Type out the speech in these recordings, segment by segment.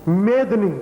मेदनी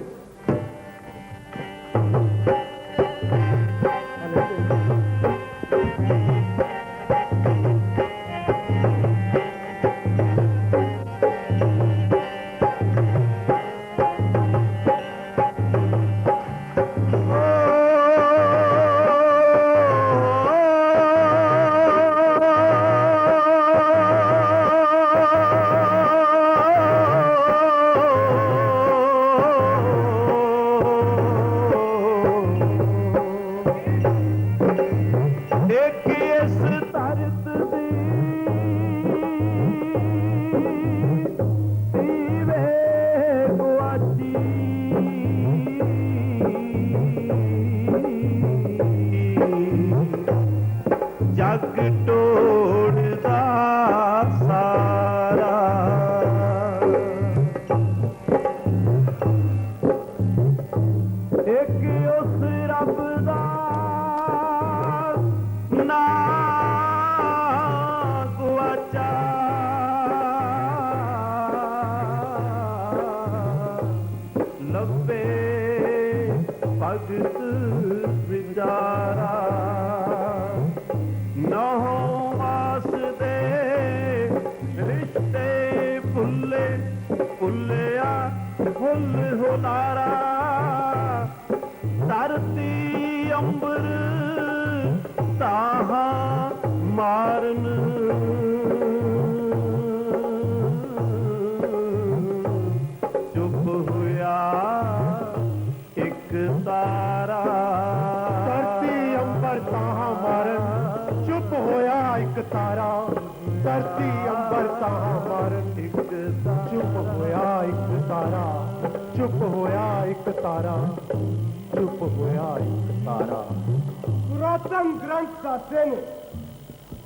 पुरातन ग्रंथ दसते ने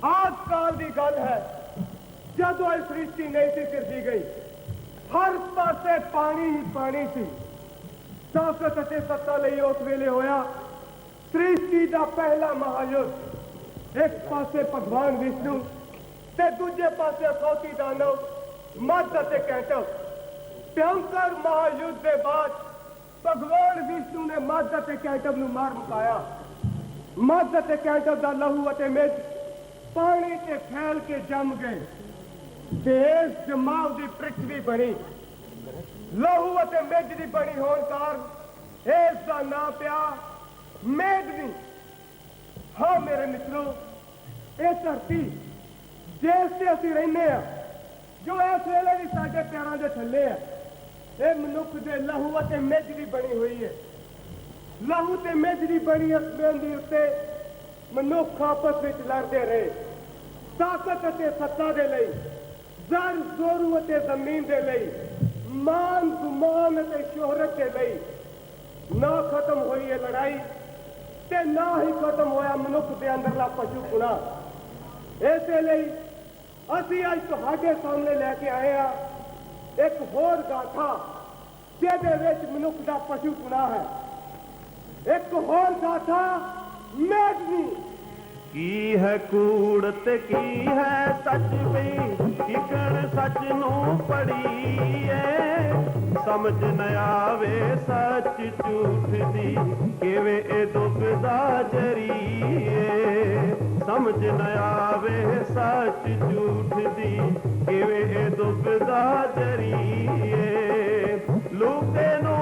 आज काल की गल है जदों इस सृष्टि नहीं सी सिरजी गई हर पासे पानी ही पानी सी ताकत अते सत्ता लई उस वेले होया सृष्टि का पहला महायुद्ध एक पासे भगवान विष्णु ते दूजे पासे सौती दानव मद अते कैंटव भयंकर महायुद्ध के बाद भगवान विष्णु ने मद अते कैंटव नूं मार मुकाया मद अते कैंटव दा लहू अते मिर्च पानी ते फैल के जम गए देश जमाव दी पृथ्वी बनी लहू अते मिर्च दी बनी होने कारण इसका नाम पिया मेदनी। हाँ मेरे मित्रों ये धरती जिस से असीं रहिंदे आ जो इस वेले भी साडे पैरां दे थल्ले आ ये मनुख दे लहू अते मिर्च दी बनी हुई है लहू ते मिर्च दी बनी असमान दे उत्ते मनुख आपस विच लड़दे रहे ताकत अते सत्ता दे लई जर जोरू अते जमीन दे लई मान गुमान अते शोहरत दे लई ना खत्म हुई है लड़ाई ते ना ही खत्म होया मनुख दे अंदरला पशु गुना इसे लई असीं अज तुहाडे सामने लैके आए आ एक होर गाथा जिहदे विच मनुख दा पशु गुना है एक होर गाथा मेदनी की है कूड़ ते की है सच भी इकड़ सच नू पड़ी है समझ न आवे सच झूठ दी किवे ए दुखदा जरीए समझ न आवे सच झूठ दी किवे ए दुखदा जरीए लुके नू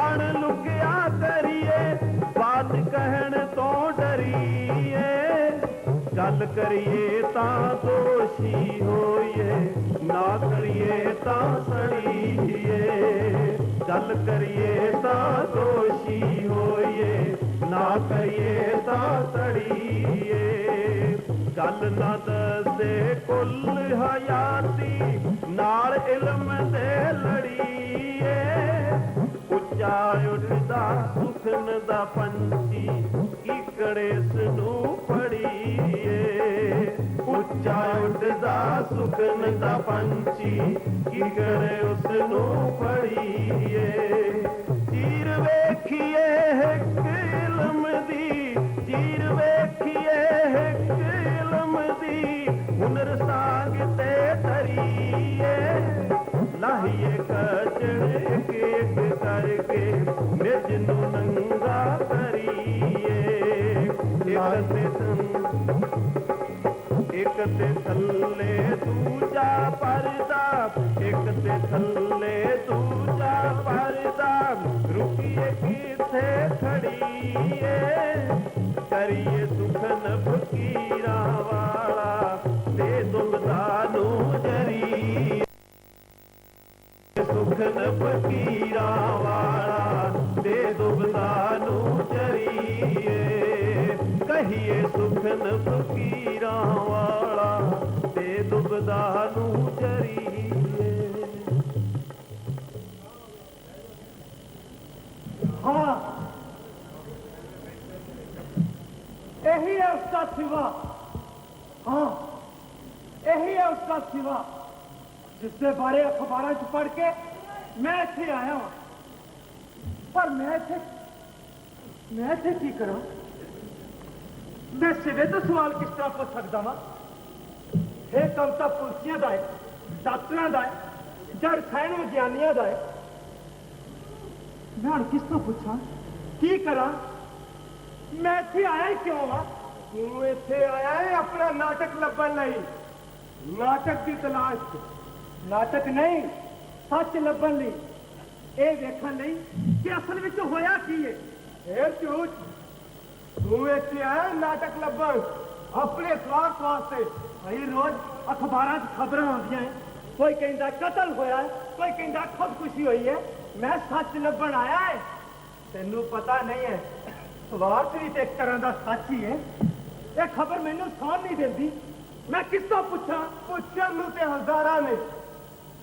अण लुकिया करिए बात कहण तो डरीए गल करिए तां दोषी होइए ना करिए तां सड़ीए गल करिए तां दोषी होइए ना करिए तां सड़ीए गल ना दसदे कुल हयाती नाल इल्म दे लड़ीए उच्चा उठदा सुखन दा पंछी इकड़े सनू पड़ीए उच्चा उठदा सुखन दा पंछी इकड़े उसनू पड़ीए चीर वेखिए हिक इल्म दी चीर वेखिए हिक इल्म दी हुनर सांग ते तरीए लाहिए कचड़ एक करके निज नू नंगा करिए एक ते थल्ले दूजा परदा एक ते थल्ले दूजा परदा रुकिए किथे खड़ीए करिए सुखन फकीरा वाला ते दुबदा नू जरी सुखन फकीरा वाला ते दुबदा नू जरीए कहिए सुखन फकीरा वाला ते दुबदा नू जरीए। हाँ, यही है उसका सिवा। हाँ, यही है उसका सिवा जिसके बारे अखबारों च पढ़ के मैं इत्थे आया हूं। पर मैं इत्थे की करा? मैं सिवे तो सवाल किस तरह पूछ सकता वा? यह काम तो पुलिसिया का है, डॉक्टरों का है, जड़ रसायन विज्ञानियों का है। मैं हूं किस तो पूछा की करा? मैं इत्थे आया ही क्यों वा? तू इत्थे आया है अपना नाटक लभन लई, नाटक की तलाश च। नाटक नहीं, सच लभन लई, ये देखने लई कि असल विच होया की है। फिर झूठ तू इत्थे आया नाटक लभन अपने स्वार्थ वास्ते। भाई रोज अखबारां च खबरां आउंदियां हैं, कोई कहंदा कतल होया है, कोई कहंदा खुदकुशी हुई है। मैं सच लभन आया है। तेनू पता नहीं है स्वार्थ भी तो एक तरह का सच ही है। ये खबर मैनू सौन नहीं देती। मैं किसों पूछा? पुछन नूं ते हजारां ने।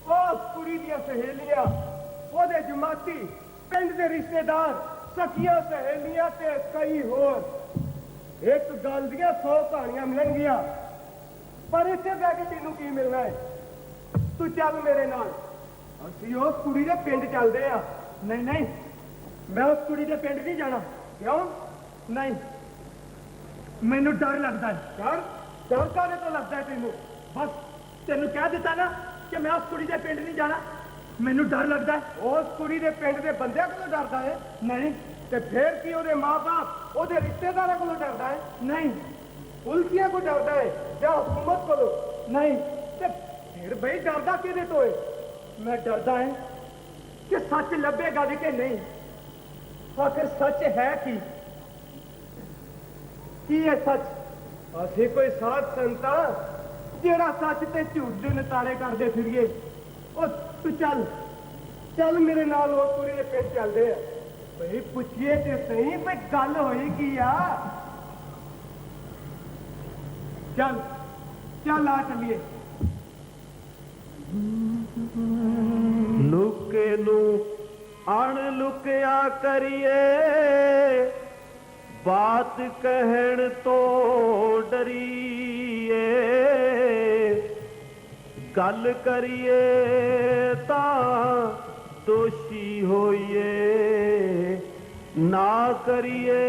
उस कुड़ी दी सहेलियां, ओदे जमाती, पिंड दे रिश्तेदार, सखियां सहेलियां ते कई होर। एक गल दियां 100 कहानियां मिलणगियां, पर इत्थे बह के तैनू की मिलना है? तू चल मेरे नाल, असीं उस कुड़ी दे पिंड चलदे आ। नहीं नहीं, मैं उस कुड़ी दे पिंड नहीं जाना। क्यों नहीं? मैनू डर लगता है। डर? डर काहदे तो लगता है तैनू? बस तेनू कह दिता ना कि मैं उस कुड़ी दे पिंड नहीं जाना। मैनू डर लगता है। उस कुड़ी दे पिंड दे बंदियां कोलों डरदा है? नहीं। ते फिर की ओदे मां बाप, ओदे रिश्तेदारां कोलों डरदा है? नहीं। पुलिसिया को डरदा है या हुकूमत कोलों? नहीं। ते फिर भाई डरदा किहदे तो है? मैं डरदा है कि सच लभेगा भी कि नहीं। आखिर सच है की है सच? असीं कोई साध संता जेड़ा सच ते झूठ दे नतारे करदे फिरिए। ओ तू चल चल मेरे नाल वो कुड़ी दे पिंड चलदे आ। भाई पुछिए ते सही भाई गल होई की आ। चल चल आ चलिए। लुके नू अण लुकिया करिए, बात कहण तो डरीए, गल करिए तां दोषी होइए, ना करिए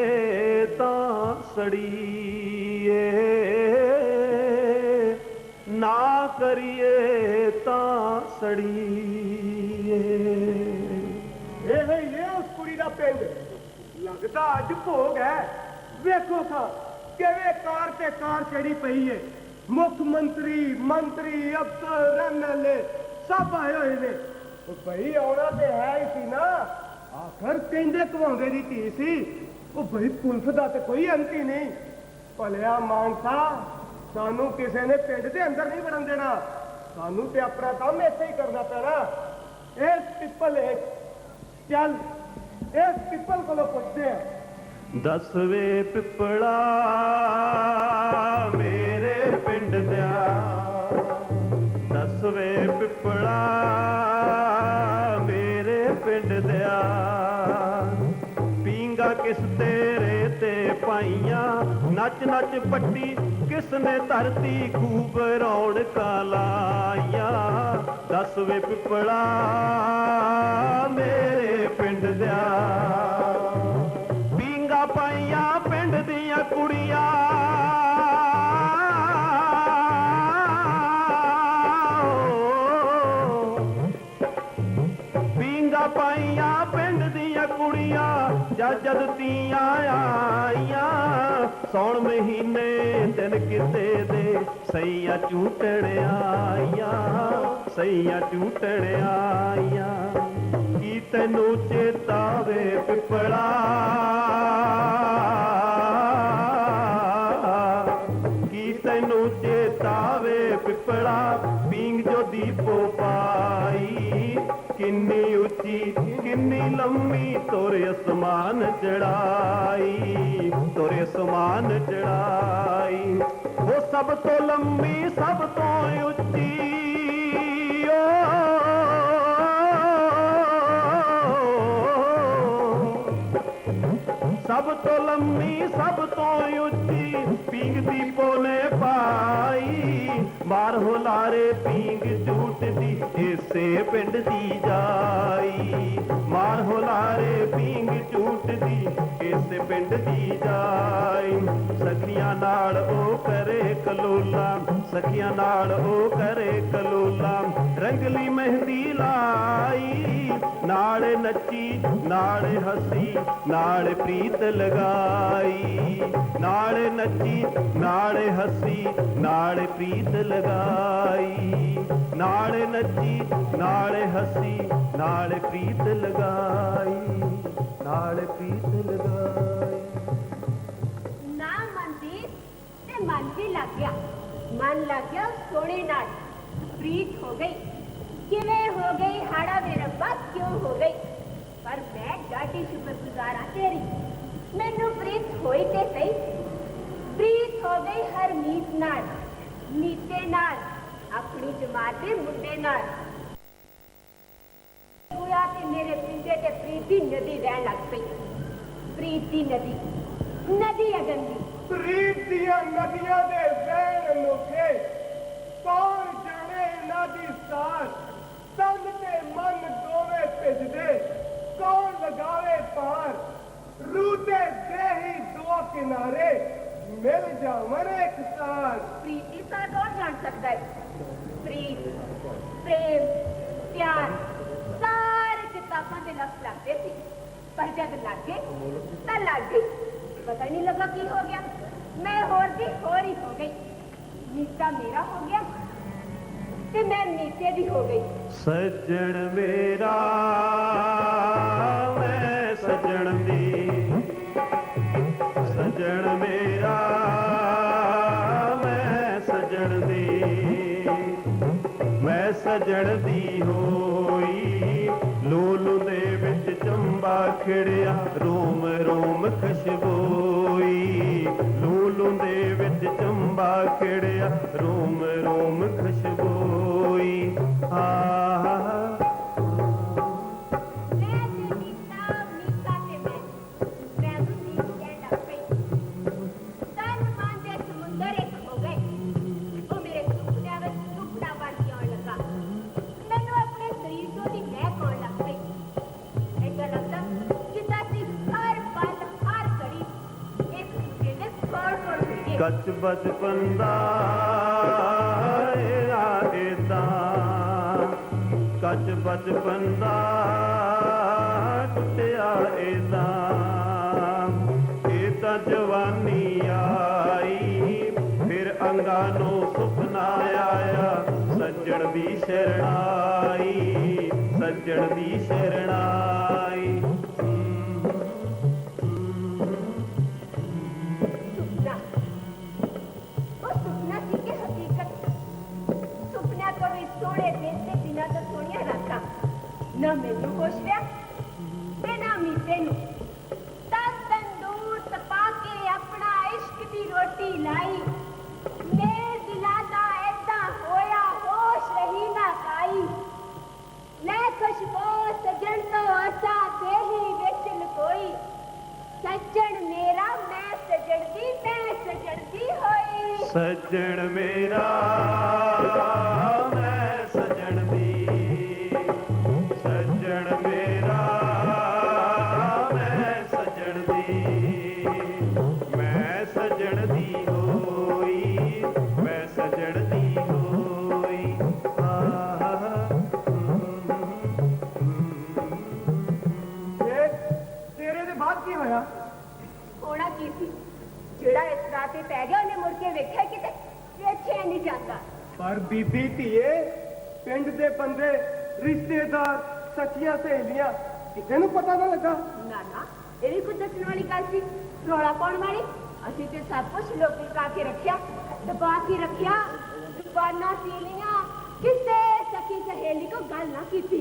तां सड़ीए, ना करिए तां सड़ीए। ये उस कुड़ी दा पिंड लगदा अज भोग है। वेखो सा किवें कार ते कार चढ़ी पई है। मुख मंत्री, मंत्री, अफसर, एमएलए सब आए हुए ने। भाई आना ते है ही सी ना। आखिर कहंदे घवांगे दी धी सी। भाई पुलिस दा ते कोई अंत ही नहीं। भलिया मानसा सानू किसी ने पिंड दे अंदर नहीं वड़न देना। सानू ते अपना काम इत्थे ही करना पैना। इस पिपल चल इस पिपल को पुछते हैं। 10 वे पिपला मेरे पिंड दिया, 10 वे पिपला मेरे पिंड दिया, पींगा किस तेरे ते पाइया, नच नच पट्टी किसने धरती खूब रौनकां लाइया। 10 वे पिपला मेरे पिंड दिया, पींगा पाइया पिंड दियां कुड़ियां, पींगा ਪਾਈਆਂ ਪਿੰਡ ਦੀਆਂ ਕੁੜੀਆਂ ਜਦ ਤੀਆਂ ਆਈਆਂ ਸੌਣ ਮਹੀਨੇ ਦਿਨ ਕਿਤੇ ਦੇ ਸਈਆਂ ਝੂਟਣ ਆਈਆਂ ਸਈਆਂ ਝੂਟਣ ਆਈਆਂ ਕੀ ਤੈਨੂੰ ਚੇਤਾ ਵੇ ਪਿੱਪਲਾ ਕੀ ਤੈਨੂੰ ਚੇਤਾ ਵੇ ਪਿੱਪਲਾ ਪੀਂਗ ਜੋ ਦੀਪੋ ਪਾਈ ਕਿੰਨੀ ਉੱਚੀ ਕਿੰਨੀ ਲੰਮੀ ਤੋਰੇ ਅਸਮਾਨ ਚੜਾਈ ਤੋਰੇ ਅਸਮਾਨ ਚੜਾਈ ਉਹ ਸਭ ਤੋਂ ਲੰਮੀ ਸਭ ਤੋਂ ਉੱਚੀ ਸਭ ਤੋਂ ਲੰਮੀ ਸਭ ਤੋਂ ਉੱਚੀ ਪੀਂਗ ਦੀਪੋ ਨੇ ਪਾਈ ਮਾਰ ਹੁਲਾਰੇ ਪੀਂਗ ਝੂਟਦੀ ਇਸੇ ਪਿੰਡ ਦੀ ਜਾਈ ਮਾਰ ਹੁਲਾਰੇ ਪੀਂਗ ਝੂਟਦੀ ਇਸੇ ਪਿੰਡ ਦੀ ਜਾਈ ਸਖੀਆਂ ਨਾਲ ਉਹ ਕਰੇ ਕਲੋਲਾ ਸਖੀਆਂ ਨਾਲ ਉਹ ਕਰੇ ਕਲੋਲਾ ਰੰਗਲੀ ਮਹਿੰਦੀ ਲਾਈ ਨਾਲੇ ਨੱਚੀ ਨਾਲੇ ਹੱਸੀ ਨਾਲੇ ਪ੍ਰੀਤ ਲਗਾਈ ਨਾਲੇ ਨੱਚੀ ਨਾਲੇ ਹੱਸੀ ਨਾਲੇ ਪ੍ਰੀਤ ਲਗਾਈ ਨਾਲੇ ਨੱਚੀ ਨਾਲੇ ਹੱਸੀ ਨਾਲੇ ਪ੍ਰੀਤ ਲਗਾਈ ਨਾਲੇ ਪ੍ਰੀਤ ਲਗਾਈ ਨਾ ਮਨਦੀਪ ਤੇ ਮਨ ਵੀ ਲੱਗ ਗਿਆ ਮਨ ਲੱਗ ਗਿਆ ਸੋਹਣੇ ਨਾਲ ਪ੍ਰੀਤ ਹੋ ਗਈ ਕਿਵੇਂ ਹੋ ਗਈ ਹਾੜਾ ਦੇ ਰੱਬਾ ਕਿਉਂ ਹੋ ਗਈ ਪਰ ਮੈਂ ਡਾਢੀ ਸ਼ੁਕਰਗੁਜ਼ਾਰ ਹਾਂ ਤੇਰੀ ਮੈਨੂੰ ਪ੍ਰੀਤ ਹੋਈ ਤੇ ਸਹੀ ਪ੍ਰੀਤ ਹੋ ਗਈ ਹਰਮੀਤ ਨਾਲ ਮੀਤੇ ਨਾਲ ਆਪਣੀ ਜਮਾਤ ਦੇ ਮੁੰਡੇ ਨਾਲ ਹੋਇਆ ਤੇ ਮੇਰੇ ਪਿੰਡੇ ਤੇ ਪ੍ਰੀਤ ਦੀ ਨਦੀ ਵਹਿਣ ਲੱਗ ਪਈ ਪ੍ਰੀਤ ਦੀ ਨਦੀ ਨਦੀ ਅਗੰਦੀ ਪ੍ਰੀਤ ਦੀਆਂ ਨਦੀਆਂ ਦੇ ਵਹਿਣ ਮੁਖੇ ਕੌਣ ਜਾਣੇ ਇਹਨਾਂ ਦੀ ਸਾਰ ਤਨ ਤੇ ਮਨ ਦੋਵੇਂ ਭਿੱਜਦੇ ਕੌਣ ਲਗਾਵੇ ਪਾਰ ਰੂਹ ਤੇ ਦੇਹੀ ਦੋ ਕਿਨਾਰੇ ਮਿਲ ਜਾਵਣ ਇੱਕ ਸਾਰ ਪ੍ਰੀਤੀ ਸਾਰ ਕੌਣ ਜਾਣ ਸਕਦਾ ਹੈ ਪ੍ਰੀਤ ਪ੍ਰੇਮ ਪਿਆਰ ਸਾਰੇ ਕਿਤਾਬਾਂ ਦੇ ਲਫ਼ਜ਼ ਲੱਗਦੇ ਸੀ ਪਰ ਜਦ ਲੱਗੇ ਤਾਂ ਲੱਗ ਗਈ ਪਤਾ ਨਹੀਂ ਲੱਗਾ ਕੀ ਹੋ ਗਿਆ ਮੈਂ ਹੋਰ ਦੀ ਹੋਰ ਹੀ ਹੋ ਗਈ ਨੀਤਾ ਮੇਰਾ ਹੋ ਗਿਆ ਤੇ ਮੈਂ ਨੀਤੇ ਦੀ ਹੋ ਗਈ ਸੱਜਣ ਮੇਰਾ ਮੈਂ ਸੱਜਣ ਦੀ ਸੱਜਣ ਮੇਰਾ ਮੈਂ ਸੱਜਣ ਦੀ ਮੈਂ ਸੱਜਣ ਦੀ ਹੋਈ ਲੋਲੂ ਦੇ ਵਿੱਚ ਚੰਬਾ ਖਿੜਿਆ ਰੋਮ ਰੋਮ ਖੁਸ਼ਬੋਈ ਲੋਲੂ ਦੇ ਵਿੱਚ ਚੰਬਾ ਖਿੜਿਆ ਰੋਮ ਰੋਮ ਖੁਸ਼ਬੋਈ ਆਹ ਕੱਚ ਬਚਪਨ ਦਾ ਏਦਾਂ ਕੱਚ ਬਚਪਨ ਦਾ ਟੁੱਟਿਆ ਏਦਾਂ ਇਹ ਤਾਂ ਜਵਾਨੀ ਆਈ ਫਿਰ ਅੰਗਾਂ ਨੂੰ ਸੁਪਨਾ ਆਇਆ ਸੱਜਣ ਦੀ ਸ਼ਰਣਾਈ ਸੱਜਣ ਦੀ ਸ਼ਰਣਾਈ ਨਾ ਮੈਨੂੰ ਖੁਸ਼ ਰਿਹਾ ਤੇ ਨਾ ਮੀਤੇ ਨੂੰ ਤਾਂ ਤੰਦੂਰ ਤਪਾ ਕੇ ਆਪਣਾ ਇਸ਼ਕ ਦੀ ਰੋਟੀ ਲਾਈ ਮੇਰੇ ਦਿਲਾਂ ਦਾ ਏਦਾਂ ਹੋਇਆ ਹੋਸ਼ ਰਹੀ ਨਾ ਪਾਈ ਲੈ ਖੁਸ਼ਬੂ ਸਜਣ ਤੋਂ ਆਸਾ ਦੇਹੀ ਵਿੱਚ ਲਕੋਈ ਸੱਜਣ ਮੇਰਾ ਮੈਂ ਸਜਣ ਦੀ ਹੋਈ ਸੱਜਣ ਮੇਰਾ ਮੈਂ ਸਜਣ ਦੀ ਸੱਜਣ ਮੇਰਾ ਮੈਂ ਸਜਣ ਦੀ ਮੈਂ ਸਜਣ ਦੀ ਹੋਈ ਮੈਂ ਸਜਣ ਦੀ ਹੋਈ ਤੇ ਪੈ ਗਿਆ, ਉਹਨੇ ਮੁੜ ਕੇ ਵੇਖਿਆ ਕਿਤੇ ਵੇਖਿਆ ਨਹੀਂ ਜਾਂਦਾ। ਪਰ ਬੀਬੀ ਧੀਏ, ਪਿੰਡ ਦੇ ਬੰਦੇ, ਰਿਸ਼ਤੇਦਾਰ, ਸੱਚੀਆਂ ਸਹੇਲੀਆਂ ਕਿਸੇ ਨੂੰ ਪਤਾ ਨਾ ਲੱਗਾ? ਨਾ ਨਾ, ਇਹ ਵੀ ਕੁਝ ਦੱਸਣ ਵਾਲੀ ਗੱਲ ਸੀ, ਰੌਲਾ ਪਾਉਣ ਵਾਲੀ? ਅਸੀਂ ਤੇ ਸਭ ਕੁਝ ਲੁਕਾ ਕੇ ਰੱਖਿਆ, ਦਬਾ ਕੇ ਰੱਖਿਆ, ਦੁਕਾਨਾਂ ਸੀ ਲੀਆਂ, ਕਿਸੇ ਸਖੀ ਸਹੇਲੀ ਕੋ ਗੱਲ ਨਾ ਕੀਤੀ।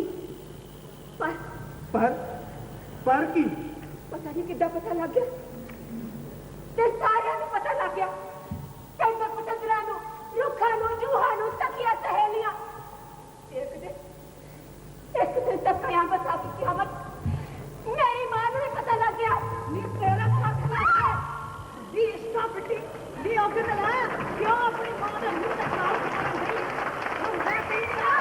ਪਰ ਕੀ? ਪਤਾ ਨਹੀਂ ਕਿੱਦਾਂ ਪਤਾ ਲੱਗ ਗਿਆ, ਤੇ ਸਾਰਿਆਂ ਨੂੰ ਪਤਾ ਲੱਗ ਗਿਆ। ਚੰਗਾ ਪਤੰਦਰਾਂ ਨੂੰ, ਰੁੱਖਾਂ ਨੂੰ, ਜੂਹਾਂ ਨੂੰ, ਸਖੀਆਂ ਸਹੇਲੀਆਂ। ਇੱਕ ਦਿਨ ਤੱਕਿਆ ਬਤਾ ਕੇ ਕਿਆਮਤ, ਮੇਰੀ ਮਾਂ ਨੂੰ ਵੀ ਪਤਾ ਲੱਗ ਗਿਆ। ਨੀ ਤੇਰਾ ਹੱਥ ਲੱਗ ਗਿਆ, ਦੀ ਇਸ਼ਕਾ ਪੱਟੀ ਦੀ ਉਹ ਕਿਤੇ ਲਾਇਆ, ਕਿਉਂ ਆਪਣੀ ਮਾਂ ਦਾ ਮੂੰਹ ਤੱਕ ਮੈਂ ਪੀਤਾ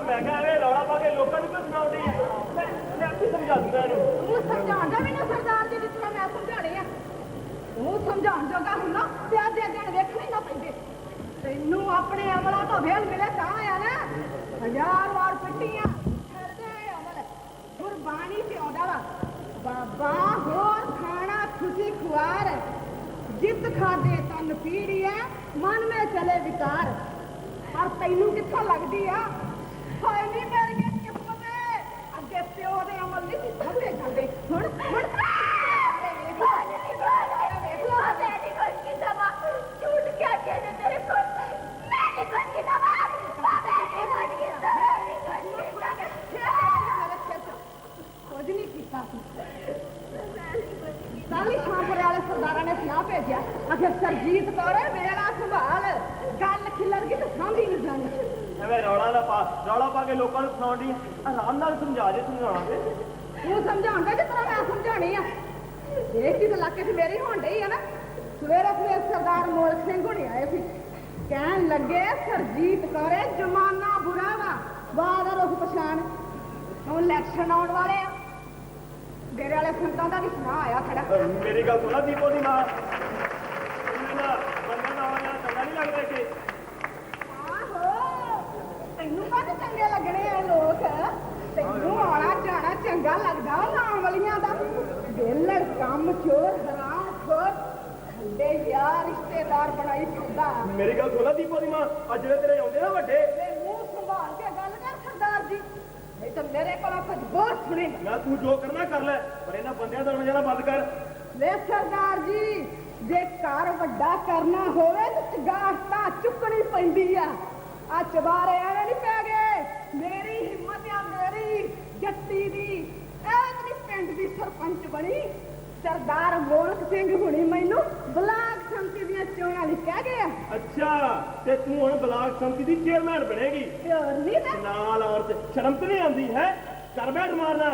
ਮੈਂ ਕਿਹਾ ਐਵੇਂ ਰੌਲਾ ਪਾ ਕੇ ਲੋਕਾਂ ਨੂੰ ਕਿਉਂ ਸੁਣਾਉਂਦੀ ਹੈ? ਮੈਂ ਆਪੇ ਸਮਝਾ ਦੂੰਗਾ ਇਹਨੂੰ। ਤੂੰ ਸਮਝਾਉਂਦਾ ਮੈਨੂੰ ਸਰਦਾਰ ਜੀ, ਜਿਸ ਤਰ੍ਹਾਂ ਮੈਂ ਸਮਝਾਣੇ ਆ। ਤੂੰ ਸਮਝਾਉਣ ਜੋਗਾ ਹੁੰਦਾ ਤੇ ਅੱਜ ਦਿਨ ਵੇਖਣੇ ਨਾ ਪੈਂਦੇ। ਤੈਨੂੰ ਆਪਣੇ ਅਮਲਾਂ ਤੋਂ ਵੇਲ ਮਿਲੇ ਤਾਂ ਆ ਨਾ, 1000 ਵਾਰ ਪਿੱਟੀਆਂ ਛੱਡਦੇ ਅਮਲ ਗੁਰਬਾਣੀ ਤੇ ਆਉਂਦਾ ਵਾ, ਬਾਬਾ ਹੋਰ ਖਾਣਾ ਖੁਸ਼ੀ ਖੁਆਰ, ਜਿੱਤ ਖਾਦੇ ਤਨ ਪੀੜੀਐ, ਮਨ ਮੇ ਚਲੇ ਵਿਕਾਰ। ਪਰ ਤੈਨੂੰ ਕਿੱਥੋਂ ਲੱਗਦੀ ਆ? ਹਾਏ ਨੀ ਮੇਰੀ ਕਿਸਮਤ, ਅੱਗੇ ਪਿਓ ਦੇ ਅਮਲ ਨਹੀਂ ਸੀ ਸਮਝੇ ਜਾਂਦੇ। ਹੁਣ ਕੁਝ ਨਹੀਂ ਕੀਤਾ। ਸਾਲੀ ਸ਼ਾਮਪੁਰੇ ਵਾਲੇ ਸਰਦਾਰਾਂ ਨੇ ਸੁਣਾ ਭੇਜਿਆ, ਅਖੇ ਸਰਜੀਤ ਕੌਰ ਵੇਲਾ ਸੰਭਾਲ, ਗੱਲ ਖਿਲਰ ਗਈ ਤੇ ਸਾਂਭੀ ਨਹੀਂ ਜਾਣੀ। ਐਵੇਂ ਰੌਲਾ ਪਾ ਕੇ ਲੋਕਾਂ ਨੂੰ ਸੁਣਾਉਂਦੀ, ਆਰਾਮ ਨਾਲ ਸਮਝਾ ਜੇ ਸਮਝਾਉਣਾ ਤੇ। ਤੂੰ ਸਮਝਾਉਂਦਾ ਜਿਸ ਤਰ੍ਹਾਂ ਮੈਂ ਸਮਝਾਉਣੀ ਆ। ਇਹ ਚੀਜ਼ ਇਲਾਕੇ 'ਚ ਮੇਰੀ ਹੋਣ ਡਈ ਆ ਨਾ। ਸਵੇਰੇ ਸਰਦਾਰ ਮੋਲਕ ਸਿੰਘ ਹੁਣੇ ਆਏ ਸੀ, ਕਹਿਣ ਲੱਗੇ ਸਰਜੀਤ ਕੌਰੇ ਜਮਾਨਾ ਬੁਰਾ ਵਾ, ਬਾਹਰ ਰੁਖ ਪਛਾਣ, ਹੁਣ ਇਲੈਕਸ਼ਨ ਆਉਣ ਵਾਲੇ ਆ। ਮੇਰੇ ਵਾਲੇ ਸੰਤਾਂ ਦਾ ਵੀ ਸੁਣਾ ਆਇਆ ਖੜਾ। ਮੇਰੀ ਗੱਲ ਸੁਣਾ ਦੀਪੋ ਦੀ ਮਾਂ, ਬੰਦੇ ਨਾ ਆਉਣਾ ਚੰਗਾ ਨਹੀਂ ਲੱਗਦਾ ਕਿ? ਆਹੋ, ਤੈਨੂੰ ਕਾਹਦੇ ਚੰਗੇ ਲੱਗਣੇ ਆ ਲੋਕ? ਤੈਨੂੰ ਆਉਣਾ ਜਾਣਾ ਚੰਗਾ ਲੱਗਦਾ ਨਾਮ ਵਾਲੀਆਂ ਦਾ। ਵੇਲੜ ਕੰਮ ਚੋਰ ਹਰਾਮ ਖੋਰ, ਠੰਡੇ ਯਾਰ ਰਿਸ਼ਤੇਦਾਰ ਬਣਾਈ ਫਿਰਦਾ। ਮੇਰੀ ਗੱਲ ਸੁਣਾ ਦੀਪੋ ਦੀ ਮਾਂ, ਅੱਜ ਜਿਹੜੇ ਤੇਰੇ ਆਉਂਦੇ ਨਾ ਵੱਡੇ, ਤੇ ਮੂੰਹ ਸੰਭਾਲ ਕੇ ਗੱਲ ਕਰ ਸਰਦਾਰ ਜੀ, ਨਹੀਂ ਤਾਂ ਮੇਰੇ ਕੋਲੋਂ ਕੁਝ ਹੋਰ ਸੁਣੇ। ਨਾ ਤੂੰ ਜੋ ਕਰਨਾ ਕਰ ਲੈ, ਪਰ ਇਹਨਾਂ ਬੰਦਿਆਂ ਦਾ ਆਉਣਾ ਜਾਣਾ ਬੰਦ ਕਰ। ਵੇ ਸਰਦਾਰ ਜੀ, ਜੇ ਘਰ ਵੱਡਾ ਕਰਨਾ ਹੋਵੇ ਤਾਂ ਚਗਾਠ ਤਾਂ ਚੁੱਕਣੀ ਪੈਂਦੀ ਆ। ਆ ਚਬਾਰੇ ਐਵੇਂ ਨਹੀਂ ਪੈ ਗਏ। ਮੇਰੀ ਹਿੰਮਤ ਆ, ਮੇਰੀ ਜੱਟੀ ਦੀ, ਐਤਨੀ ਪਿੰਡ ਦੀ ਸਰਪੰਚ ਬਣੀ। ਸਰਦਾਰ ਮੋਲਕ ਸਿੰਘ ਹੁਣੀ ਮੈਨੂੰ ਬਲਾਕ ਸੰਮਤੀ ਦੀਆਂ ਚੋਣਾਂ ਲਈ ਕਹਿ ਗਏ। ਅੱਛਾ, ਤੇ ਤੂੰ ਹੁਣ ਬਲਾਕ ਸੰਮਤੀ ਦੀ ਚੇਅਰਮੈਨ ਬਣੇਗੀ? ਪਿਓਰ ਨਹੀਂ ਤੇ ਨਾਲ ਔਰਤ ਸ਼ਰਮ ਤੇ ਨਹੀਂ ਆਉਂਦੀ ਹੈ? ਕਰ ਬੈਠ ਮਾਰਨਾ।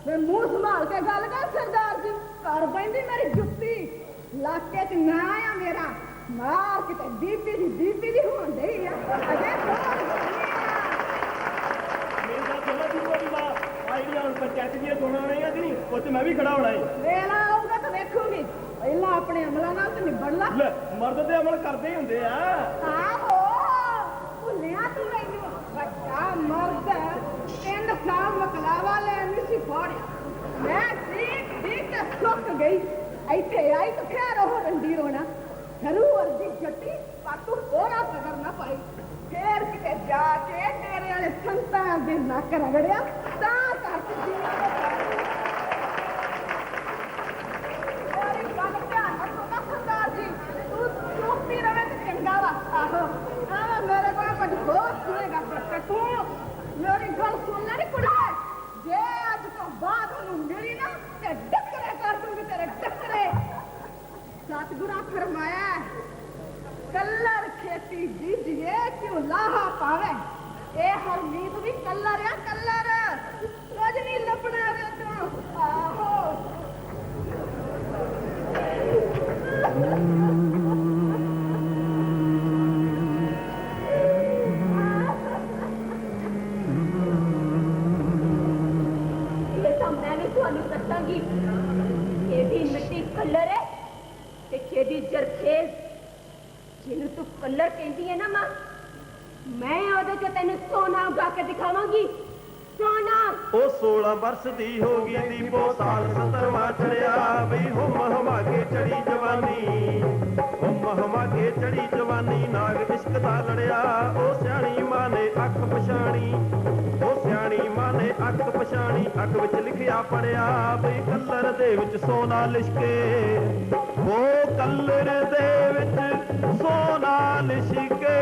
ਮੈਂ ਮੂੰਹ ਸੰਭਾਲ ਕੇ ਗੱਲ ਕਰ ਸਰਦਾਰ ਜੀ, ਘਰ ਪੈਂਦੀ ਮੇਰੀ ਜੁੱਤੀ। ਇਲਾਕੇ 'ਚ ਨਾ ਆ ਮੇਰਾ, ਮਾਰ ਕਿਤੇ ਬੀਬੀ ਦੀ ਹੋਣ ਡਈ ਆ। ਅਜੇ ਮੇਰੀ ਗੱਲ ਸੁਣਾ ਦੀਪੋ ਦੀ ਮਾਂ, ਆਈਡੀਆ ਹੁਣ ਪੰਚਾਇਤ ਦੀਆਂ ਚੋਣਾਂ ਆਉਣੀਆਂ ਕਿ ਨਹੀਂ, ਉਹ 'ਚ ਮੈਂ ਵੀ ਖੜਾ ਹੋਣਾ ਹੈ। ਵੇਲਾ ਆਊਗਾ ਤਾਂ ਵੇਖੂਗੀ, ਪਹਿਲਾਂ ਆਪਣੇ ਅਮਲਾਂ ਨਾਲ ਤਾਂ ਨਿਬੜ ਲਾ। ਲੈ, ਮਰਦ ਤੇ ਅਮਲ ਕਰਦੇ ਹੀ ਹੁੰਦੇ ਆ। ਆਹੋ, ਭੁੱਲਿਆ ਤੂੰ ਮੈਨੂੰ, ਵੱਡਾ ਮਰਦ 3 ਸਾਲ ਮਕਲਾਵਾ ਲੈ ਨਹੀਂ ਸੀ ਫੋੜਿਆ। ਮੈਂ ਠੀਕ ਸੁੱਕ ਗਈ, ਇੱਥੇ ਆਈ ਤਾਂ ਖੈਰ ਉਹ ਰੰਡੀ ਰੋਣਾ ਖਰੂ ਵਰਦੀ ਜੱਟੀ, ਪਰ ਤੂੰ ਹੋਰਾ ਕਦਰ ਨਾ ਪਾਈ। ਫੇਰ ਕਿਤੇ ਜਾ ਕੇ ਤੇਰੇ ਵਾਲੇ ਸੰਤਾਂ ਦੇ ਨੱਕ ਰਗੜਿਆ ਤਾਂ ਕਰਕੇ ਜੀਣਾ ਸਰਦਾਰ ਜੀ, ਤੂੰ ਚੁੱਪੀ ਰਵੇ ਤੇ ਚੰਗਾ ਵਾ। ਆਹੋ, ਮੇਰੇ ਕੋਲ ਕੁਝ ਹੋਰ ਸੁਣੇਗਾ ਤੂੰ। ਮੇਰੀ ਗੱਲ ਸੁਣ ਲੈ ਨੀ ਕੁੜੀਏ, ਜੇ ਅੱਜ ਤੋਂ ਬਾਅਦ ਉਹਨੂੰ ਮਿਲੀ ਨਾ ਤੇ ਡੱਕਰੇ ਕਰ ਦੂੰਗੀ ਤੇਰੇ ਡੱਕਰੇ। ਸਤਿਗੁਰਾਂ ਫਰਮਾਇਆ, ਕੱਲਰ ਖੇਤੀ ਬੀਜੀਏ ਕਿਉਂ ਲਾਹਾ ਪਾਵੇ। ਇਹ ਹਰਮੀਤ ਵੀ ਕੱਲਰ ਆ, ਕੱਲਰ ਕੁਝ ਨਹੀਂ ਲੱਭਣਾ ਵੇ ਤੂੰ। ਆਹੋ, ਇਹ ਤਾਂ ਮੈਂ ਵੀ ਤੁਹਾਨੂੰ ਦੱਸਾਂਗੀ। ਇਹਦੀ ਮਿੱਟੀ ਕੱਲਰ ਹੈ ਤੇ ਕਿਹਦੀ ਜਰਖੇਜ਼। ਜਿਹਨੂੰ ਤੂੰ ਕੱਲਰ ਕਹਿੰਦੀ ਹੈ ਨਾ ਮਾਂ, ਮੈਂ ਉਹਦੇ 'ਚ ਤੈਨੂੰ ਸੋਨਾ ਉਗਾ ਕੇ ਦਿਖਾਵਾਂਗੀ। ਸੋਨਾ ਉਹ 16 ਵਰਸ ਦੀ ਹੋ ਗਈ ਦੀਪੋ ਸਾਲ 17ਵਾਂ ਚੜਿਆ ਬਈ ਹੁਮ ਹਮਾ ਕੇ ਚੜੀ ਜਵਾਨੀ ਹੁਮ ਹਮਾ ਕੇ ਚੜੀ ਜਵਾਨੀ ਨਾਗ ਇਸ਼ਕ ਦਾ ਲੜਿਆ ਉਹ ਸਿਆਣੀ ਮਾਂ ਨੇ ਅੱਖ ਪਛਾਣੀ ਉਹ ਸਿਆਣੀ ਮਾਂ ਨੇ ਅੱਖ ਪਛਾਣੀ ਅੱਖ ਵਿੱਚ ਲਿਖਿਆ ਪੜਿਆ ਬਈ ਕਲਰ ਦੇ ਵਿੱਚ ਸੋਨਾ ਲਿਸ਼ਕੇ ਉਹ ਕਲਰ ਦੇ ਵਿੱਚ ਸੋਨਾ ਲਿਸ਼ਕੇ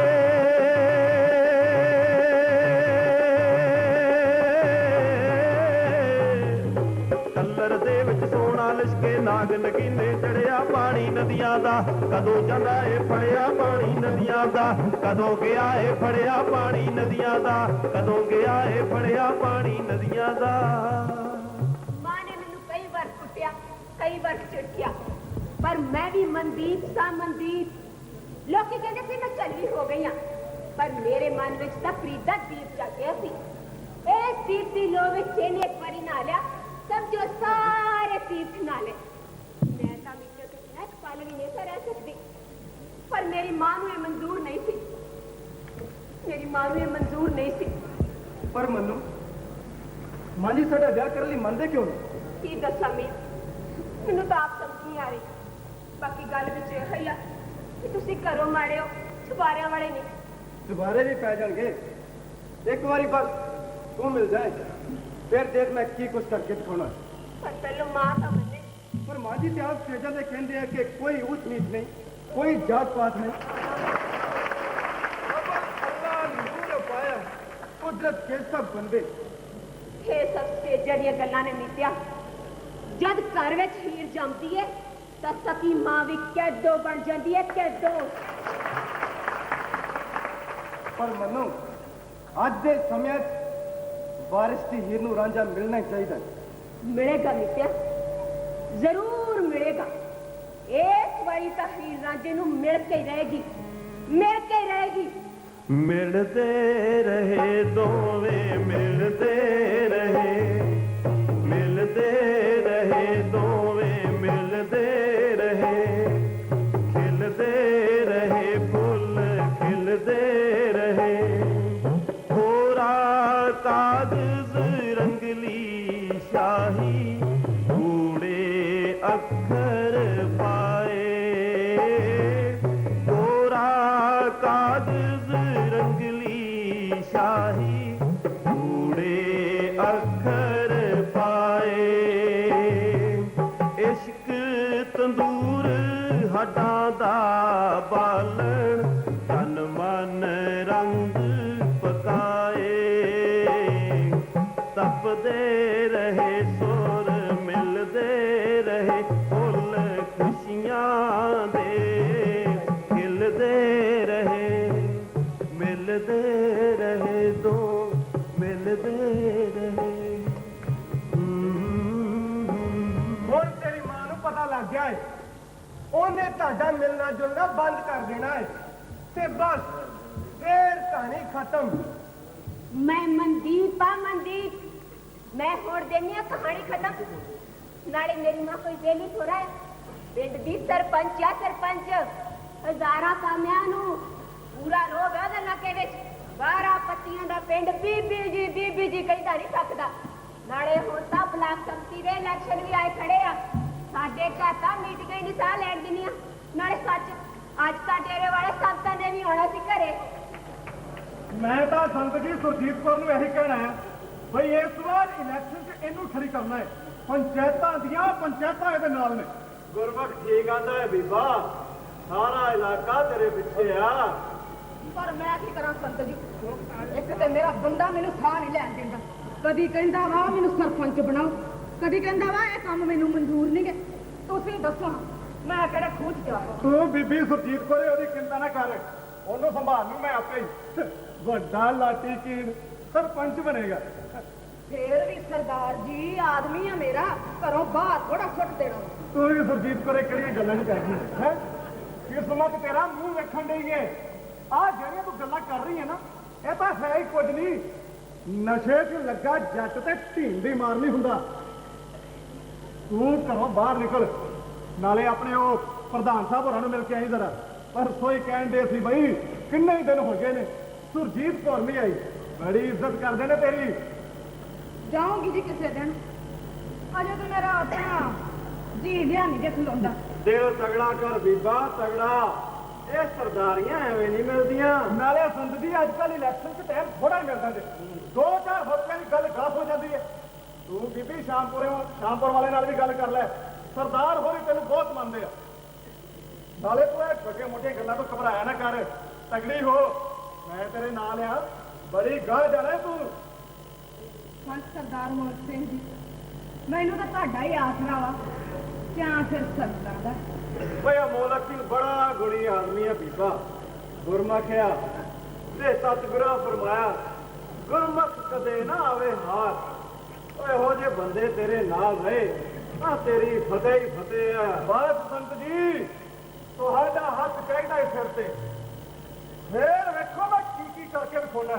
ਕਲਰ ਦੇ ਵਿੱਚ ਸੋਨਾ ਲਿਸ਼ਕੇ ਨਾਗ ਨਗੀਨੇ ਚੜਿਆ ਪਾਣੀ ਨਦੀਆਂ ਦਾ ਕਦੋਂ ਜਾਂਦਾ ਏ ਫੜਿਆ ਪਾਣੀ ਨਦੀਆਂ ਦਾ ਕਦੋਂ ਗਿਆ ਏ ਫੜਿਆ ਪਾਣੀ ਨਦੀਆਂ ਦਾ ਕਦੋਂ ਗਿਆ ਏ ਫੜਿਆ ਪਾਣੀ ਨਦੀਆਂ ਦਾ ਮਾਂ ਨੇ ਮੈਨੂੰ ਕਈ ਵਾਰ ਕੁੱਟਿਆ ਕਈ ਵਾਰ ਝਿੜਕਿਆ ਪਰ ਮੈਂ ਵੀ ਮਨਦੀਪ ਸਾਂ ਮਨਦੀਪ ਲੋਕੀ ਕਹਿੰਦੇ ਸੀ ਮੈਂ ਚੱਲੀ ਹੋ ਗਈ ਹਾਂ ਪਰ ਮੇਰੇ ਮਨ ਵਿੱਚ ਤਾਂ ਫਰੀਦਾ ਦੀਪ ਜਾਗਿਆ ਸੀ ਇਸ ਦੀਪ ਦੀ ਲੋ ਵਿੱਚ ਇਹਨੇ ਇੱਕ ਵਾਰੀ ਨਾ ਲਿਆ ਸਮਝੋ ਸਾਰੇ ਤੀਰਥ ਨਾਲੇ ਮੈਂ ਤਾਂ ਮਿੱਟੇ ਤੋਂ ਬਿਨਾਂ ਇੱਕ ਪਲ ਵੀ ਨਹੀਂ ਰਹਿ ਸਕਦੀ ਪਰ ਮੇਰੀ ਮਾਂ ਨੂੰ ਇਹ ਮਨਜ਼ੂਰ ਨਹੀਂ ਸੀ ਮੇਰੀ ਮਾਂ ਨੂੰ ਇਹ ਮਨਜ਼ੂਰ ਨਹੀਂ ਸੀ ਪਰ ਮੰਨੂ ਮਾਂ ਜੀ ਸਾਡਾ ਵਿਆਹ ਕਰਨ ਲਈ ਮੰਨਦੇ ਕਿਉਂ ਨਹੀਂ? ਕੀ ਦੱਸਾਂ ਮੀਰ ਮੈਨੂੰ ਤਾਂ ਆਪ ਸਮਝ ਨਹੀਂ ਆ ਰਹੀ ਬਾਕੀ ਗੱਲ ਵਿੱਚ ਇਹ ਹੀ ਆ ਕਿ ਤੁਸੀਂ ਘਰੋਂ ਮਾੜੇ ਹੋ ਛੁਪਾਰਿਆਂ ਵਾਲੇ ਨਹੀਂ ਦੁਬਾਰੇ ਵੀ ਪੈ ਜਾਣਗੇ ਇੱਕ ਵਾਰੀ ਬਸ ਤੂੰ ਮਿਲ ਜਾਏ ਫਿਰ ਦੇਖ ਮੈਂ ਕੀ ਕੁਛ ਕਰਕੇ ਦਿਖਾਉਣਾ ਪਰ ਪਹਿਲਾਂ ਮਾਂ ਤਾਂ ਮੰਨੇ ਪਰ ਮਾਂ ਜੀ ਤੇ ਆਪ ਸਟੇਜਾਂ ਤੇ ਕਹਿੰਦੇ ਆ ਕਿ ਕੋਈ ਉੱਚ ਨੀਚ ਨਹੀਂ ਕੋਈ ਜਾਤ ਪਾਤ ਨਹੀਂ ਅੱਲਾਹ ਨੂਰ ਪਾਇਆ ਕੁਦਰਤ ਕੇ ਸਭ ਬੰਦੇ ਇਹ ਸਭ ਸਟੇਜਾਂ ਦੀਆਂ ਗੱਲਾਂ ਨੇ ਮੀਤਿਆ ਜਦ ਘਰ ਵਿੱਚ ਹੀਰ ਜੰਮਦੀ ਹੈ ਤਾਂ ਸਕੀ ਮਾਂ ਵੀ ਕੈਦੋ ਬਣ ਜਾਂਦੀ ਹੈ ਕੈਦੋ ਪਰ ਮੰਨੋ ਅੱਜ ਦੇ ਸਮੇਂ 'ਚ ਵਾਰਿਸ ਦੀ ਹੀਰ ਨੂੰ ਰਾਂਝਾ ਮਿਲਣਾ ਚਾਹੀਦਾ ਮਿਲੇਗਾ ਮੀਤਿਆ ਜ਼ਰੂਰ ਮਿਲੇਗਾ ਇਸ ਵਾਰੀ ਤਾਂ ਹੀਰ ਰਾਂਝੇ ਨੂੰ ਮਿਲ ਕੇ ਹੀ ਰਹੇਗੀ ਮਿਲ ਕੇ ਹੀ ਰਹੇਗੀ ਮਿਲਦੇ ਰਹੇ ਦੋਵੇਂ ਮਿਲਦੇ ਰਹੇ ਦੋਵੇਂ ਮਿਲਦੇ ਰਹੇ ਖਿਲਦੇ ਰਹੇ ਫੁੱਲ ਖਿਲਦੇ ਰਹੇ ਹੋਰਾ ਕਾਗਜ਼ ਰੰਗਲੀ ਸ਼ਾਹੀ ਗੂੜੇ ਅੱਖਰ ਪਾਏ ਹੋਰਾ ਕਾਗਜ਼ ਰੰਗਲੀ ਸ਼ਾਹੀ ਗੂੜੇ ਅੱਖਰ ਪਾਏ ਇਸ਼ਕ ਤੰਦੂਰ ਹੱਡਾਂ ਦਾ ਬਾਲਣ ਤਨ ਮਨ ਰੰਗ ਪਕਾਏ ਤਪਦੇ ਰਹੇ ਸੁਰ ਮਿਲਦੇ ਰਹੇ ਫੁੱਲ ਖੁਸ਼ੀਆਂ ਦੇ ਖਿਲਦੇ ਰਹੇ ਮਿਲਦੇ ਰਹੇ ਦੋ ਮਿਲਦੇ ਰਹੇ ਹੁਣ ਤੇਰੀ ਮਾਂ ਨੂੰ ਪਤਾ ਲੱਗ ਗਿਆ ਹੈ ਉਹਨੇ ਤੁਹਾਡਾ ਮਿਲਣਾ ਜੁਲਣਾ ਬੰਦ ਕਰ ਦੇਣਾ ਹੈ ਤੇ ਬਸ ਫੇਰ ਕਹਾਣੀ ਖਤਮ ਮੈਂ ਮਨਦੀਪ ਆ ਮਨਦੀਪ ਮੈਂ ਹੋਰ ਦੇਣੀ ਆ ਕਹਾਣੀ ਖਤਮ ਨਾਲੇ ਮੇਰੀ ਮਾਂ ਕੋਈ ਵੇਲੀ ਥੋੜਾ ਹੈ ਪਿੰਡ ਦੀ ਸਰਪੰਚ ਆ ਸਰਪੰਚ ਹਜ਼ਾਰਾਂ ਕਾਮਿਆਂ ਨੂੰ ਪੂਰਾ ਰੋਗ ਹੈ ਉਹਦੇ ਇਲਾਕੇ ਵਿੱਚ 12 ਪੱਤੀਆਂ ਦਾ ਪਿੰਡ ਬੀਬੀ ਜੀ ਕਹਿੰਦਾ ਨਹੀਂ ਸਕਦਾ ਨਾਲੇ ਹੁਣ ਤਾਂ ਬਲਾਕ ਸੰਮਤੀ ਦੇ ਇਲੈਕਸ਼ਨ ਵੀ ਆਏ ਖੜੇ ਆ ਸਾਡੇ ਘਰ ਤਾਂ ਮੀਟਿੰਗ ਹੀ ਨਹੀਂ ਸਾਹ ਲੈਣ ਦਿੰਦੀਆਂ ਨਾਲੇ ਸੱਚ ਅੱਜ ਤਾਂ ਡੇਰੇ ਵਾਲੇ ਸੰਤਾਂ ਨੇ ਵੀ ਆਉਣਾ ਸੀ ਘਰੇ ਮੈਂ ਤਾਂ ਸੰਤ ਜੀ ਸੁਰਜੀਤ ਕੌਰ ਨੂੰ ਇਹੀ ਕਹਿਣਾ ਹੈ ਬਈ ਇਸ ਵਾਰ ਇਲੈਕਸ਼ਨ 'ਚ ਇਹਨੂੰ ਖੜੀ ਕਰਨਾ ਹੈ ਪੰਚਾਇਤਾਂ ਦੀਆਂ ਪੰਚਾਇਤਾਂ ਇਹਦੇ ਨਾਲ ਨੇ ਗੁਰਬਖ ਠੀਕ ਆਂਦਾ ਹੈ ਬੀਬਾ ਸਾਰਾ ਇਲਾਕਾ ਤੇਰੇ ਪਿੱਛੇ ਆ ਪਰ ਮੈਂ ਕੀ ਕਰਾਂ ਸੰਤ ਜੀ ਇੱਕ ਤੇ ਮੇਰਾ ਬੰਦਾ ਮੈਨੂੰ ਸਾਹ ਨਹੀਂ ਲੈਣ ਦਿੰਦਾ ਕਦੀ ਕਹਿੰਦਾ ਵਾ ਮੈਨੂੰ ਸਰਪੰਚ ਬਣਾਓ ਕਦੀ ਕਹਿੰਦਾ ਵਾ ਇਹ ਕੰਮ ਮੈਨੂੰ ਮਨਜ਼ੂਰ ਨਹੀਂ ਗੇ ਤੁਸੀਂ ਦੱਸੋ ਮੈਂ ਕਿਹੜਾ ਖੂਚ ਜਾ ਤੂੰ ਬੀਬੀ ਸੁਰਜੀਤ ਕੌਰ ਉਹਦੀ ਚਿੰਤਾ ਨਾ ਕਰ ਉਹਨੂੰ ਸੰਭਾਲ ਲੂ ਮੈਂ ਆਪੇ ਹੀ ਵੱਡਾ ਲਾਟੀ ਕੀੜ ਸਰਪੰਚ ਬਣੇਗਾ ਫੇਰ ਵੀ ਸਰਦਾਰ ਜੀ ਆਦਮੀ ਆ ਮੇਰਾ ਘਰੋਂ ਬਾਹਰ ਥੋੜਾ ਸੁੱਟ ਦੇਣਾ ਤੂੰ ਵੀ ਸੁਰਜੀਤ ਕੌਰ ਕਿਹੜੀਆਂ ਗੱਲਾਂ ਨਹੀਂ ਕਰਦੀ ਹੈ ਕਿਸਮਤ ਤੇਰਾ ਮੂੰਹ ਵੇਖਣ ਡਈ ਏ ਆ ਜਿਹੜੀਆਂ ਤੂੰ ਗੱਲਾਂ ਕਰ ਰਹੀ ਹੈ ਨਾ ਇਹ ਤਾਂ ਹੈ ਹੀ ਕੁਝ ਨਹੀਂ ਨਸ਼ੇ 'ਚ ਲੱਗਾ ਜੱਟ ਤੇ ਢੀਂਗ ਦੀ ਮਾਰ ਨਹੀਂ ਹੁੰਦਾ ਤੂੰ ਘਰੋਂ ਬਾਹਰ ਨਿਕਲ ਨਾਲੇ ਆਪਣੇ ਉਹ ਪ੍ਰਧਾਨ ਸਾਹਿਬ ਹੋਰਾਂ ਨੂੰ ਮਿਲ ਕੇ ਆਈ ਜ਼ਰਾ ਪਰ ਸੋਈ ਕਹਿਣ ਦੇ ਸੀ ਬਈ ਕਿੰਨੇ ਹੀ ਦਿਨ ਹੋ ਗਏ ਨੇ ਸੁਰਜੀਤ ਕੌਰ ਨਹੀਂ ਆਈ ਬੜੀ ਇੱਜ਼ਤ ਕਰਦੇ ਨੇ ਤੇਰੀ ਜਾਊਂਗੀ ਜੀ ਕਿਸੇ ਦਿਨ। ਅਜੇ ਤਾਂ ਮੇਰਾ ਆਪਣਾ ਜੀ ਲਿਆ ਨਹੀਂ ਜੇ ਖਲੋਂਦਾ। ਦਿਲ ਤਗੜਾ ਕਰ ਬੀਬਾ, ਤਗੜਾ। ਇਹ ਸਰਦਾਰੀਆਂ ਐਵੇਂ ਨਹੀਂ ਮਿਲਦੀਆਂ। ਨਾਲੇ ਸੰਤ ਜੀ ਅੱਜ ਕੱਲ ਇਲੈਕਸ਼ਨ 'ਚ ਟਾਈਮ ਥੋੜਾ ਹੀ ਮਿਲਦਾ ਜੇ। 2-4 ਹਫ਼ਤਿਆਂ ਦੀ ਗੱਲ ਗਾਫ ਹੋ ਜਾਂਦੀ ਹੈ। ਤੂੰ ਬੀਬੀ ਸ਼ਾਮਪੁਰ ਵਾਲੇ ਨਾਲ ਵੀ ਗੱਲ ਕਰ ਲੈ। ਸਰਦਾਰ ਹੋਰੀ ਤੈਨੂੰ ਬਹੁਤ ਮੰਨਦੇ ਆ। ਨਾਲੇ ਤੂੰ ਇਹ ਛੋਟੀਆਂ ਮੋਟੀਆਂ ਗੱਲਾਂ ਤੋਂ ਘਬਰਾਇਆ ਨਾ ਕਰ, ਤਗੜੀ ਹੋ। ਮੈਂ ਤੇਰੇ ਨਾਲ ਆ, ਬੜੀ ਗਾਹ ਜਾਣਾ ਤੂੰ। ਸੰਤ ਸਰਦਾਰ ਮੋਹਨ ਸਿੰਘ ਜੀ, ਮੈਨੂੰ ਤਾਂ ਤੁਹਾਡਾ ਹੀ ਆਸਰਾ ਵਾ ਜਾਂ ਫਿਰ ਸੰਤਾਂ ਦਾ। ਓਏ ਮੋਲਕ ਸਿੰਘ ਬੜਾ ਗੁਣੀ ਆਦਮੀ ਆ ਬੀਬਾ। ਗੁਰਮੁਖ ਆ ਤੇ ਸਤਿਗੁਰਾਂ ਫਰਮਾਇਆ, ਗੁਰਮੁਖ ਕਦੇ ਨਾ ਆਵੇ ਹਾਰ। ਓਏ ਇਹੋ ਜਿਹੇ ਬੰਦੇ ਤੇਰੇ ਨਾਲ ਰਹੇ ਤਾਂ ਤੇਰੀ ਫਤਿਹ ਹੀ ਫਤਿਹ ਆ। ਬਸ ਸੰਤ ਜੀ, ਤੁਹਾਡਾ ਹੱਥ ਚਾਹੀਦਾ ਇਸ ਸਿਰ ਤੇ। ਫੇਰ ਵੇਖੋ ਮੈਂ ਕੀ ਕਰਕੇ ਵਿਖਾਉਣਾ।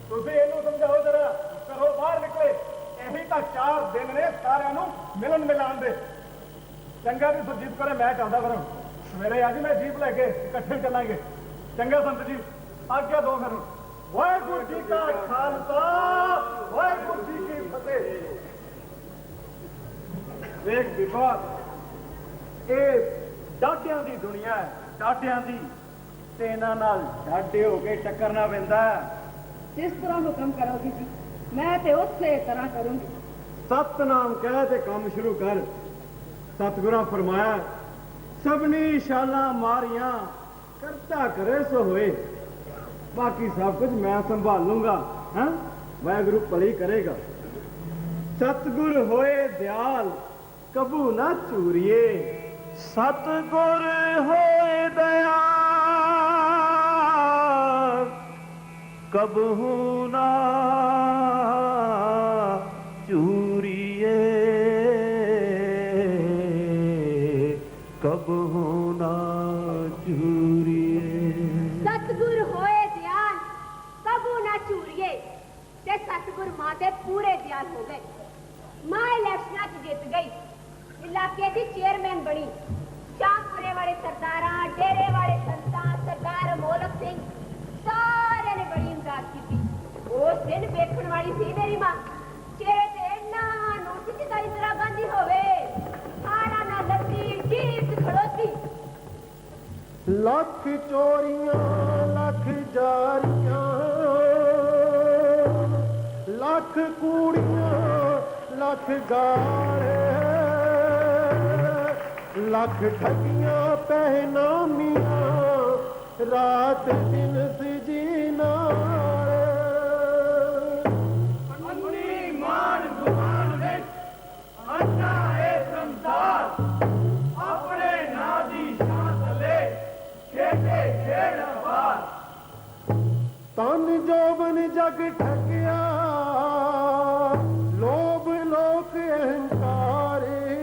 ਤੁਸੀਂ ਇਹਨੂੰ ਸਮਝਾਓ ਜਰਾ, ਘਰੋਂ ਬਾਹਰ ਨਿਕਲੇ। ਇਹੀ ਤਾਂ 4 ਦਿਨ ਨੇ ਸਾਰਿਆਂ ਨੂੰ ਮਿਲਣ ਮਿਲਾਉਣ ਦੇ। ਚੰਗਾ ਵੀ ਸੁਰਜੀਤ ਕਰੇ, ਮੈਂ ਚੱਲਦਾ ਫਿਰ। ਸਵੇਰੇ ਆ ਜੀ, ਮੈਂ ਜੀਪ ਲੈ ਕੇ ਇਕੱਠੇ ਚੱਲਾਂਗੇ। ਚੰਗਾ ਸੰਤ ਜੀ, ਆਗਿਆ ਦੋ ਫਿਰ। ਵਾਹਿਗੁਰੂ ਜੀ ਕਾ ਖਾਲਸਾ, ਵਾਹਿਗੁਰੂ ਜੀ ਕੀ ਫਤਿਹ। ਵੇਖ ਬੀਬਾ, ਇਹ ਡਾਢਿਆਂ ਦੀ ਦੁਨੀਆ ਹੈ, ਡਾਢਿਆਂ ਦੀ। ਤੇ ਇਹਨਾਂ ਨਾਲ ਡਾਢੇ ਹੋ ਕੇ ਟੱਕਰਨਾ ਪੈਂਦਾ। ਜਿਸ ਤਰ੍ਹਾਂ ਹੁਕਮ ਕਰੋਗੇ ਜੀ, ਮੈਂ ਤੇ ਉਸੇ ਤਰ੍ਹਾਂ ਕਰੂੰਗੀ। ਸਤਨਾਮ ਕਹਿ ਤੇ ਕੰਮ ਸ਼ੁਰੂ ਕਰ। ਸਤਿਗੁਰਾਂ ਫਰਮਾਇਆ, ਸਭਨੀ ਛਾਲਾਂ ਮਾਰੀਆਂ ਕਰਤਾ ਕਰੇ ਸੋ ਹੋਏ। ਬਾਕੀ ਸਭ ਕੁਝ ਮੈਂ ਸੰਭਾਲ ਲੂੰਗਾ। ਹਾਂ, ਵਾਹਿਗੁਰੂ ਭਲੀ ਕਰੇਗਾ। ਸਤਿਗੁਰ ਹੋਏ ਦਿਆਲ ਕਬੂ ਨਾ ਚੂਰੀਏ। ਸਤਿਗੁਰ ਹੋਏ ਦਇਆਲ ਕਬਹੂ ਨਾ ਚੂਰੀਏ, ਕਬਹੂ ਨਾ ਚੂਰੀਏ। ਸਤਿਗੁਰ ਹੋਏ ਦਿਆਲ ਕਬੂ ਨਾ ਚੂਰੀਏ। ਤੇ ਸਤਿਗੁਰ ਮਾਂ ਦੇ ਪੂਰੇ ਦਿਆਲ ਹੋ ਗਏ। ਮਾਂ ਇਲੈਕਸ਼ਨਾਂ 'ਚ ਜਿੱਤ ਗਈ, ਇਲਾਕੇ ਦੀ ਚੇਅਰਮੈਨ ਬਣੀ। ਸ਼ਾਮਪੁਰੇ ਵਾਲੇ ਸਰਦਾਰਾਂ, ਡੇਰੇ ਵਾਲੇ ਸੰਤਾਂ, ਸਰਦਾਰ ਮੋਲਕ ਸਿੰਘ ਸਾਰਿਆਂ ਨੇ ਬੜੀ ਇਮਦਾਦ ਕੀਤੀ। ਉਸ ਦਿਨ ਵੇਖਣ ਵਾਲੀ ਸੀ ਮੇਰੀ ਮਾਂ। ਚਿਹਰੇ ਤੇ ਇੰਨਾ ਨੋਟ ਜਿੱਦਾਂ ਇੰਦਰਾ ਗਾਂਧੀ ਹੋਵੇ। ਆੜਾ ਨਾ ਲੱਗੀ, ਜੀਭ 'ਚ ਖੜੋਤੀ। ਲੱਖ ਚੋਰੀਆਂ ਲੱਖ ਜਾਰੀਆਂ, ਲੱਖ ਕੂੜੀਆਂ ਲੱਖ ਗਾਲੇ, ਲੱਖ ਠੱਗੀਆਂ ਪਹਿਨਾਮੀਆਂ, ਰਾਤ ਦਿਨ ਸਜੀ ਨਾਲ। ਅੰਨੀ ਮਾਨ ਗੁਮਾਨ ਵਿੱਚ ਅੰਨਾ ਇਹ ਸੰਸਾਰ, ਆਪਣੇ ਨਾਂ ਦੀ ਸ਼ਾਨ ਥੱਲੇ ਖੇਡੇ ਖੇਡ ਬਾਰ। ਤਨ ਜੋਬਨ ਜਗ ਠੱਗਿਆ, ਲੋਭ ਲੋਕ ਅਹੰਕਾਰੇ।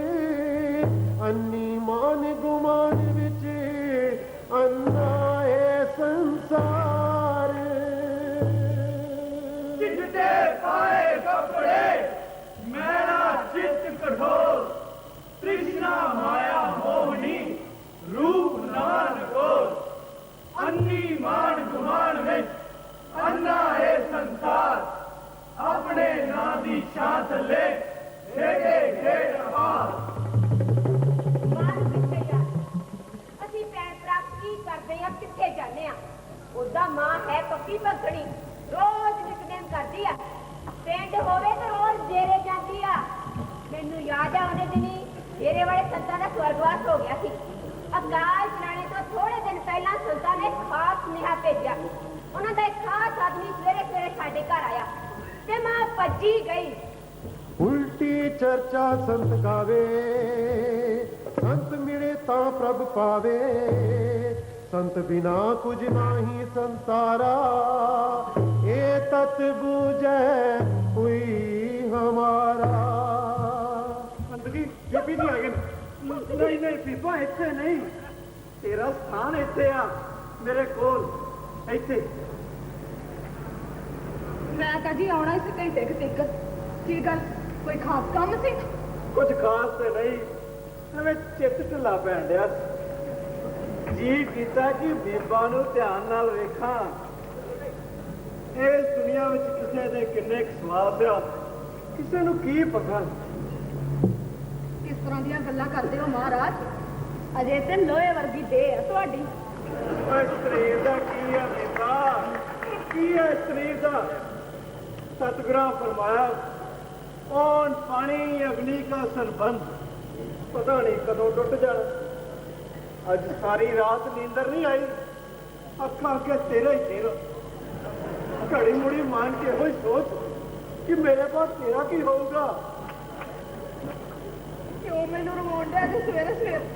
ਅੰਨੀ ਮਾਨ ਗੁਮਾਨ ਵਿੱਚ ਅੰਨਾ ਇਹ ਸੰਸਾਰ। ਚਿੱਟੇ ਪਾਏ ਕੱਪੜੇ ਮੈਲਾ ਚਿੱਤ ਕਠੋਰ, ਤ੍ਰਿਸ਼ਨਾ ਮਾਇਆ ਮੋਹਣੀ ਰੂਪ ਨਾਨਕੋਰ। ਅੰਨੀ ਮਾਨ ਗੁਮਾਨ ਵਿੱਚ ਅੰਨਾ ਇਹ ਸੰਸਾਰ, ਆਪਣੇ ਨਾਂ ਦੀ ਛਾਂ ਥੱਲੇ ਖੇਡੇ ਖੇਡ ਬਾਰ। ਮਾਨ ਕਿੱਥੇ ਜਾ? ਅਸੀਂ ਭੈਣ ਭਰਾ ਕੀ ਕਰਦੇ ਆ, ਕਿੱਥੇ ਜਾਂਦੇ ਆ? ਉਹਦਾ ਮਾਂ ਹੈ ਪੱਕੀ ਭਗਣੀ, ਰੋਜ਼ ਨਿਤਨੇਮ ਕਰਦੀ ਆ। ਪਿੰਡ ਹੋਵੇ ਤਾਂ ਰੋਜ਼ ਡੇਰੇ ਜਾਂਦੀ ਆ। ਮੈਨੂੰ ਯਾਦ ਆ ਉਹਨੇ ਦਿਨੀ ਡੇਰੇ ਵਾਲੇ ਸੰਤਾਂ ਦਾ ਸਵਰਗਵਾਸ ਹੋ ਗਿਆ ਸੀ। ਅਕਾਲ ਚਲਾਣੇ ਤੋਂ ਥੋੜੇ ਦਿਨ ਪਹਿਲਾਂ ਸੰਤਾਂ ਨੇ ਖਾਸ ਸੁਨੇਹਾ ਭੇਜਿਆ। ਉਹਨਾਂ ਦਾ ਇੱਕ ਖਾਸ ਆਦਮੀ ਸਵੇਰੇ ਸਵੇਰੇ ਸਾਡੇ ਘਰ ਆਇਆ ਤੇ ਮਾਂ ਭੱਜੀ ਗਈ। ਉਲਟੀ ਚਰਚਾ ਸੰਤ ਗਾਵੇ, ਸੰਤ ਮਿਲੇ ਤਾਂ ਪ੍ਰਭ ਪਾਵੇ। ਸੰਤ ਬਿਨਾ ਕੁਝ ਨਹੀਂ ਸੰਸਾਰਾ, ਇਹ ਤਤ ਬੂਝੈ ਹੁਈ ਹਮਾਰਾ। ਸੰਤ ਜੀ, ਬੀਬੀ ਜੀ ਆ ਗਏ। ਨਹੀਂ ਨਹੀਂ ਬੀਬਾ, ਇੱਥੇ ਨਹੀਂ। ਤੇਰਾ ਸਥਾਨ ਇੱਥੇ ਆ, ਮੇਰੇ ਕੋਲ ਇੱਥੇ। ਮੈਂ ਤਾਂ ਜੀ ਆਉਣਾ ਇਸ ਘੰਟੇ ਕੁ ਤੱਕ। ਕੀ ਗੱਲ, ਕੋਈ ਖਾਸ ਕੰਮ ਸੀ? ਕੁਝ ਖਾਸ ਤੇ ਨਹੀਂ, ਐਵੇਂ ਚਿੱਤ ਢਿੱਲਾ ਪੈਣ ਡਿਆ। ਜੀ ਕੀਤਾ ਕਿ ਬੀਬਾ ਨੂੰ ਧਿਆਨ ਨਾਲ ਵੇਖਾਂ। ਇਸ ਦੁਨੀਆ ਵਿੱਚ ਕਿਸੇ ਦੇ ਕਿੰਨੇ ਕੁ ਸਵਾਦ ਆ, ਕਿਸੇ ਨੂੰ ਕੀ ਪਤਾ। ਕਿਸ ਤਰ੍ਹਾਂ ਦੀਆਂ ਗੱਲਾਂ ਕਰਦੇ ਹੋ ਮਹਾਰਾਜ? ਅਜੇ ਤੇ ਲੋਹੇ ਵਰਗੀ ਦੇਹ ਹੈ ਤੁਹਾਡੀ। ਓਏ ਸਰੀਰ ਦਾ ਕੀ ਹੈ ਬੀਬਾ, ਕੀ ਹੈ ਸਰੀਰ ਦਾ? सतगुरु फरमाया कौन पानी अग्नि का संबंध पता नहीं कदों टुट जाना। अज सारी रात नींदर नहीं आई, अखा के तेरा ही तेरा घड़ी मुड़ी मान के हो सोच कि मेरे पास तेरा की होगा। क्यों मैनू रमाउंड है सवेरे सवेरे?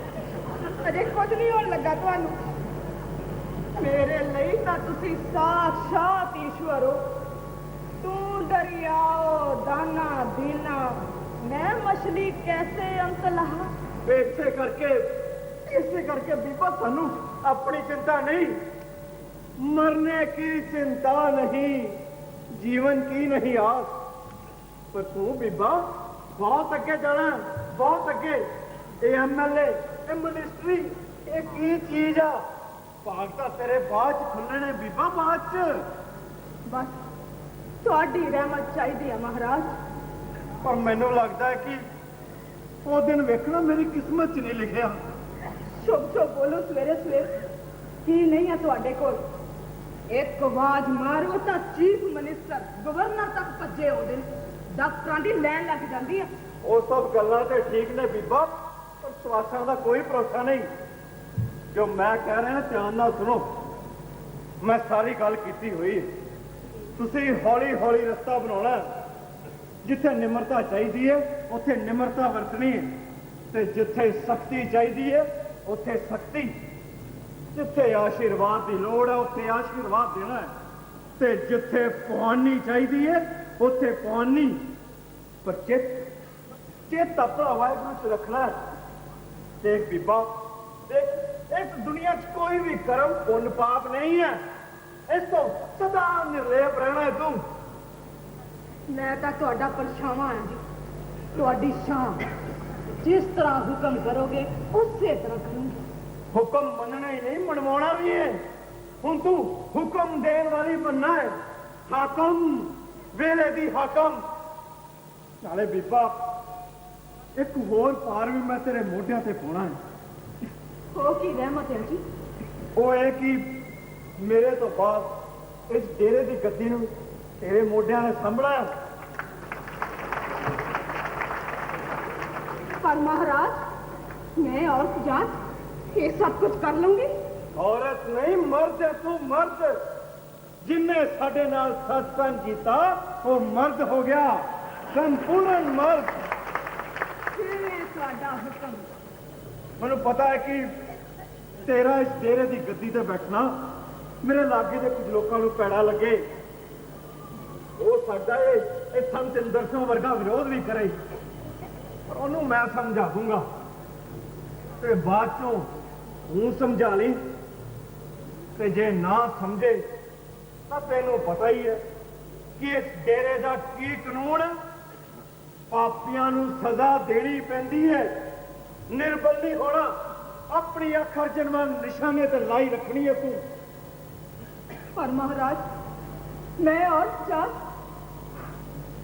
अजे कुछ नहीं होने लगा तुहानू। मेरे लिए तो तुसी साक्षात ईश्वर हो। तू दरियाओ दाना दीना, मैं मछली कैसे अंत लहा। इसे करके बीबा सानू अपनी चिंता नहीं, मरने की चिंता नहीं, जीवन की नहीं आस। पर तू बीबा बहुत अगे जाना, बहुत अगे। ये MLA, ये मिनिस्ट्री, ये की चीज आ? भाग तो तेरे बाद च खुलने बीबा, बाद च। बस ਤੁਹਾਡੀ ਰਹਿਮਤ ਚਾਹੀਦੀ ਹੈ ਮਹਾਰਾਜ। पर मैनू लगता है कि वो दिन वेखना मेरी किस्मत च नहीं लिखिया। ਚੁੱਪ ਚੁੱਪ ਬੋਲੋ ਸਵੇਰੇ ਸਵੇਰੇ। ਕੀ ਨਹੀਂ ਹੈ ਤੁਹਾਡੇ ਕੋਲ? ਇੱਕ ਆਵਾਜ਼ ਮਾਰੋ ਤਾਂ ਚੀਫ ਮਿਨਿਸਟਰ ਗਵਰਨਰ ਤੱਕ ਭੱਜੇ ਆਉਂਦੇ ਨੇ, ਦਫ਼ਤਰਾਂ ਦੀ ਲਾਈਨ ਲੱਗ ਜਾਂਦੀ ਹੈ। वो सब गल्लां ते ठीक ने बीबा, पर सवासां दा कोई भरोसा नहीं। जो मैं कह रहा ध्यान नाल सुनो, मैं सारी गल कीती हुई है। तुसीं हौली हौली रस्ता बनाउणा, जिथे निमरता चाहिदी है उत्थे निमरता वरतनी है, ते जिथे सख्ती चाहिदी है उत्थे सख्ती, जिथे आशीर्वाद की लोड़ है उत्थे आशीर्वाद देना है, ते जिथे पौनी चाहिदी है उत्थे पौनी। पर चित अपना वाहिगुरू च रखना है। देख बीबा, देख, इस दुनिया च कोई भी कर्म पुण्य पाप नहीं है, इस तो सदा निर्लेप रहना है तू। मैं तो ਤੁਹਾਡਾ ਪਰਛਾਵਾਂ ਹਾਂ ਜੀ, ਤੁਹਾਡੀ ਸ਼ਾਨ। जिस तरह हुक्म करोगे उसी तरह करूंगी। हुक्म मनना ही नहीं, मनवाना भी है। हुण तू हुक्म देने वाली बनना है, हाकम, वेले दी हाकम। नाले बीबा एक होर पार भी मैं तेरे मोढियां ते पाउणा है। हो की रहमत है जी? वो है कि मेरे तो बाद इस डेरे की गद्दी नूं तेरे मोढियां ने संभला। पर महाराज मैं औरत जात ये सब कुछ कर लूंगी। औरत नहीं, मर्द है तू, मर्द। जिन्हें साडे नाल सत्संग कीता वो मर्द हो गया, संपूर्ण मर्द। ਤੁਹਾਡਾ ਹੁਕਮ। मैनू पता है कि तेरा इस डेरे की गद्दी ते बैठना मेरे लागे के कुछ लोगों को पैड़ा लगे। हो सकता है ये संत दर्शन वर्गा विरोध भी करे, पर उन्होंने मैं समझा दूंगा। ते बाद चों तू समझा ली, ते जे ना समझे तो तेनों पता ही है कि इस डेरे का की कानून। पापियां नूं सजा देनी पैंदी है, निर्बल नहीं होना, अपनी अख अर्जन वांग निशाने ते लाई रखनी है तू। पर महाराज मैं औरत जात।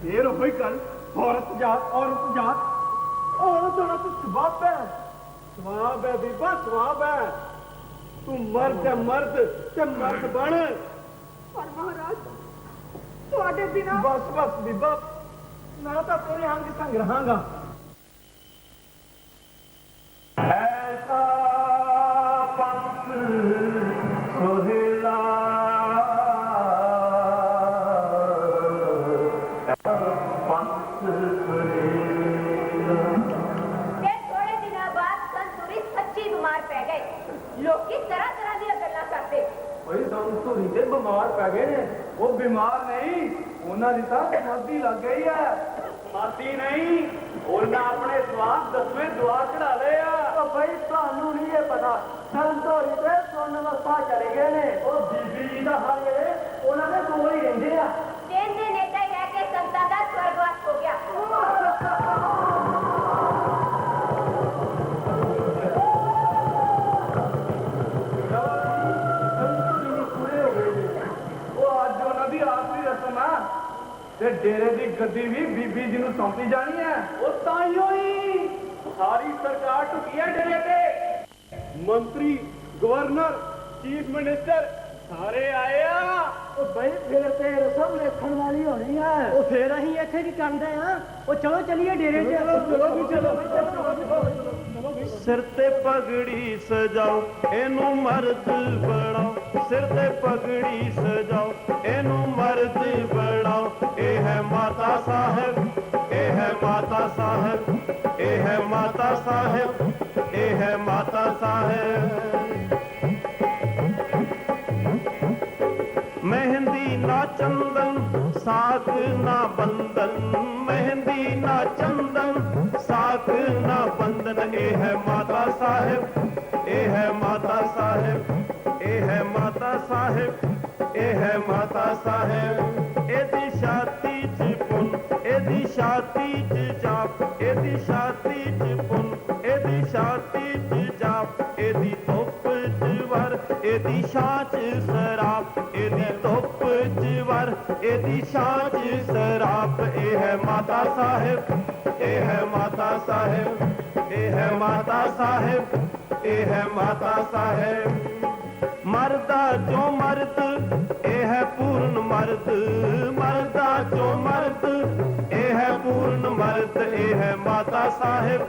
फिर वही गल, औरत जात, औरत जात, औरत होना तो स्वभाव है, स्वभाव है बीबा, स्वभाव है। तू मर्द है, मर्द ते मर्द बन। पर महाराज ਤੁਹਾਡੇ बिना बस बस बीबा, मैं तो तेरे अंग संग रहांगा। ऐसा पंथ सोहेला, पंथ सोहेला। ਤੇ ਥੋੜੇ ਦਿਨਾਂ ਬਾਅਦ ਸੰਤੂਰੀ ਸੱਚੀ ਬਿਮਾਰ ਪੈ ਗਏ। ਲੋਕੀ ਤਰ੍ਹਾਂ ਤਰ੍ਹਾਂ ਦੀਆਂ ਗੱਲਾਂ ਕਰਦੇ। भाई संतूरी दे बीमार पै गए ने, वो बीमार नहीं, उन्होंने तो समाधि लग गई है। समाधि नहीं, उन्हें अपने स्वाद 10वें द्वार चढ़ा ले। तो भाई सानू नहीं है पता, संतूरी ते सोने वास्ता चले गए ने। वो बीबी जी का हाल है, उन्होंने कोल ही रहंदे आ। ਕਹਿੰਦੇ ਨੇ ਤਾਂ ਇਹ ਕਿ ਸੰਤਾਂ ਦਾ ਸਵਰਗਵਾਸ ਹੋ ਗਿਆ। ਤੇ ਡੇਰੇ ਦੀ ਗੱਦੀ ਵੀ ਬੀਬੀ ਜੀ ਨੂੰ ਸੌਂਪੀ ਜਾਣੀ ਹੈ। ਉਹ ਤਾਈਓ ਹੀ ਸਾਰੀ ਸਰਕਾਰ ਢੁਕੀ ਹੈ ਡੇਰੇ ਤੇ। ਮੰਤਰੀ, ਗਵਰਨਰ, ਚੀਫ ਮਿਨਿਸਟਰ ਸਾਰੇ ਆਏ ਆ। ਉਹ ਬਈ ਫਿਰ ਤੇ ਰਸਮ ਵੇਖਣ ਵਾਲੀ ਹੋਣੀ ਆ। ਉਹ ਫੇਰ ਅਸੀਂ ਇੱਥੇ ਕੀ ਕਰਦੇ ਆ? ਉਹ ਚਲੋ ਚਲੀਏ ਡੇਰੇ ਤੇ। ਚਲੋ ਵੀ ਚਲੋ। ਸਿਰ ਤੇ ਪਗੜੀ ਸਜਾਓ ਇਹਨੂੰ ਮਰਦ ਬਣਾਓ, ਸਿਰ ਤੇ ਪਗੜੀ ਸਜਾਓ ਇਹਨੂੰ ਮਰਦ ਬਣਾਓ। ਇਹ ਹੈ ਮਾਤਾ ਸਾਹਿਬ, ਇਹ ਹੈ ਮਾਤਾ ਸਾਹਿਬ, ਇਹ ਹੈ ਮਾਤਾ ਸਾਹਿਬ, ਇਹ ਹੈ ਮਾਤਾ ਸਾਹਿਬ। ਮਹਿੰਦੀ ਨਾ ਚੰਦਨ ਸਾਕ ਨਾ ਬੰਦਨ, ਮਹਿੰਦੀ ਨਾ ਚੰਦਨ ਸਾਕ ਨਾ ਬੰਦਨ। ਇਹ ਹੈ ਮਾਤਾ ਸਾਹਿਬ, ਇਹ ਹੈ ਮਾਤਾ ਸਾਹਿਬ, ਇਹ ਹੈ ਮਾਤਾ ਸਾਹਿਬ, ਇਹ ਹੈ ਮਾਤਾ ਸਾਹਿਬ। ਇਹਦੀ ਛਾਤੀ 'ਚ ਪੁੰਨ, ਇਹਦੀ ਛਾਤੀ 'ਚ ਜਾਪ, ਇਹਦੀ ਛਾਤੀ 'ਚ ਪੁੰਨ, ਇਹਦੀ ਛਾਤੀ 'ਚ ਜਾਪ। ਇਹਦੀ ਧੁੱਪ 'ਚ ਵਰ, ਇਹਦੀ ਛਾਂ 'ਚ ਸਰਾਪ, ਇਹਦੀ ਧੁੱਪ 'ਚ ਵਰ, ਇਹਦੀ ਛਾਂ 'ਚ ਸਰਾਪ। ਇਹ ਹੈ ਮਾਤਾ ਸਾਹਿਬ, ਇਹ ਹੈ ਮਾਤਾ ਸਾਹਿਬ, ਇਹ ਹੈ ਮਾਤਾ ਸਾਹਿਬ, ਇਹ ਹੈ ਮਾਤਾ ਸਾਹਿਬ। ਮਰਦਾ ਚੋਂ ਮਰਦ ਇਹ ਹੈ ਪੂਰਨ ਮਰਦ, ਮਰਦਾ ਚੋਂ ਮਰਦ ਇਹ ਹੈ ਪੂਰਨ ਮਰਦ। ਇਹ ਹੈ ਮਾਤਾ ਸਾਹਿਬ,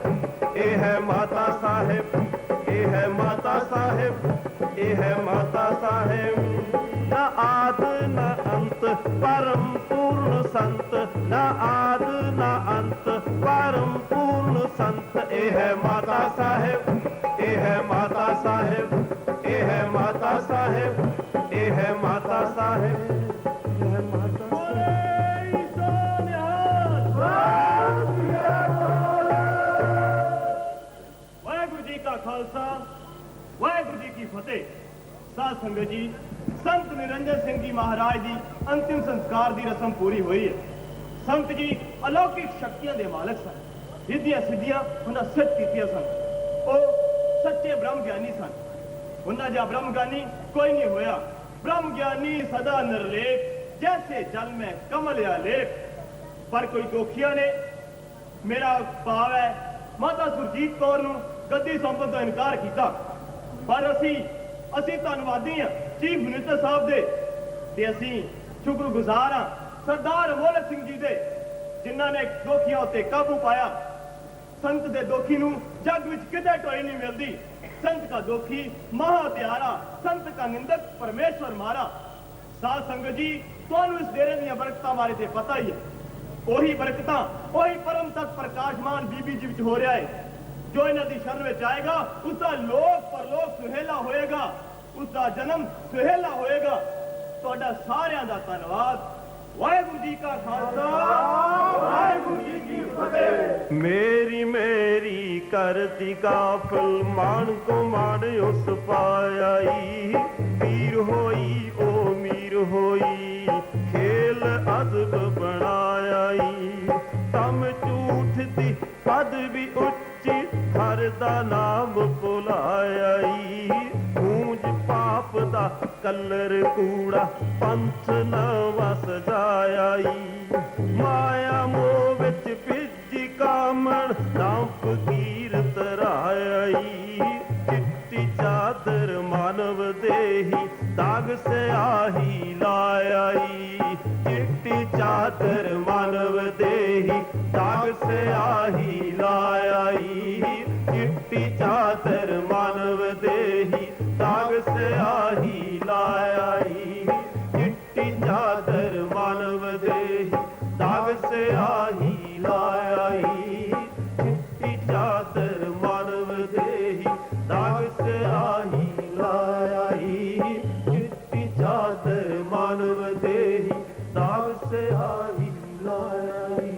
ਇਹ ਹੈ ਮਾਤਾ ਸਾਹਿਬ, ਇਹ ਹੈ ਮਾਤਾ ਸਾਹਿਬ, ਇਹ ਹੈ ਮਾਤਾ ਸਾਹਿਬ। ਨਾ ਆਦ ਨਾ ਅੰਤ ਪਰਮ ਪੂਰਨ ਸੰਤ, ਨਾ ਆਦ ਨਾ ਅੰਤ ਪਰਮ ਪੂਰਨ ਸੰਤ। ਇਹ ਹੈ ਮਾਤਾ ਸਾਹਿਬ, ਇਹ ਹੈ ਮਾਤਾ ਸਾਹਿਬ, ਇਹ ਹੈ ਮਾਤਾ ਸਾਹਿਬ, ਇਹ ਹੈ ਮਾਤਾ ਸਾਹਿਬ, ਇਹ ਹੈ ਮਾਤਾ ਵਾਹਿਗੁਰੂ ਜੀ ਕਾ ਖਾਲਸਾ, ਵਾਹਿਗੁਰੂ ਜੀ ਕੀ ਫਤਿਹ। ਸਾਧ ਸੰਗਤ ਜੀ, ਸੰਤ ਨਿਰੰਜਨ ਸਿੰਘ ਜੀ ਮਹਾਰਾਜ ਦੀ ਅੰਤਿਮ ਸੰਸਕਾਰ ਦੀ ਰਸਮ ਪੂਰੀ ਹੋਈ ਹੈ। ਸੰਤ ਜੀ ਅਲੌਕਿਕ ਸ਼ਕਤੀਆਂ ਦੇ ਮਾਲਕ ਸਨ, ਰਿੱਧੀਆਂ ਸਿੱਧੀਆਂ ਉਹਨਾਂ ਸਿੱਧ ਕੀਤੀਆਂ ਸਨ। ਉਹ ਸੱਚੇ ਬ੍ਰਹਮ ਗਿਆਨੀ ਸਨ। ਉਹਨਾਂ ਜਿਹਾ ਬ੍ਰਹਮ ਗਿਆਨੀ ਕੋਈ ਨਹੀਂ ਹੋਇਆ। ਬ੍ਰਹਮ ਗਿਆਨੀ ਸਦਾ ਨਿਰਲੇਪ, ਜੈਸੇ ਜਲ ਮੈਂ ਕਮਲ ਆਲੇਪ। ਪਰ ਕੋਈ ਦੋਖੀਆਂ ਨੇ, ਮੇਰਾ ਭਾਵ ਹੈ ਮਾਤਾ ਸੁਰਜੀਤ ਕੌਰ ਨੂੰ ਗੱਦੀ ਸੌਂਪਣ ਤੋਂ ਇਨਕਾਰ ਕੀਤਾ। ਪਰ ਅਸੀਂ ਧੰਨਵਾਦੀ ਹਾਂ ਚੀਫ ਮਿਨਿਸਟਰ ਸਾਹਿਬ ਦੇ, ਤੇ ਅਸੀਂ ਸ਼ੁਕਰਗੁਜ਼ਾਰ ਹਾਂ ਸਰਦਾਰ ਅਮੋਲਕ ਸਿੰਘ ਜੀ ਦੇ, ਜਿਨ੍ਹਾਂ ਨੇ ਦੋਖੀਆਂ ਉੱਤੇ ਕਾਬੂ ਪਾਇਆ। ਸੰਤ ਦੇ ਦੋਖੀ ਨੂੰ ਜੱਗ ਵਿੱਚ ਕਿਤੇ ਟੋਈ ਨਹੀਂ ਮਿਲਦੀ। संत का दोखी महा प्यारा, संत का निंदक परमेश्वर मारा। साध संगत जी, ਤੁਹਾਨੂੰ ਇਸ ਡੇਰੇ ਦੀਆਂ ਬਰਕਤਾਂ ਬਾਰੇ ਤੇ ਪਤਾ ਹੀ ਹੈ। ਉਹੀ ਬਰਕਤਾਂ, ਉਹੀ ਪਰਮ ਤਤ ਪ੍ਰਕਾਸ਼ਮਾਨ ਬੀਬੀ ਜੀ ਵਿੱਚ ਹੋ ਰਿਹਾ ਹੈ। ਜੋ ਇਹਨਾਂ ਦੀ ਸ਼ਰਨ ਵਿੱਚ ਆਏਗਾ ਉਸ ਦਾ ਲੋਕ ਪਰਲੋਕ ਸੁਹੇਲਾ ਹੋਏਗਾ, ਉਸ ਦਾ ਜਨਮ ਸੁਹੇਲਾ ਹੋਏਗਾ। ਤੁਹਾਡਾ ਸਾਰਿਆਂ ਦਾ ਧੰਨਵਾਦ। ਵਾਹਿਗੁਰੂ ਜੀ ਕਾ ਖਾਲਸਾ, ਵਾਹਿਗੁਰੂ ਜੀ ਕੀ ਫਤਿਹ। ਮੇਰੀ ਮੇਰੀ ਕਰਦੀ ਕਾਫਲ ਮਾਣ ਕੋ ਮਾਣ ਉਸ ਪਾਈ। ਪੀਰ ਹੋਈ ਉਹ ਮੀਰ ਹੋਈ, ਖੇਲ ਅਦਬ ਬਣਾਈ। ਤਮ ਝੂਠ ਦੀ ਪਦ ਵੀ ਉੱਚੀ, ਹਰ ਦਾ ਨਾਮ ਭੁਲਾਈ। ਗੂੰਜ ਪਾਪ ਦਾ ਕਲਰ ਕੂੜਾ, ਪੰਥ ਨਵਾਂ ਸਜਾਈ। ਮਾਇਆ ਮੋਹ ਵਿੱਚ ਭਿੱਜੀ ਕਾਮਣ, ਨਾਮ ਫਕੀਰ ਤਰਾਈ। ਚਿੱਟੀ ਚਾਦਰ ਮਾਨਵ ਦੇਹੀ, ਦਾਗ ਸਿਆਹੀ ਲਾਈ। ਚਿੱਟੀ ਚਾਦਰ ਮਾਨਵ ਦੇਹੀ, ਦਾਗ ਸਿਆਹੀ ਲਾਈ। ਚਿੱਟੀ ਚਾਦਰ ਮਾਨਵ ਦੇਹੀ, ਦਾਗ ਸਿਆਹੀ ਲਾਈ। ਚਿੱਟੀ ਚਾਦਰ ਮਾਨਵ ਦੇਹੀ, ਦਾਗ ਸਿਆਹੀ ਲਾਈ। ਚਿੱਟੀ ਚਾਦਰ ਮਾਨਵ ਦੇਹੀ, ਦਾਗ ਸਿਆਹੀ ਲਾਈ। ਚਿੱਟੀ ਚਾਦਰ ਮਾਨਵ ਦੇਹੀ, ਦਾਗ ਸਿਆਹੀ ਲਾਈ।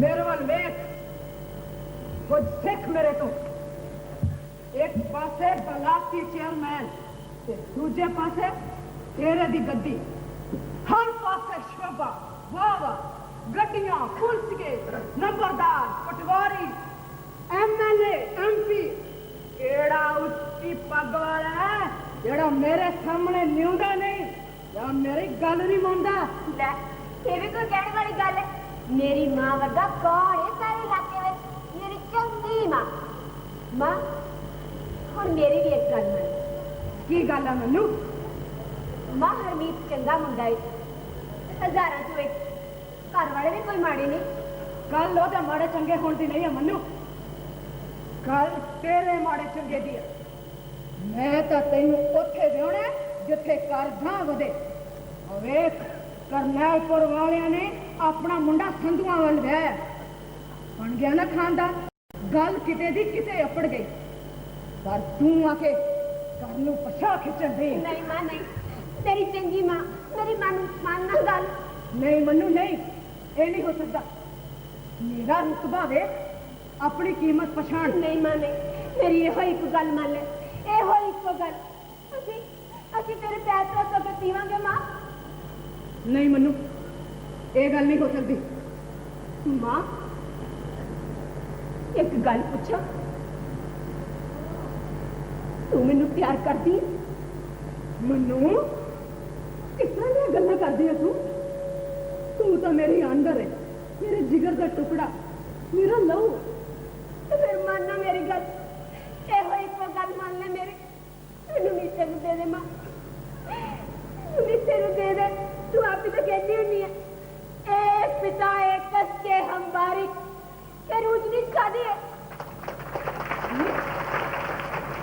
मेरे वाल वेख, कुछ सिख मेरे तो। एक पासे बलाती चेयरमैन, दूजे पासे तेरे दी गद्दी। हर पासे शोभा, वाह वाह, गड्डियां, पुलिस के, नंबरदार, पटवारी, MLA, ਗੱਲ ਨਹੀਂ ਮੰਨਦਾ। ਲੈ ਇਹ ਵੀ ਕੋਈ ਕਹਿਣ ਵਾਲੀ ਗੱਲ ਹੈ? ਮੇਰੀ ਮਾਂ ਵਰਗਾ ਕੌਣ ਹੈ ਸਾਰੇ ਇਲਾਕੇ ਵਿੱਚ? ਮੇਰੀ ਚੰਗੀ ਮਾਂ। ਮਾਂ ਹੁਣ ਮੇਰੀ ਵੀ ਇੱਕ ਗੱਲ ਮੰਨ। ਕੀ ਗੱਲ ਆ ਮੈਨੂੰ? ਮਾਂ ਹਰਮੀਤ ਚੰਗਾ ਮੁੰਡਾ ਹੈ, ਹਜ਼ਾਰਾਂ ਚੋਂ ਇੱਕ। ਘਰ ਵਾਲੇ ਵੀ ਕੋਈ ਮਾੜੇ ਨਹੀਂ। ਗੱਲ ਉਹਦੇ ਮਾੜੇ ਚੰਗੇ ਹੋਣ ਦੀ ਨਹੀਂ ਆ ਮੈਨੂੰ, ਗੱਲ ਤੇਰੇ ਮਾੜੇ ਚੰਗੇ ਦੀ ਆ। ਮੈਂ ਤਾਂ ਤੈਨੂੰ ਉੱਥੇ ਵਿਆਹਣਾ ਜਿੱਥੇ ਕਰਜ਼ਾ ਵਧੇ। ਵੇਖ ਕਰਨੈਲਪੁਰ ਵਾਲਿਆਂ ਨੇ ਆਪਣਾ ਮੁੰਡਾ ਸੰਧੂਆਂ ਵੱਲ ਵਿਆਹਿਆ, ਬਣ ਗਿਆ ਨਾ ਖਾਨਦਾਨ। ਗੱਲ ਕਿਤੇ ਦੀ ਕਿਤੇ ਅਪੜ ਗਈ, ਪਰ ਤੂੰ ਆ ਕੇ ਘਰ ਨੂੰ ਪਛਾ ਖਿੱਚਣ ਦੀ। ਨਹੀਂ ਮਾਂ ਨਹੀਂ, ਤੇਰੀ ਚੰਗੀ ਮਾਂ, ਮੇਰੀ ਮੰਨਣਾ ਗੱਲ। ਨਹੀਂ ਮੰਨੂ ਨਹੀਂ, ਇਹ ਨਹੀਂ ਹੋ ਸਕਦਾ। ਮੇਰਾ ਰੁਤਬਾ ਵੇ, ਆਪਣੀ ਕੀਮਤ ਪਛਾਣ। ਨਹੀਂ ਮਾਂ ਨਹੀਂ, ਮੇਰੀ ਇਹੋ ਇੱਕ ਗੱਲ ਮੰਨ ਲੈ, ਇਹੋ ਇੱਕੋ ਗੱਲ। ਅਸੀਂ ਤੇਰੇ ਪੈਰ ਤੋਂ ਅੱਗੇ ਪੀਵਾਂਗੇ ਮਾਂ। ਨਹੀਂ ਮੰਨੂ, ਇਹ ਗੱਲ ਨਹੀਂ ਹੋ ਸਕਦੀ। ਮਾਂ ਇੱਕ ਗੱਲ ਪੁੱਛਾਂ, ਤੂੰ ਮੈਨੂੰ ਪਿਆਰ ਕਰਦੀ ਹੈ? ਮੰਨੂ, ਕਿਸ ਤਰ੍ਹਾਂ ਦੀਆਂ ਗੱਲਾਂ ਕਰਦੀ ਹੈ ਤੂੰ? ਤੂੰ ਤਾਂ ਮੇਰੀ ਅੰਦਰ ਹੈ, ਮੇਰੇ ਜਿਗਰ ਦਾ ਟੁਕੜਾ, ਮੇਰਾ ਲਹੂ। ਤੇ ਫਿਰ ਮੰਨਣਾ ਮੇਰੀ ਗੱਲ, ਇਹੋ ਇੱਕੋ ਗੱਲ ਮੰਨ ਲੈ ਮੇਰੀ। ਮੈਨੂੰ ਨੀਚੇ ਨੂੰ ਦੇ ਦੇ ਮਾਂ, ਨੀਚੇ ਨੂੰ ਦੇ ਦੇ। ਤੂੰ ਆਪ ਹੀ ਤਾਂ ਕਹਿੰਦੀ ਹੁੰਦੀ ਹੈ, एक पिता एक कस के हम बारिक फिर उजनी खादी है।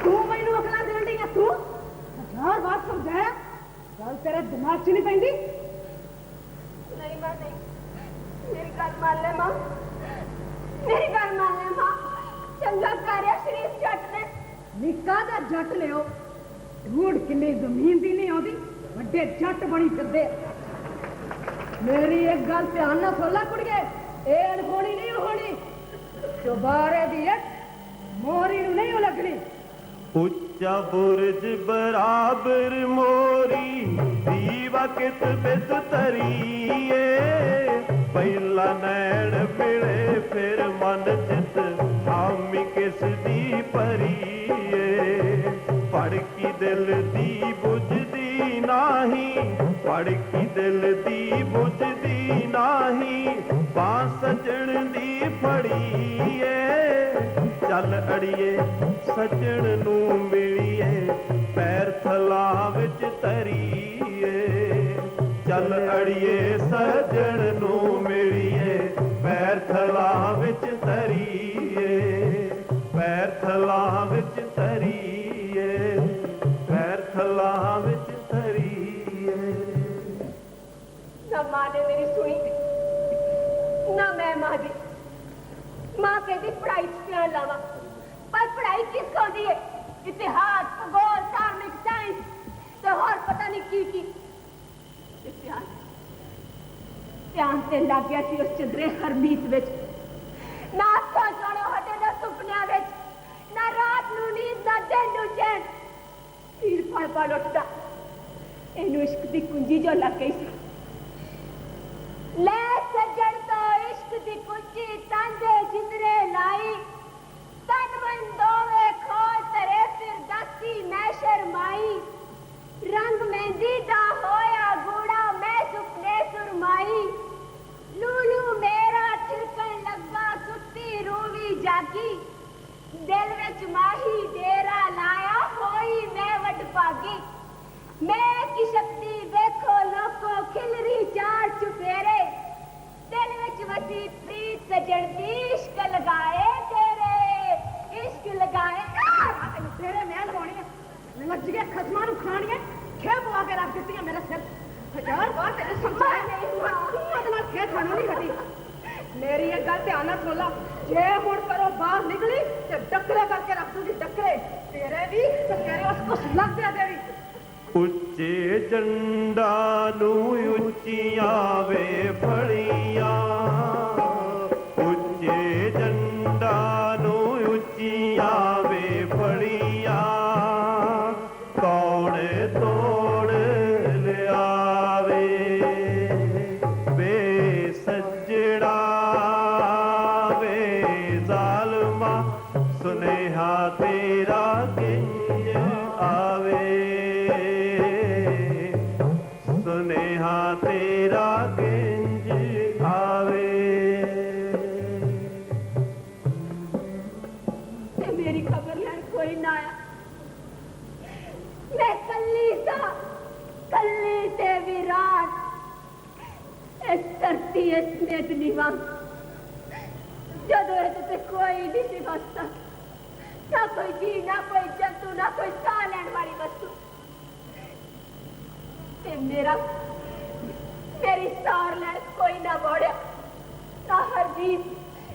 तू मैनू अकला देन दी है? तू 1000 बार समझाया, गल तेरे दिमाग च नहीं पैंदी? नहीं मां नहीं, मेरी गल मान ले मां, मेरी गल मान ले मां। चंगा कार्य शरीफ जट ने। निक्का दा जट लियो, ढूंढ किन्नी जमीन दी नहीं आउंदी, वड्डे जट बनी फिरदे। मेरी एक गल ध्यान ना सुन ला कुड़िए, ये अनहोनी नहीं होनी। चुबारे दी एक मोरी नूं नहीं लगनी। ਉੱਚਾ ਬੁਰਜ ਬਰਾਬਰ ਮੋਰੀ ਦੀਵਾ ਕਿਤ ਬਿਦ ਤਰੀਏ ਪਹਿਲਾ ਨੈਣ ਮਿਲੇ ਫਿਰ ਮਨ ਚਿਤ ਹਾਮੀ ਕਿਸ ਦੀ ਪਰੀਏ ਭੜਕੀ ਦਿਲ ਦੀ ਬੁਝਦੀ ਨਾਹੀ ਭੜਕੀ ਦਿਲ ਦੀ ਬੁਝਦੀ ਨਾਹੀ ਬਾਂਹ ਸਜਣ ਦੀ ਫੜੀਏ ਚੱਲ ਅੜੀਏ ਸੱਜਣ ਨੂੰ ਮਿਲੀਏ ਪੈਰ ਥਲਾਂ ਵਿੱਚ ਧਰੀਏ ਚੱਲ ਅੜੀਏ ਸੱਜਣ ਨੂੰ ਮਿਲੀਏ ਪੈਰ ਥਲਾਂ ਵਿੱਚ ਧਰੀਏ ਪੈਰ ਥਲਾਂ ਵਿੱਚ ਧਰੀਏ ਪੈਰ ਥਲਾਂ ਵਿੱਚ ਧਰੀਏ। ना मां ने मेरी सुनी, ना मैं मां दी। मां कहती पढ़ाई च ध्यान लावा, पर पढ़ाई किस को दी है? इतिहास, भूगोल, धार्मिक, साइंस तो और पता नहीं की ध्यान ते लग गया सी उस चंद्रे हरमीत विच। ना अखां सोने हटे ना सुपनियां विच, ना रात नूं नींद ना दिन नूं चैन। पीर पल पल उठदा, इहनूं इश्क दी कुंजी जो लग गई सी। ले सज्जन तो इश्क दी कुंजी तांदे जिंदरे लाई तन मन दोवे खोल तरे फिर दसी मैं शर्माई रंग मेहंदी दा होया गूड़ा मैं सुपने सुरमाई लूलू मेरा छिड़कन लगा सुती रूवी जागी दिल विच माही डेरा लाया होई मैं वड भागी मैं की शक्ति देखो लोको खिलरी चार चुफेरे दिल विच वसी प्रीत सजन दी इश्क लगाए तेरे इश्क लगाए तेरे महल होनी है लग गया खसमा नूं खानी है खे पवा के रख दित्ती मेरे सिर 1000 बार तेरे समझाया नहीं हुआ तू मतलब खे खाना नहीं हटी मेरी एक गल ध्यान नाल सुन ला जे मुड़ करो बाहर निकली ते डकरे करके रख दूंगी डकरे तेरे भी ते तेरे उसको लग दे देवी। ਉੱਚੇ ਜੰਡਾਂ ਨੂੰ ਉੱਚੀਆਂ ਵੇ ਫੜੀਆਂ ਉੱਚੇ ਜੰਡਾਂ ਨੂੰ ਉੱਚੀਆਂ ਵੇ ਫੜੀਆਂ ਕੌਣ ਤੋੜ ਲਿਆਵੇ ਵੇ ਸੱਜਣਾ ਵੇ ਜ਼ਾਲਮਾ ਸੁਨੇਹਾ ਤੇਰਾ ਕਿੰਜ ਆਵੇ ਸੁਨੇਹਾ बैठी इसमें नीवा जदों ते कोई नहीं सी बसता, ना कोई जी, ना कोई जंतु, ना कोई साह लैन वाली वस्तु। मेरी सार लैन कोई ना बोड़िया, ना हरजीत,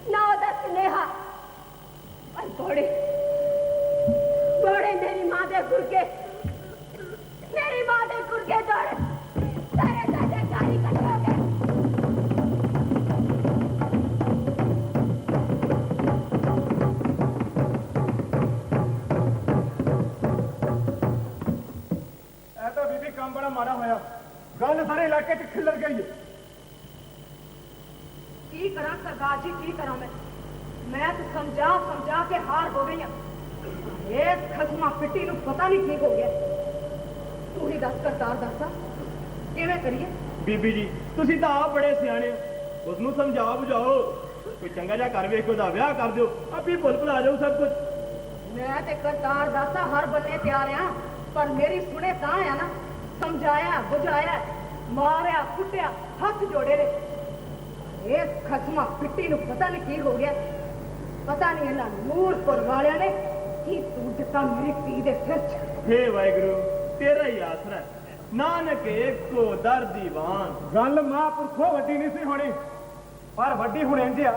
ना ओदा स्नेहा। पर बोड़े मेरी मां दे गुरगे दौड़े सारे सारे गाड़ी कटे हो गए। ऐसा बीबी काम बड़ा मारा होया, गल सारे इलाके च खिलर गई है। की करा सरदार जी, की करा मैं तो समझा के हार हो गई। एक खसमा पिट्टी नूं पता नहीं ठीक हो गया। तू ही दस करतार दसा किवें करिए। ਬੀਬੀ ਜੀ ਤੁਸੀਂ ਤਾਂ ਆਪ ਬੜੇ ਸਿਆਣੇ ਹੋ, ਉਸ ਨੂੰ ਸਮਝਾਓ ਬੁਝਾਓ, ਕੋਈ ਚੰਗਾ ਜਿਹਾ ਘਰ ਵੇਖ ਕੇ ਉਹਦਾ ਵਿਆਹ ਕਰ ਦਿਓ, ਆਪੇ ਭੁੱਲ ਭੁਲਾ ਜਾਊ ਸਭ ਕੁਝ। मैं ते करतार दसा हर बन्ने तैयार हां, पर मेरी सुने तां आ ना। समझाया बुझाया, मारिया कुटिया, हथ जोड़े ने। इस खसमा पिट्टी नूं पता नहीं की हो गया। पता नहीं इन्हां नूरपुर वालियां ने की तू दिता मेरी धी दे सिर च। हे वाहिगुरू तेरा ही आसरा है, नानक एको दर दीवान। गल महापुरखों वड्डी नहीं सी होनी, पर वड्डी हुण इंज आ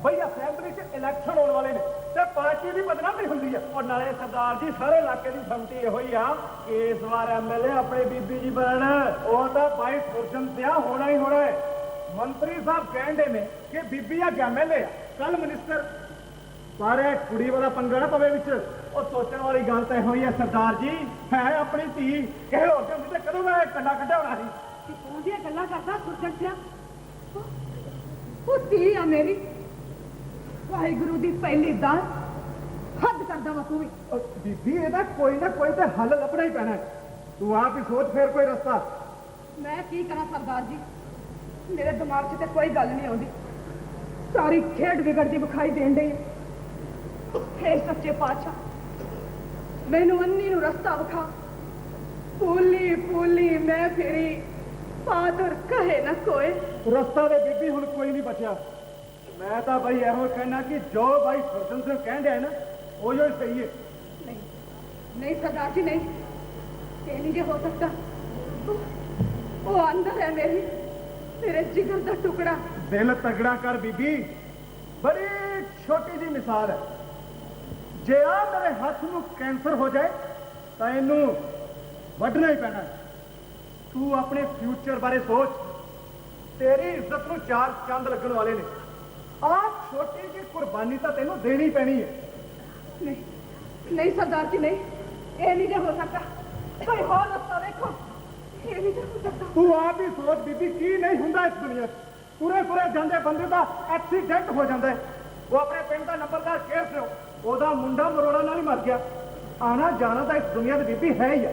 भई असैंबली च इलैक्शन होने वाले ने ते पार्टी दी बदनामी हुंदी है। और नाले सरदार जी सारे इलाके दी सहमति इहो ही आ कि इस बार एमएलए अपने बीबी जी बनन। ਉਹ ਤਾਂ ਬਾਈ ਸੁਰਜਨ ਤੇ ਹੋਣਾ ਹੀ ਹੋਣਾ ਹੈ। ਮੰਤਰੀ ਸਾਹਿਬ ਕਹਿੰਦੇ ਨੇ ਕਿ ਬੀਬੀ ਆ ਐਮਐਲਏ ਆ, ਕੱਲ ਮਿਨਿਸਟਰ। ਪਰ ਇਹ ਕੁੜੀ ਵਾਲਾ ਪੰਗਾ ਨਾ ਪਵੇ ਵਿੱਚ। ਉਹ ਸੋਚਣ ਵਾਲੀ ਗੱਲ ਤਾਂ ਇਹੋ ਹੀ ਹੈ ਸਰਦਾਰ ਜੀ, ਹੈ ਆਪਣੀ ਧੀ ਕਿਸੇ ਹੋਰ ਦੇ ਹੁੰਦੀ ਤੇ ਕਦੋਂ ਮੈਂ ਕੰਡਾ ਕੱਢਿਆ ਹੋਣਾ ਸੀ। कि कौन सी गल्ला करदा सुरजन सिया? वो धी आ मेरी, वाहिगुरु दी पहली दास। हद करदा वा तू भी। और बीबी ਇਹਦਾ ਕੋਈ ਨਾ ਕੋਈ ਤੇ ਹੱਲ ਲੱਭਣਾ ਹੀ ਪੈਣਾ ਹੈ। ਤੂੰ ਆਪ ਹੀ ਸੋਚ ਫੇਰ ਕੋਈ ਰਸਤਾ। मैं की करा सरदार जी, मेरे दिमाग च ते कोई गल नहीं आउंदी। सारी खेड बिगड़ती विखाई देन डई है। हे सच्चे पातशाह, मैनू अन्नी नू रस्ता विखा। फूली फूली मैं फिरी, पादर कहे न कोई। ਰਸਤਾ ਦੇ ਬੀਬੀ ਹੁਣ ਕੋਈ ਨਹੀਂ ਬਚਿਆ। ਮੈਂ ਤਾਂ ਬਈ ਇਹੋ ਕਹਿਣਾ ਕਿ ਜੋ ਭਾਈ ਸੁਰਜਨ ਸਿੰਘ ਕਹਿਣ ਡਿਆ ਨਾ ਉਹ ਹੀ ਸਹੀ ਹੈ। नहीं नहीं सरदार जी नहीं, ये नहीं जे हो सकता। वो अंदर है मेरे जिगर का टुकड़ा। ਦਿਲ ਤਗੜਾ ਕਰ ਬੀਬੀ, ਬੜੀ ਛੋਟੀ ਜੀ ਮਿਸਾਲ ਹੈ। ਜੇ ਆ ਮੇਰੇ ਹੱਥ ਨੂੰ ਕੈਂਸਰ ਹੋ ਜਾਏ ਤਾਂ ਇਹਨੂੰ ਵੱਢਣਾ ਹੀ ਪੈਣਾ ਹੈ। ਤੂੰ ਆਪਣੇ ਫਿਊਚਰ ਬਾਰੇ ਸੋਚ, ਤੇਰੀ ਇੱਜ਼ਤ ਨੂੰ ਚਾਰ ਚੰਦ ਲੱਗਣ ਵਾਲੇ ਨੇ। ਆਹ ਛੋਟੀ ਜੀ ਕੁਰਬਾਨੀ ਤਾਂ ਤੈਨੂੰ ਦੇਣੀ ਪੈਣੀ ਹੈ। नहीं नहीं सरदार जी नहीं, ये नहीं जे हो सकता। कोई और रास्ता देखो, ये नहीं जे हो सकता। ਤੂੰ ਆਪ ਹੀ ਸੋਚ ਬੀਬੀ, ਕੀ ਨਹੀਂ ਹੁੰਦਾ ਇਸ ਦੁਨੀਆ 'ਚ। ਤੁਰੇ ਜਾਂਦੇ ਬੰਦੇ ਦਾ ਐਕਸੀਡੈਂਟ ਹੋ ਜਾਂਦਾ ਹੈ। ਉਹ ਆਪਣੇ ਪਿੰਡ ਦਾ ਨੰਬਰਦਾਰ ਕੇਸ ਲਿਓ, ਉਹਦਾ ਮੁੰਡਾ ਮਰੋੜਾ ਨਾਲ ਹੀ ਮਰ ਗਿਆ। ਆਣਾ ਜਾਣਾ ਤਾਂ ਇਸ ਦੁਨੀਆ ਦੀ ਬੀਬੀ ਹੈ ਹੀ ਹੈ।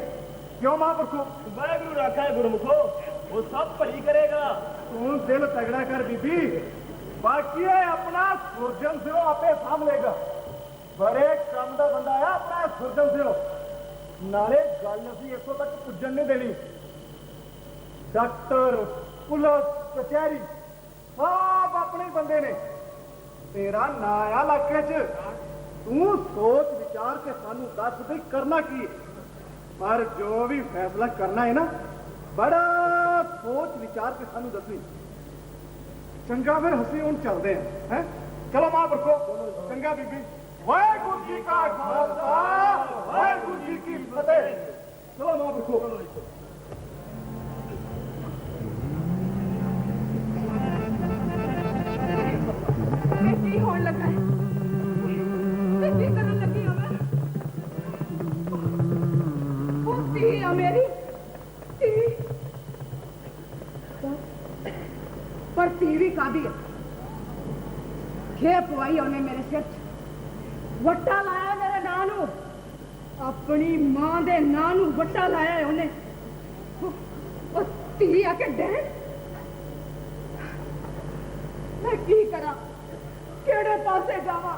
ਕਿਉਂ ਮਹਾਂਪੁਰਖੋ? ਵਾਹਿਗੁਰੂ ਰਾਖਾ ਹੈ ਗੁਰਮੁਖੋ, ਉਹ ਸਭ ਭਲੀ ਕਰੇਗਾ। ਤੂੰ ਦਿਲ ਤਗੜਾ ਕਰ ਬੀਬੀ, ਬਾਕੀ ਇਹ ਆਪਣਾ ਸੁਰਜਨ ਸਿਓ ਆਪੇ ਸਾਂਭ ਲੇਗਾ। ਬੜੇ ਕੰਮ ਦਾ ਬੰਦਾ ਆ ਆਪਣਾ ਸੁਰਜਨ ਸਿਓ। ਨਾਲੇ ਗੱਲ ਅਸੀਂ ਇੱਥੋਂ ਤੱਕ ਪੁੱਜਣ ਨਹੀਂ ਦੇਣੀ। ਡਾਕਟਰ, ਪੁਲਿਸ, ਕਚਹਿਰੀ ਸਭ ਆਪਣੇ ਬੰਦੇ ਨੇ। ਤੇਰਾ ਨਾਂ ਆ ਇਲਾਕੇ 'ਚ। ਤੂੰ ਸੋਚ ਵਿਚਾਰ ਕੇ ਸਾਨੂੰ ਦੱਸ ਵੀ ਕਰਨਾ ਕੀ ਹੈ। ਪਰ ਜੋ ਵੀ ਫੈਸਲਾ ਕਰਨਾ ਹੈ ਨਾ, ਬੜਾ ਸੋਚ ਵਿਚਾਰ ਕੇ ਸਾਨੂੰ ਦੱਸੀ। ਚੰਗਾ ਫਿਰ ਅਸੀਂ ਹੁਣ ਚੱਲਦੇ ਹਾਂ, ਹੈ? ਚਲੋ ਮਹਾਂਪੁਰਖੋ, ਚੰਗਾ ਬੀਬੀ। ਵਾਹਿਗੁਰੂ ਜੀ ਕਾ ਖਾਲਸਾ, ਵਾਹਿਗੁਰੂ ਜੀ ਕੀ ਫਤਿਹ। ਚਲੋ ਮਹਾਂਪੁਰਖੋ। की होने लगा है, की करने लगी हूं मैं। वो धी है मेरी धी, पर धी भी कादी है। खेप पवाई उन्हें मेरे सिर च, वट्टा लाया मेरे नां नू, अपनी मां दे नां नू वट्टा लाया है उन्हें। वो धी आके डैन, मैं की करा, केड़े पासे जावा?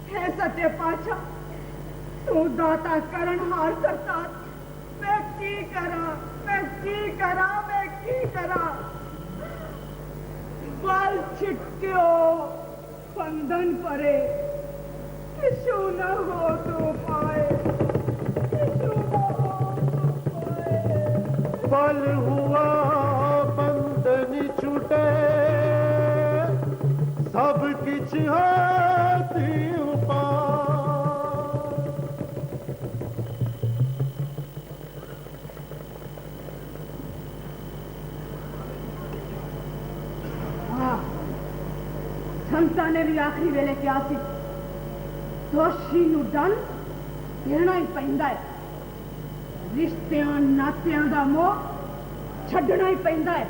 है सच्चे पातशाह, तू दाता करण हार करता। मैं की करा, मैं की करा, मैं की करा? बाल छिटक्यो फंदन परे किशु न हो तो पाए किशु न हो तो पाए पल हुआ बंधन छूटे सब किछ हाथी संता ने भी आखिरी वेले क्या सी दोषी नूं दंड देना ही पैंदा है रिश्तियां नातियां दा मोह छड्डना ही पैंदा है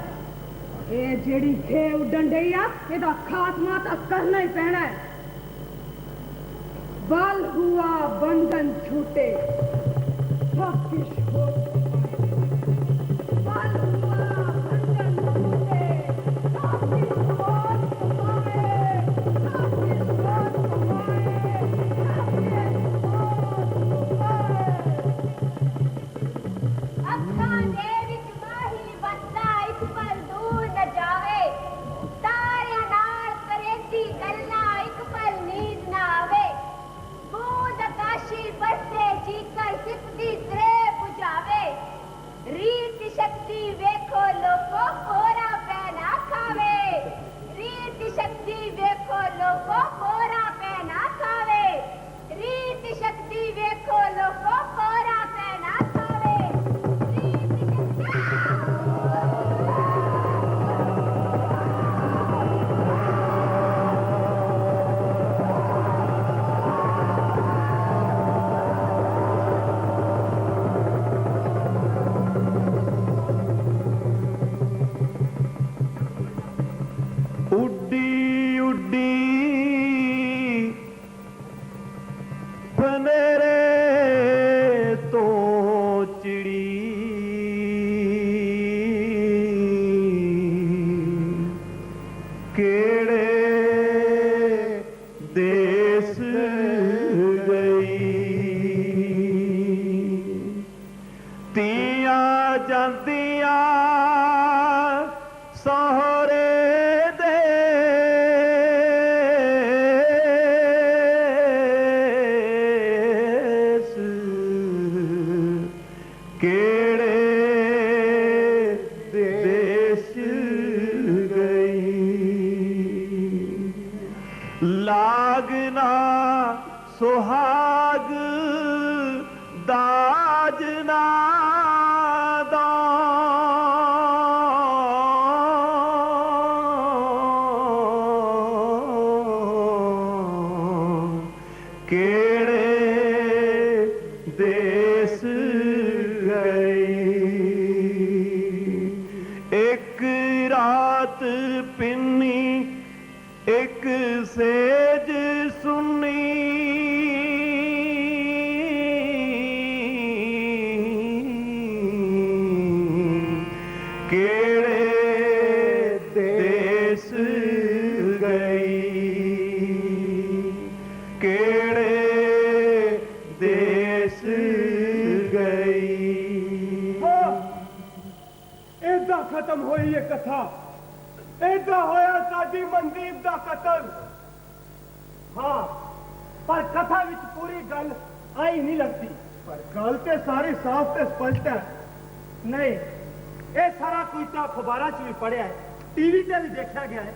ये जेड़ी खे उडन डई आ एदा खात्मा तां करना ही पैना है बल हुआ बंधन छूटे सब किश हो बल हुआ बंधन छूटे सब किश हो शक्ति वेखो लोको कोरा पैना खावे रीत शक्ति वेखो लोको कोरा पैना खावे रीत शक्ति वेखो लोको कोरा पैना खावे लागना सुहाग दाजना केड़े देश गई एक रात पिन्नी एक सेज सुनी केड़े देश गई केड़े देश गई एदा खत्म हुई ये कथा एदा होया साडी मनदीप दा कतल हाँ पर कथा विच पूरी गल आई नहीं लगती पर गल ते सारी साफ ते स्पष्ट है नहीं ये सारा कुछ तो अखबारां च भी पढ़िया है टीवी ते भी देखा गया है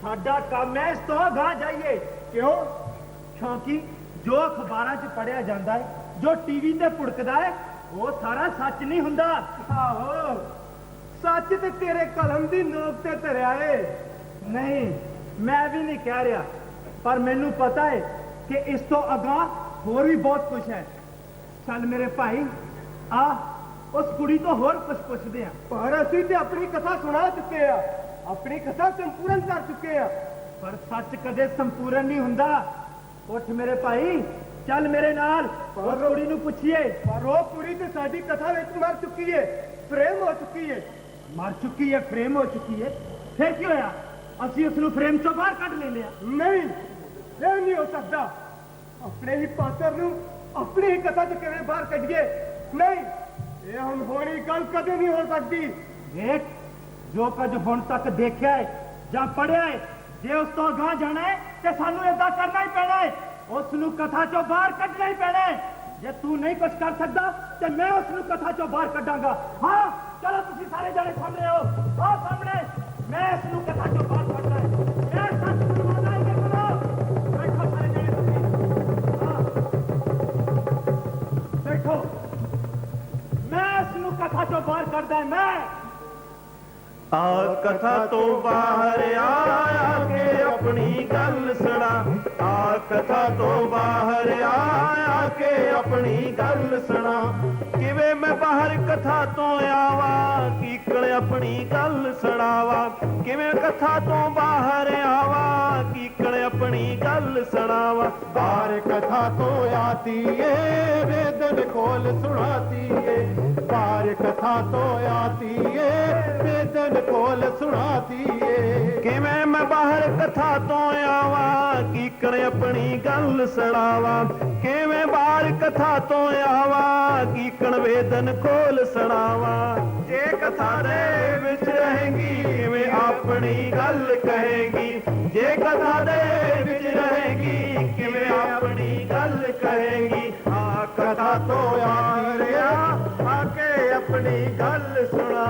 साडा काम है इस तो गां जाइए क्यों क्योंकि जो अखबारां च पढ़िया जाता है जो टीवी ते पुड़कदा है वो सारा सच नहीं हुंदा आहो सच ते तेरे कलम दी नोक ते धरिया है नहीं मैं भी नहीं कह रहा पर मैनू पता है कि इस तो अगां होर भी बहुत कुछ है चल मेरे भाई आ उस कुड़ी तो होर कुछ पुछदे आ पर असीं ते अपनी कथा सुना चुके आ अपनी कथा संपूर्ण कर चुके आ पर सच कदे संपूर्ण नहीं हुंदा उठ मेरे भाई चल मेरे नाल और कुड़ी नू पुछिए पर वो कुड़ी ते साडी कथा विच मर चुकी है फ्रेम हो चुकी है मर चुकी है फ्रेम हो चुकी है फिर की होया असी उसनू फ्रेम चो बाहर कट ले लिया नहीं ये नहीं हो सकता अपने ही पात्र नू अपनी ही कथा च किवें बाहर कढिए नहीं ये हुण होनी गल कदे नहीं हो सकती देख जो कुछ हुण तक देखा है ਜਾਂ ਪੜਿਆ ਹੈ। ਜੇ ਉਸ ਤੋਂ ਅਗਾਂਹ ਜਾਣਾ ਹੈ ਤੇ ਸਾਨੂੰ ਏਦਾਂ ਕਰਨਾ ਹੀ ਪੈਣਾ ਹੈ, ਉਸ ਨੂੰ ਕਥਾ ਚੋਂ ਬਾਹਰ ਕੱਢਣਾ ਹੀ ਪੈਣਾ ਹੈ। ਜੇ ਤੂੰ ਨਹੀਂ ਕੁਝ ਕਰ ਸਕਦਾ ਤੇ ਮੈਂ ਉਸ ਨੂੰ ਕਥਾ ਚੋਂ ਬਾਹਰ ਕੱਢਾਂਗਾ। ਹਾਂ ਚਲੋ ਤੁਸੀਂ ਸਾਰੇ ਜਾਣੇ ਸਾਹਮਣੇ ਆਓ, ਆਓ ਸਾਹਮਣੇ। ਮੈਂ ਇਸ ਨੂੰ ਕਥਾ ਚੋਂ ਬਾਹਰ ਕੱਢਣਾ ਹੈ। ਮੈਂ ਸੱਚ ਬੋਲਦਾ ਹੀ ਕਰੋ। ਬੈਠੋ ਸਾਰੇ ਜਾਣੇ ਤੁਸੀਂ, ਹਾਂ ਬੈਠੋ। ਮੈਂ ਇਸ ਨੂੰ ਕਥਾ ਚੋਂ ਬਾਹਰ ਕੱਢਦਾ ਹੈ। ਮੈਂ ਆ ਕਥਾ ਤੋਂ ਬਾਹਰ ਆ ਕੇ ਆਪਣੀ ਗੱਲ ਸੁਣਾ। ਆ ਕਥਾ ਤੋਂ ਬਾਹਰ ਆ ਕੇ ਆਪਣੀ ਗੱਲ ਸੁਣਾ। ਕਿਵੇਂ ਮੈਂ ਬਾਹਰ ਕਥਾ ਤੋਂ ਆਵਾਂ, ਕੀਕਣ ਆਪਣੀ ਗੱਲ ਸੁਣਾਵਾ। ਕਿਵੇਂ ਕਥਾ ਤੋਂ ਬਾਹਰ ਆਵਾਂ, ਕੀਕਣ ਆਪਣੀ ਗੱਲ ਸੁਣਾਵਾ। बार कथा तो आती है वेदन खोल सुनाती है। बार कथा तो आती है वेदन खोल सुनाती है। ਕਿਵੇਂ ਮੈਂ ਬਾਹਰ ਕਥਾ ਤੋਂ ਆਵਾਂ, ਕੀਕਣ ਆਪਣੀ ਗੱਲ ਸੁਣਾਵਾ। ਕਿਵੇਂ ਬਾਹਰ ਕਥਾ ਤੋਂ ਆਵਾਂ, ਕੀਕਣ ਵੇਦਨ ਖੋਲ ਸੁਣਾਵਾ। ਜੇ ਕਥਾ ਦੇ ਵਿੱਚ ਰਹੇਗੀ ਕਿਵੇਂ ਆਪਣੀ ਗੱਲ ਕਹੇਗੀ। ਜੇ ਕਥਾ ਦੇ ਵਿੱਚ ਰਹੇਗੀ ਕਿਵੇਂ ਆਪਣੀ ਗੱਲ ਕਹੇਗੀ। ਆ ਕਥਾ ਤੋਂ ਆ ਰਿਹਾ ਆ ਕੇ ਆਪਣੀ ਗੱਲ ਸੁਣਾ।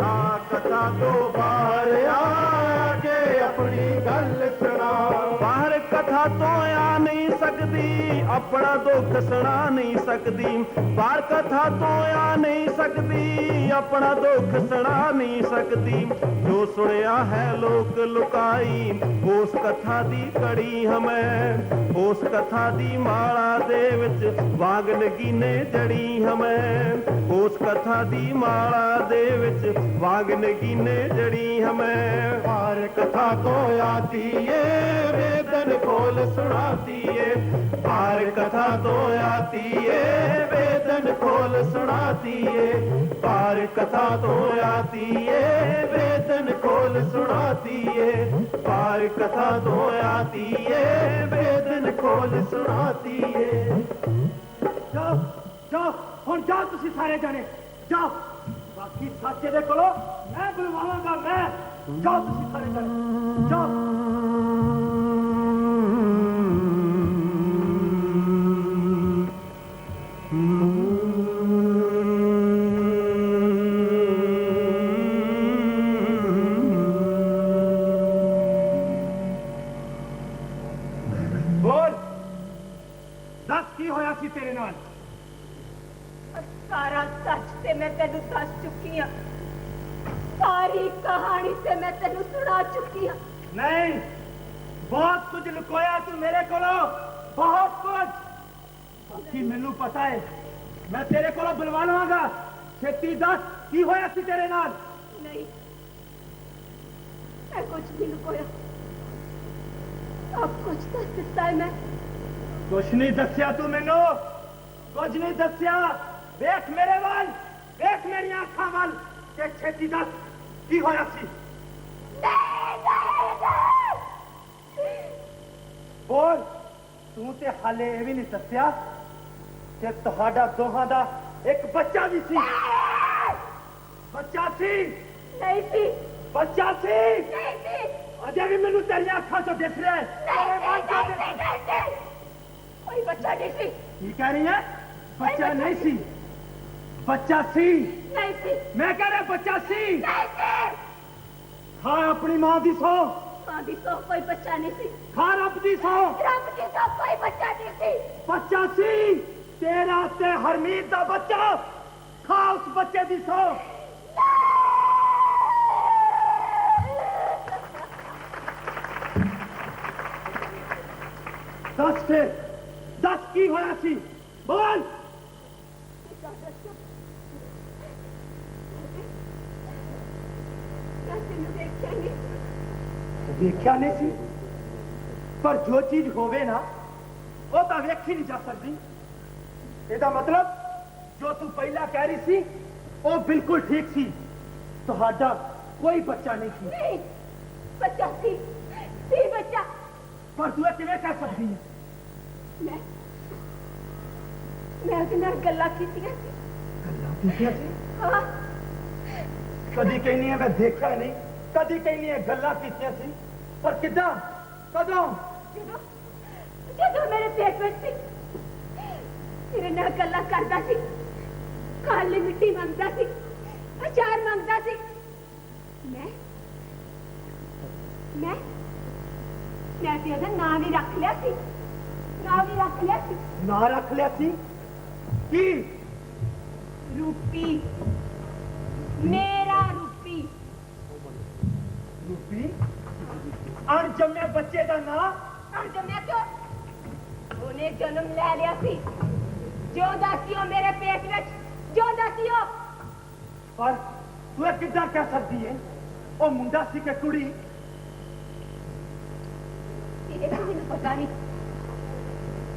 ਆ ਕਥਾ ਤੋਂ ਬਾਹਰ ਆ ਕੇ ਆਪਣੀ ਗੱਲ ਸੁਣਾ। ਬਾਹਰ ਕਥਾ ਤੋਂ ਆ ਨਹੀਂ ਸਕਦੀ, ਆਪਣਾ ਦੁੱਖ ਸੁਣਾ ਨਹੀਂ ਸਕਦੀ। ਬਾਹਰ ਕਥਾ ਤੋਂ ਆ ਨਹੀਂ ਸਕਦੀ, ਆਪਣਾ ਦੁੱਖ ਸੁਣਾ ਨਹੀਂ ਸਕਦੀ। ਜੋ ਸੁਣਿਆ ਹੈ ਲੋਕ ਲੁਕਾਈ, ਉਸ ਕਥਾ ਦੀ ਕੜੀ ਹਮੈਂ। ਉਸ ਕਥਾ ਦੀ ਮਾਲਾ ਦੇ ਵਿੱਚ ਵਾਂਗ ਨਗੀਨੇ ਜੜੀ ਹਮੈਂ। ਉਸ ਕਥਾ ਦੀ ਮਾਲਾ ਦੇ ਵਿੱਚ ਵਾਂਗ ਨਗੀਨੇ ਜੜੀ ਹਮੈਂ। बार कथा तो आती है वेदन खोल सुनाती है। बार कथा तो आती है वेदन खोल सुनाती है। बार कथा तो आती है वेदन खोल सुनाती है। बार कथा तो आती है वेदन खोल सुनाती है। ਜਾਓ ਜਾਓ, ਹੁਣ ਜਾਓ ਤੁਸੀਂ ਸਾਰੇ ਜਾਣੇ ਜਾਓ। ਬਾਕੀ ਸਾਚੇ ਦੇ ਕੋਲੋਂ ਮੈਂ ਬੁਲਵਾਵਾਂਗਾ। ਮੈਂ ਜਾਓ ਤੁਸੀਂ ਸਾਰੇ ਜਾਣੇ ਜਾਓ। ਬੋਲ, ਦੱਸ ਕੀ ਹੋਇਆ ਸੀ ਤੇਰੇ ਨਾਲ? ਸਾਰਾ ਸੱਚ ਤੇ ਮੈਂ ਤੈਨੂੰ ਦੱਸ ਚੁੱਕੀ ਹਾਂ। ਸਾਰੀ ਕਹਾਣੀ ਤੇ ਮੈਂ ਤੈਨੂੰ ਸੁਣਾ ਚੁੱਕੀ ਹਾਂ। ਨਹੀਂ, ਬਹੁਤ ਕੁਝ ਲੁਕੋਇਆ ਤੂੰ ਮੇਰੇ ਕੋਲੋਂ, ਬਹੁਤ ਕੁਝ। ਬਾਕੀ ਮੈਨੂੰ ਪਤਾ ਹੈ, ਮੈਂ ਤੇਰੇ ਕੋਲੋਂ ਬੁਲਵਾ ਲਵਾਂਗਾ। ਛੇਤੀ ਦੱਸ ਕੀ ਹੋਇਆ ਸੀ ਤੇਰੇ ਨਾਲ? ਨਹੀਂ, ਮੈਂ ਕੁਝ ਨਹੀਂ ਲੁਕੋਇਆ। ਸਭ ਕੁਝ ਦੱਸ ਦਿੱਤਾ ਹੈ ਮੈਂ। ਕੁਛ ਨਹੀਂ ਦੱਸਿਆ ਤੂੰ ਮੈਨੂੰ, ਕੁਝ ਨਹੀਂ ਦੱਸਿਆ। ਵੇਖ ਮੇਰੇ ਵੱਲ, ਵੇਖ ਮੇਰੀਆਂ ਅੱਖਾਂ ਵੱਲ ਤੇ ਛੇਤੀ ਦੱਸ ਕੀ ਹੋਇਆ ਸੀ। ਬੋਲ, ਤੂੰ ਤੇ ਹਾਲੇ ਇਹ ਵੀ ਨਹੀਂ ਦੱਸਿਆ ਕਿ ਤੁਹਾਡਾ ਦੋਹਾਂ ਦਾ ਇੱਕ ਬੱਚਾ ਵੀ ਸੀ। ਬੱਚਾ ਸੀ? ਨਹੀਂ ਸੀ, ਬੱਚਾ ਸੀ? ਨਹੀਂ ਸੀ, ਅਜੇ ਵੀ ਮੈਨੂੰ ਤੇਰੀਆਂ ਅੱਖਾਂ ਚੋਂ ਦਿਸ ਰਿਹਾ ਹੈ। ਤੇਰੇ ਮਨ ਚੋਂ ਦਿਸ ਰਿਹਾ ਹੈ। ਨਹੀਂ, ਕੋਈ ਬੱਚਾ ਨਹੀਂ ਸੀ। ਕੀ ਕਹਿ ਰਹੀ ਹੈ? ਬੱਚਾ ਨਹੀਂ ਸੀ? ਬੱਚਾ ਸੀ? ਨਹੀਂ ਸੀ, ਮੈਂ ਕਹਿ ਰਿਹਾ ਬੱਚਾ ਸੀ। ਨਹੀਂ ਸੀ। ਖਾ ਆਪਣੀ ਮਾਂ ਦੀ ਸੌ, ਮਾਂ ਦੀ ਸੌ ਕੋਈ ਬੱਚਾ ਨਹੀਂ ਸੀ। ਖਾ ਰੱਬ ਦੀ ਸੌ, ਰੱਬ ਦੀ ਸੌ ਕੋਈ ਬੱਚਾ ਨਹੀਂ ਸੀ। ਬੱਚਾ ਸੀ ਤੇਰਾ ਤੇ ਹਰਮੀਤ ਦਾ ਬੱਚਾ। ਖਾ ਉਸ ਬੱਚੇ ਦੀ ਸੌ। ਦੱਸ ਫਿਰ, ਦੱਸ ਕੀ ਹੋਇਆ ਸੀ? ਬੋਲ। ਮੈਂ ਤੈਨੂੰ ਦੇਖਿਆ ਨਹੀਂ। ਦੇਖਿਆ ਨਹੀਂ ਸੀ, ਪਰ ਜੋ ਚੀਜ਼ ਹੋਵੇ ਨਾ ਉਹ ਤਾਂ ਵੇਖੀ ਨਹੀਂ ਜਾ ਸਕਦੀ। ਇਹਦਾ ਮਤਲਬ ਜੋ ਤੂੰ ਪਹਿਲਾਂ ਕਹਿ ਰਹੀ ਸੀ ਉਹ ਬਿਲਕੁਲ ਠੀਕ ਸੀ। ਤੁਹਾਡਾ ਕੋਈ ਬੱਚਾ ਨਹੀਂ ਸੀ। ਨਹੀਂ, ਬੱਚਾ ਸੀ ਬੱਚਾ। ਪਰ ਤੂੰ ਇਹ ਕਿਵੇਂ ਕਹਿ ਸਕਦੀ ਹੈ? ਮੈਂ ਉਹਦੇ ਨਾਲ ਗੱਲਾਂ ਕੀਤੀਆਂ ਸੀ। ਗੱਲਾਂ ਕੀਤੀਆਂ ਸੀ? ਹਾਂ, ਕਦੀ ਕਹਿੰਦੀ ਹੈ ਮੈਂ ਦੇਖਿਆ ਨਹੀਂ, कदी कई गल्लां कीतियां सी पर किदां कदों ਜਦੋਂ ਜਦੋਂ ਮੇਰੇ ਪੇਟ ਵਿੱਚ ਸੀ ਤੇਰੇ ਨਾਲ ਗੱਲਾਂ ਕਰਦਾ ਸੀ ਖਾਲੀ ਮਿੱਟੀ ਮੰਗਦਾ ਸੀ ਅਚਾਰ ਮੰਗਦਾ ਸੀ ਮੈਂ ਤੇ ਉਹਦਾ ਨਾਂ ਵੀ ਰੱਖ ਲਿਆ ਸੀ ना रख लिया सी की रूपी मेरा रूपी रूपी अणजम्मे बच्चे का ना अणजम्मिया क्यों ਉਹਨੇ ਜਨਮ ਲੈ ਲਿਆ ਸੀ ਜਿਉਂਦਾ ਸੀ ਉਹ ਮੇਰੇ ਪੇਟ ਵਿੱਚ ਜਿਉਂਦਾ ਸੀ ਉਹ पर तू ये किदां कह सकती है ओ मुंडा सी के कुड़ी ਇਹ ਤਾਂ ਮੈਨੂੰ ਪਤਾ ਨਹੀਂ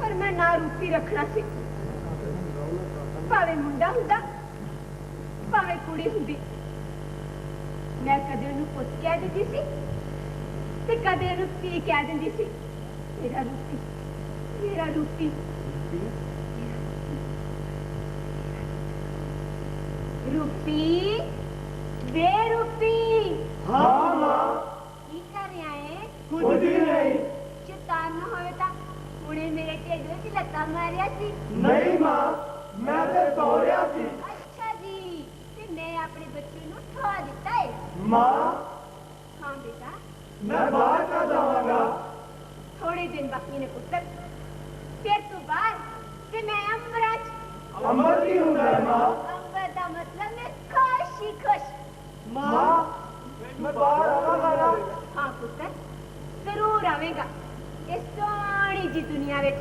ਪਰ ਮੈਂ ਨਾ ਰੂਪੀ ਰੱਖਣਾ ਸੀ ਭਾਵੇਂ ਮੁੰਡਾ ਹੁੰਦਾ ਭਾਵੇਂ ਕੁੜੀ ਹੁੰਦੀ ਮੈਂ ਕਦੇ ਉਹਨੂੰ ਪੁੱਤ ਕਹਿ ਦਿੰਦੀ ਸੀ ਤੇ ਕਦੇ ਉਹਨੂੰ ਧੀ ਕਹਿ ਦਿੰਦੀ ਸੀ ਮੇਰਾ ਰੂਪੀ ਰੂਪੀ ਬੇਰੂਪੀ हाँ मां ਕੀ ਕਰ ਰਿਹਾ ਹੈ कुछ भी नहीं ਚੇਤਨ ਨਾ ਹੋਵੇ ਤਾਂ ਉਹਨੇ ਮੇਰੇ ਢਿੱਡ ਵਿੱਚ ਲੱਤਾਂ ਮਾਰਿਆ ਸੀ नहीं मां मैं तो सो रहा सी ਅੱਛਾ ਜੀ ਤੇ ਮੈਂ ਆਪਣੇ ਬੱਚੇ ਨੂੰ ਠਾ ਦਿੱਤਾ ਹੈ मां ਹਾਂ ਬੇਟਾ मैं बाहर का जाऊंगा ਥੋੜੇ ਦਿਨ ਬਾਕੀ ਨੇ ਪੁੱਤਰ ਫਿਰ ਤੋਂ ਬਾਅਦ ਤੇ ਮੈਂ ਅੰਬਰਾਂ 'ਚ अमर की हूं मां ਅੰਬਰ ਦਾ ਮਤਲਬ ਮੈਂ ਖੁਸ਼ ਹੀ ਖੁਸ਼ मां मैं बाहर आऊंगा ना ਹਾਂ ਪੁੱਤਰ ਜ਼ਰੂਰ ਆਵੇਗਾ ਇਸ ਸੋਹਣੀ ਜੀ ਦੁਨੀਆ ਵਿੱਚ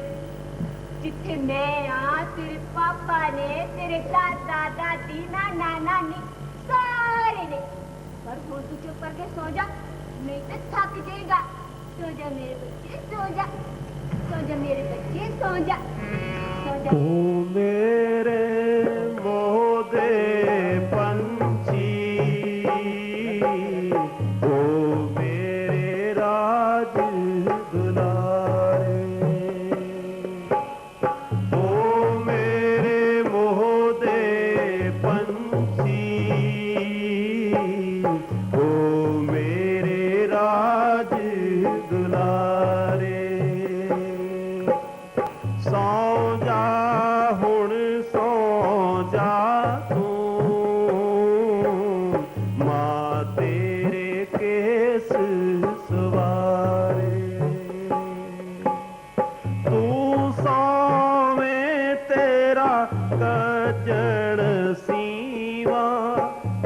ਜਿੱਥੇ ਮੈਂ ਆ ਤੇਰੇ ਪਾਪਾ ਨੇ ਤੇਰੇ ਦਾਦਾ ਦਾਦੀ ਨਾਨਾ ਨਾਨੀ ਸਾਰੇ ਨੇ ਪਰ ਹੁਣ ਤੂੰ ਚੁੱਪ ਕਰਕੇ ਸੋ ਜਾ ਨਹੀਂ ਤਾਂ ਥੱਕ ਜਾਏਗਾ ਸੋ ਜਾ ਮੇਰੇ ਬੱਚੇ ਸੋ ਜਾ ਮੇਰੇ ਬੱਚੇ ਸੋ ਜਾ ਤੂੰ ਮੇਰੇ ਮੋਹ ਦੇ ਪੰਛੀ ਓ ਮੇਰੇ ਰਾਜ ਦੁਲਾਰੇ ਓ ਮੇਰੇ ਮੋਹ ਦੇ ਪੰਛੀ ਓ ਮੇਰੇ ਰਾਜ ਦੁਲਾਰੇ ਸੌ ਜਾ ਹੁਣ ਸੌ ਜਾ ਤੂੰ ਮਾਂ ਤੇਰੇ ਕੇਸ ਸਵਾਰੇ ਤੂੰ ਸੌਵੇਂ ਤੇਰਾ ਕੱਜਣ ਸੀਵਾ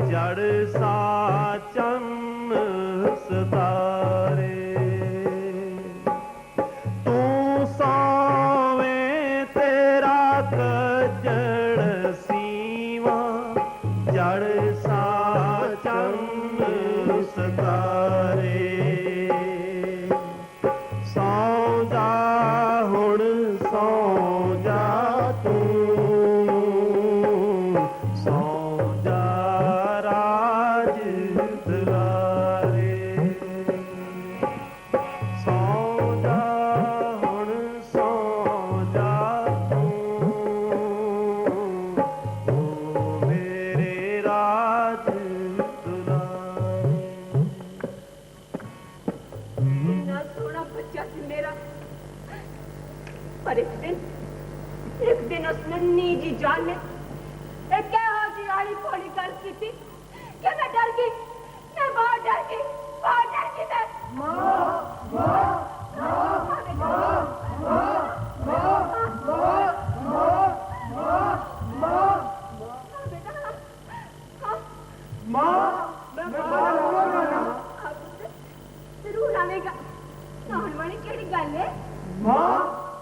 ਜੜ ਸਾ ਚੰਨ ਸਤਾਰੇ ਤੂੰ ਸੌਵੇਂ ਤੇਰਾ ਕੱਜਣ ਸੀਵਾ ਜੜ ਸਾ ਚੰਨ ਸਤਾਰੇ ਸੌ ਜਾ ਹੁਣ ਸੌ ਜਾ ਤੂੰ ਸੌ ਜਾ ਰਾਜ ਦੁਲਾਰੇ ਸੌ ਜਾ ਹੁਣ ਸੌ ਜਾ ਤੂੰ ਓ ਮੇਰੇ ਰਾਜ ਦੁਲਾਰੇ ਇੰਨਾ ਸੋਹਣਾ ਬੱਚਾ ਸੀ ਮੇਰਾ ਪਰ ਇੱਕ ਦਿਨ ਉਸ ਨੰਨੀ ਜੀ ਜਾਨ ਨੇ ਇੱਕ ਇਹੋ ਜਿਹੀ ਆਲੀ ਭੋਲੀ ਗੱਲ ਕੀਤੀ ਕਿ ਮੈਂ ਡਰ ਗਈ ਮੈਂ ਬਹੁਤ ਡਰ ਗਈ ਜ਼ਰੂਰ ਆਵੇਗਾ ਨਹਾਉਣ ਵਾਲੀ ਕਿਹੜੀ ਗੱਲ ਹੈ मां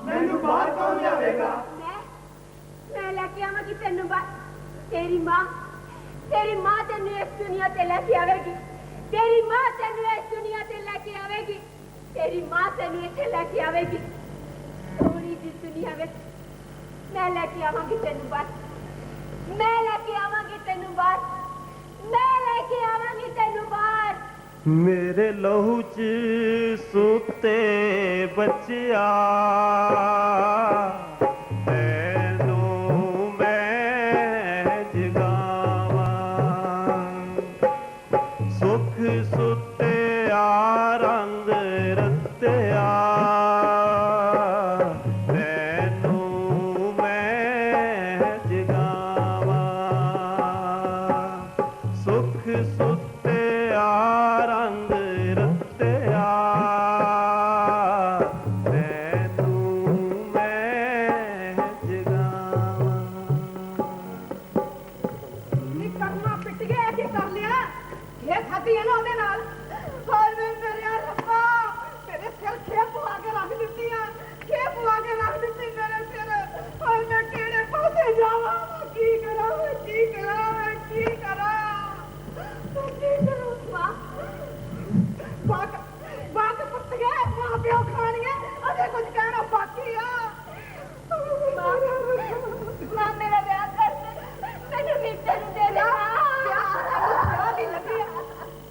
मैनू बाहर कौन लियावेगा ਮੈਂ ਲੈ ਕੇ ਆਵਾਂਗੀ ਤੈਨੂੰ ਬਾਹਰ ਤੇਰੀ ਮਾਂ ਤੈਨੂੰ ਇਸ ਦੁਨੀਆ ਤੇ ਲੈ ਕੇ ਆਵੇਗੀ ਤੇਰੀ ਮਾਂ ਤੈਨੂੰ ਇਸ ਦੁਨੀਆ ਤੇ ਲੈ ਕੇ ਆਵੇਗੀ ਤੇਰੀ ਮਾਂ ਤੈਨੂੰ ਇੱਥੇ ਲੈ ਕੇ ਆਵੇਗੀ ਥੋੜੀ ਜਿਹੀ ਦੁਨੀਆ ਵਿੱਚ ਮੈਂ ਲੈ ਕੇ ਆਵਾਂਗੀ ਤੈਨੂੰ ਬਾਹਰ ਮੈਂ ਲੈ ਕੇ ਆਵਾਂਗੀ ਤੈਨੂੰ ਬਾਹਰ ਮੈਂ ਲੈ ਕੇ ਆਵਾਂਗੀ ਤੈਨੂੰ ਬਾਹਰ ਮੇਰੇ ਲਹੂ ਚ ਸੁੱਤੇ ਬੱਚਿਆ ਤੈਨੂੰ ਮੈਂ ਜਗਾਵਾਂ ਸੁਖ ਸੁਤ ਕੀ ਆ ਮਾਂ ਮੇਰਾ ਵਿਆਹ ਕਰ ਦੇ ਮੈਨੂੰ ਮਿੱਟੇ ਨੂੰ ਦੇ ਦੇ ਵਿਆਹ ਦੀ ਲੱਗੀ ਆ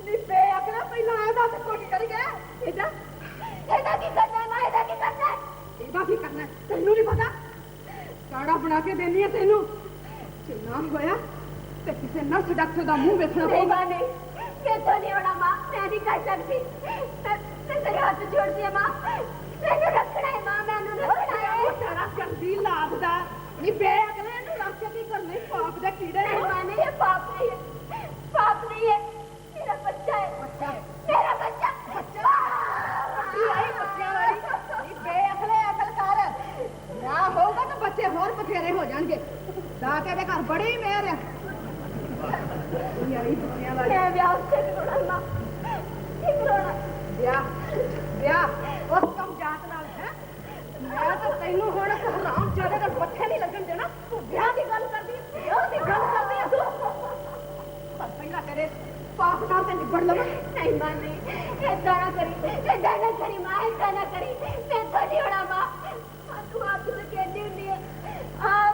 ਨੀ ਬੇ ਅਕਲਾ ਪਹਿਲਾਂ ਇਹਦਾ ਤੇ ਕੋਈ ਕਰੀ ਗਿਆ ਇਹਦਾ ਕੀ ਕਰਨਾ ਮੈਂ ਇਹਦਾ ਕੀ ਕਰਨਾ ਇਹਦਾ ਕੀ ਕਰਨਾ ਤੈਨੂੰ ਨਹੀਂ ਪਤਾ ਕਾੜਾ ਬਣਾ ਕੇ ਦੇਣੀ ਹੈ ਤੈਨੂੰ ਚੁਣਾ ਹੋਇਆ ਤੇ ਕਿਸੇ ਨਰਸ ਡਾਕਟਰ ਦਾ ਮੂੰਹ ਵੇਖਣਾ ਨਹੀਂ ਪਊਗਾ ਮਾਂ ਨਹੀਂ ਮੈਂ ਤਾਂ ਨਹੀਂ ਹੋਣਾ ਮਾਂ ਮੈਂ ਨਹੀਂ ਕਰ ਸਕਦੀ ਮੈਂ ਤੇਰੇ ਹੱਥ ਜੋੜਦੀ ਹਾਂ ਮਾਂ ਮੈਨੂੰ ਰੱਖਣਾ ਹੈ ਮਾਂ ਮੈਨੂੰ ਰੱਖਣਾ ਹੈ ਤੇਰਾ ਗੰਦੀ ਲਾਗਦਾ ਨੀ ਬੇ ਅਗਲੇ ਨੂੰ ਰੱਖ ਕੇ ਕੀ ਕਰਨੇ ਪਾਪ ਦੇ ਕੀੜੇ नहीं माँ नहीं है पाप नहीं है पाप नहीं है मेरा बच्चा है मेरा बच्चा ਕੀ ਆਈ ਬੱਚਿਆਂ ਵਾਲੀ ਨੀ ਬੇ ਅਗਲੇ ਅਕਲ ਕਰ ਨਾ ਹੋਊਗਾ ਤਾਂ ਬੱਚੇ ਹੋਰ ਬਥੇਰੇ ਹੋ ਜਾਣਗੇ ਦਾ ਕੇ ਦੇ ਘਰ ਬੜੀ ਮਿਹਰ ਹੈ ਕੀ ਆਈ ਬੱਚਿਆਂ ਵਾਲੀ मैं ब्याह से करोड़ा माँ करोड़ा ਵਿਆਹ ਉਸ ਕੰਮ ਜਾਤ ਨਾਲ ਹੈ ਮੈਂ ਤਾਂ ਤੈਨੂੰ ਹੁਣ ਹਰਾਮ ਜਾਦੇ ਦੇ ਮੱਥੇ ਨਹੀਂ ਲੱਗਣ ਦੇਣਾ ਤੂੰ ਵਿਆਹ ਦੀ ਗੱਲ ਕਰਦੀ ਵਿਆਹ ਦੀ ਗੱਲ ਕਰਦੀ ਆ ਤੂੰ ਪਰ ਪਹਿਲਾਂ ਤੇਰੇ ਪਾਪ ਨਾਲ ਤੇ ਨਿਬੜ ਲਵਾਂ नहीं माँ नहीं ऐसा ना करी माँ ऐसा ना करी मैं तो नहीं होना माँ तू आप से कहती हुई है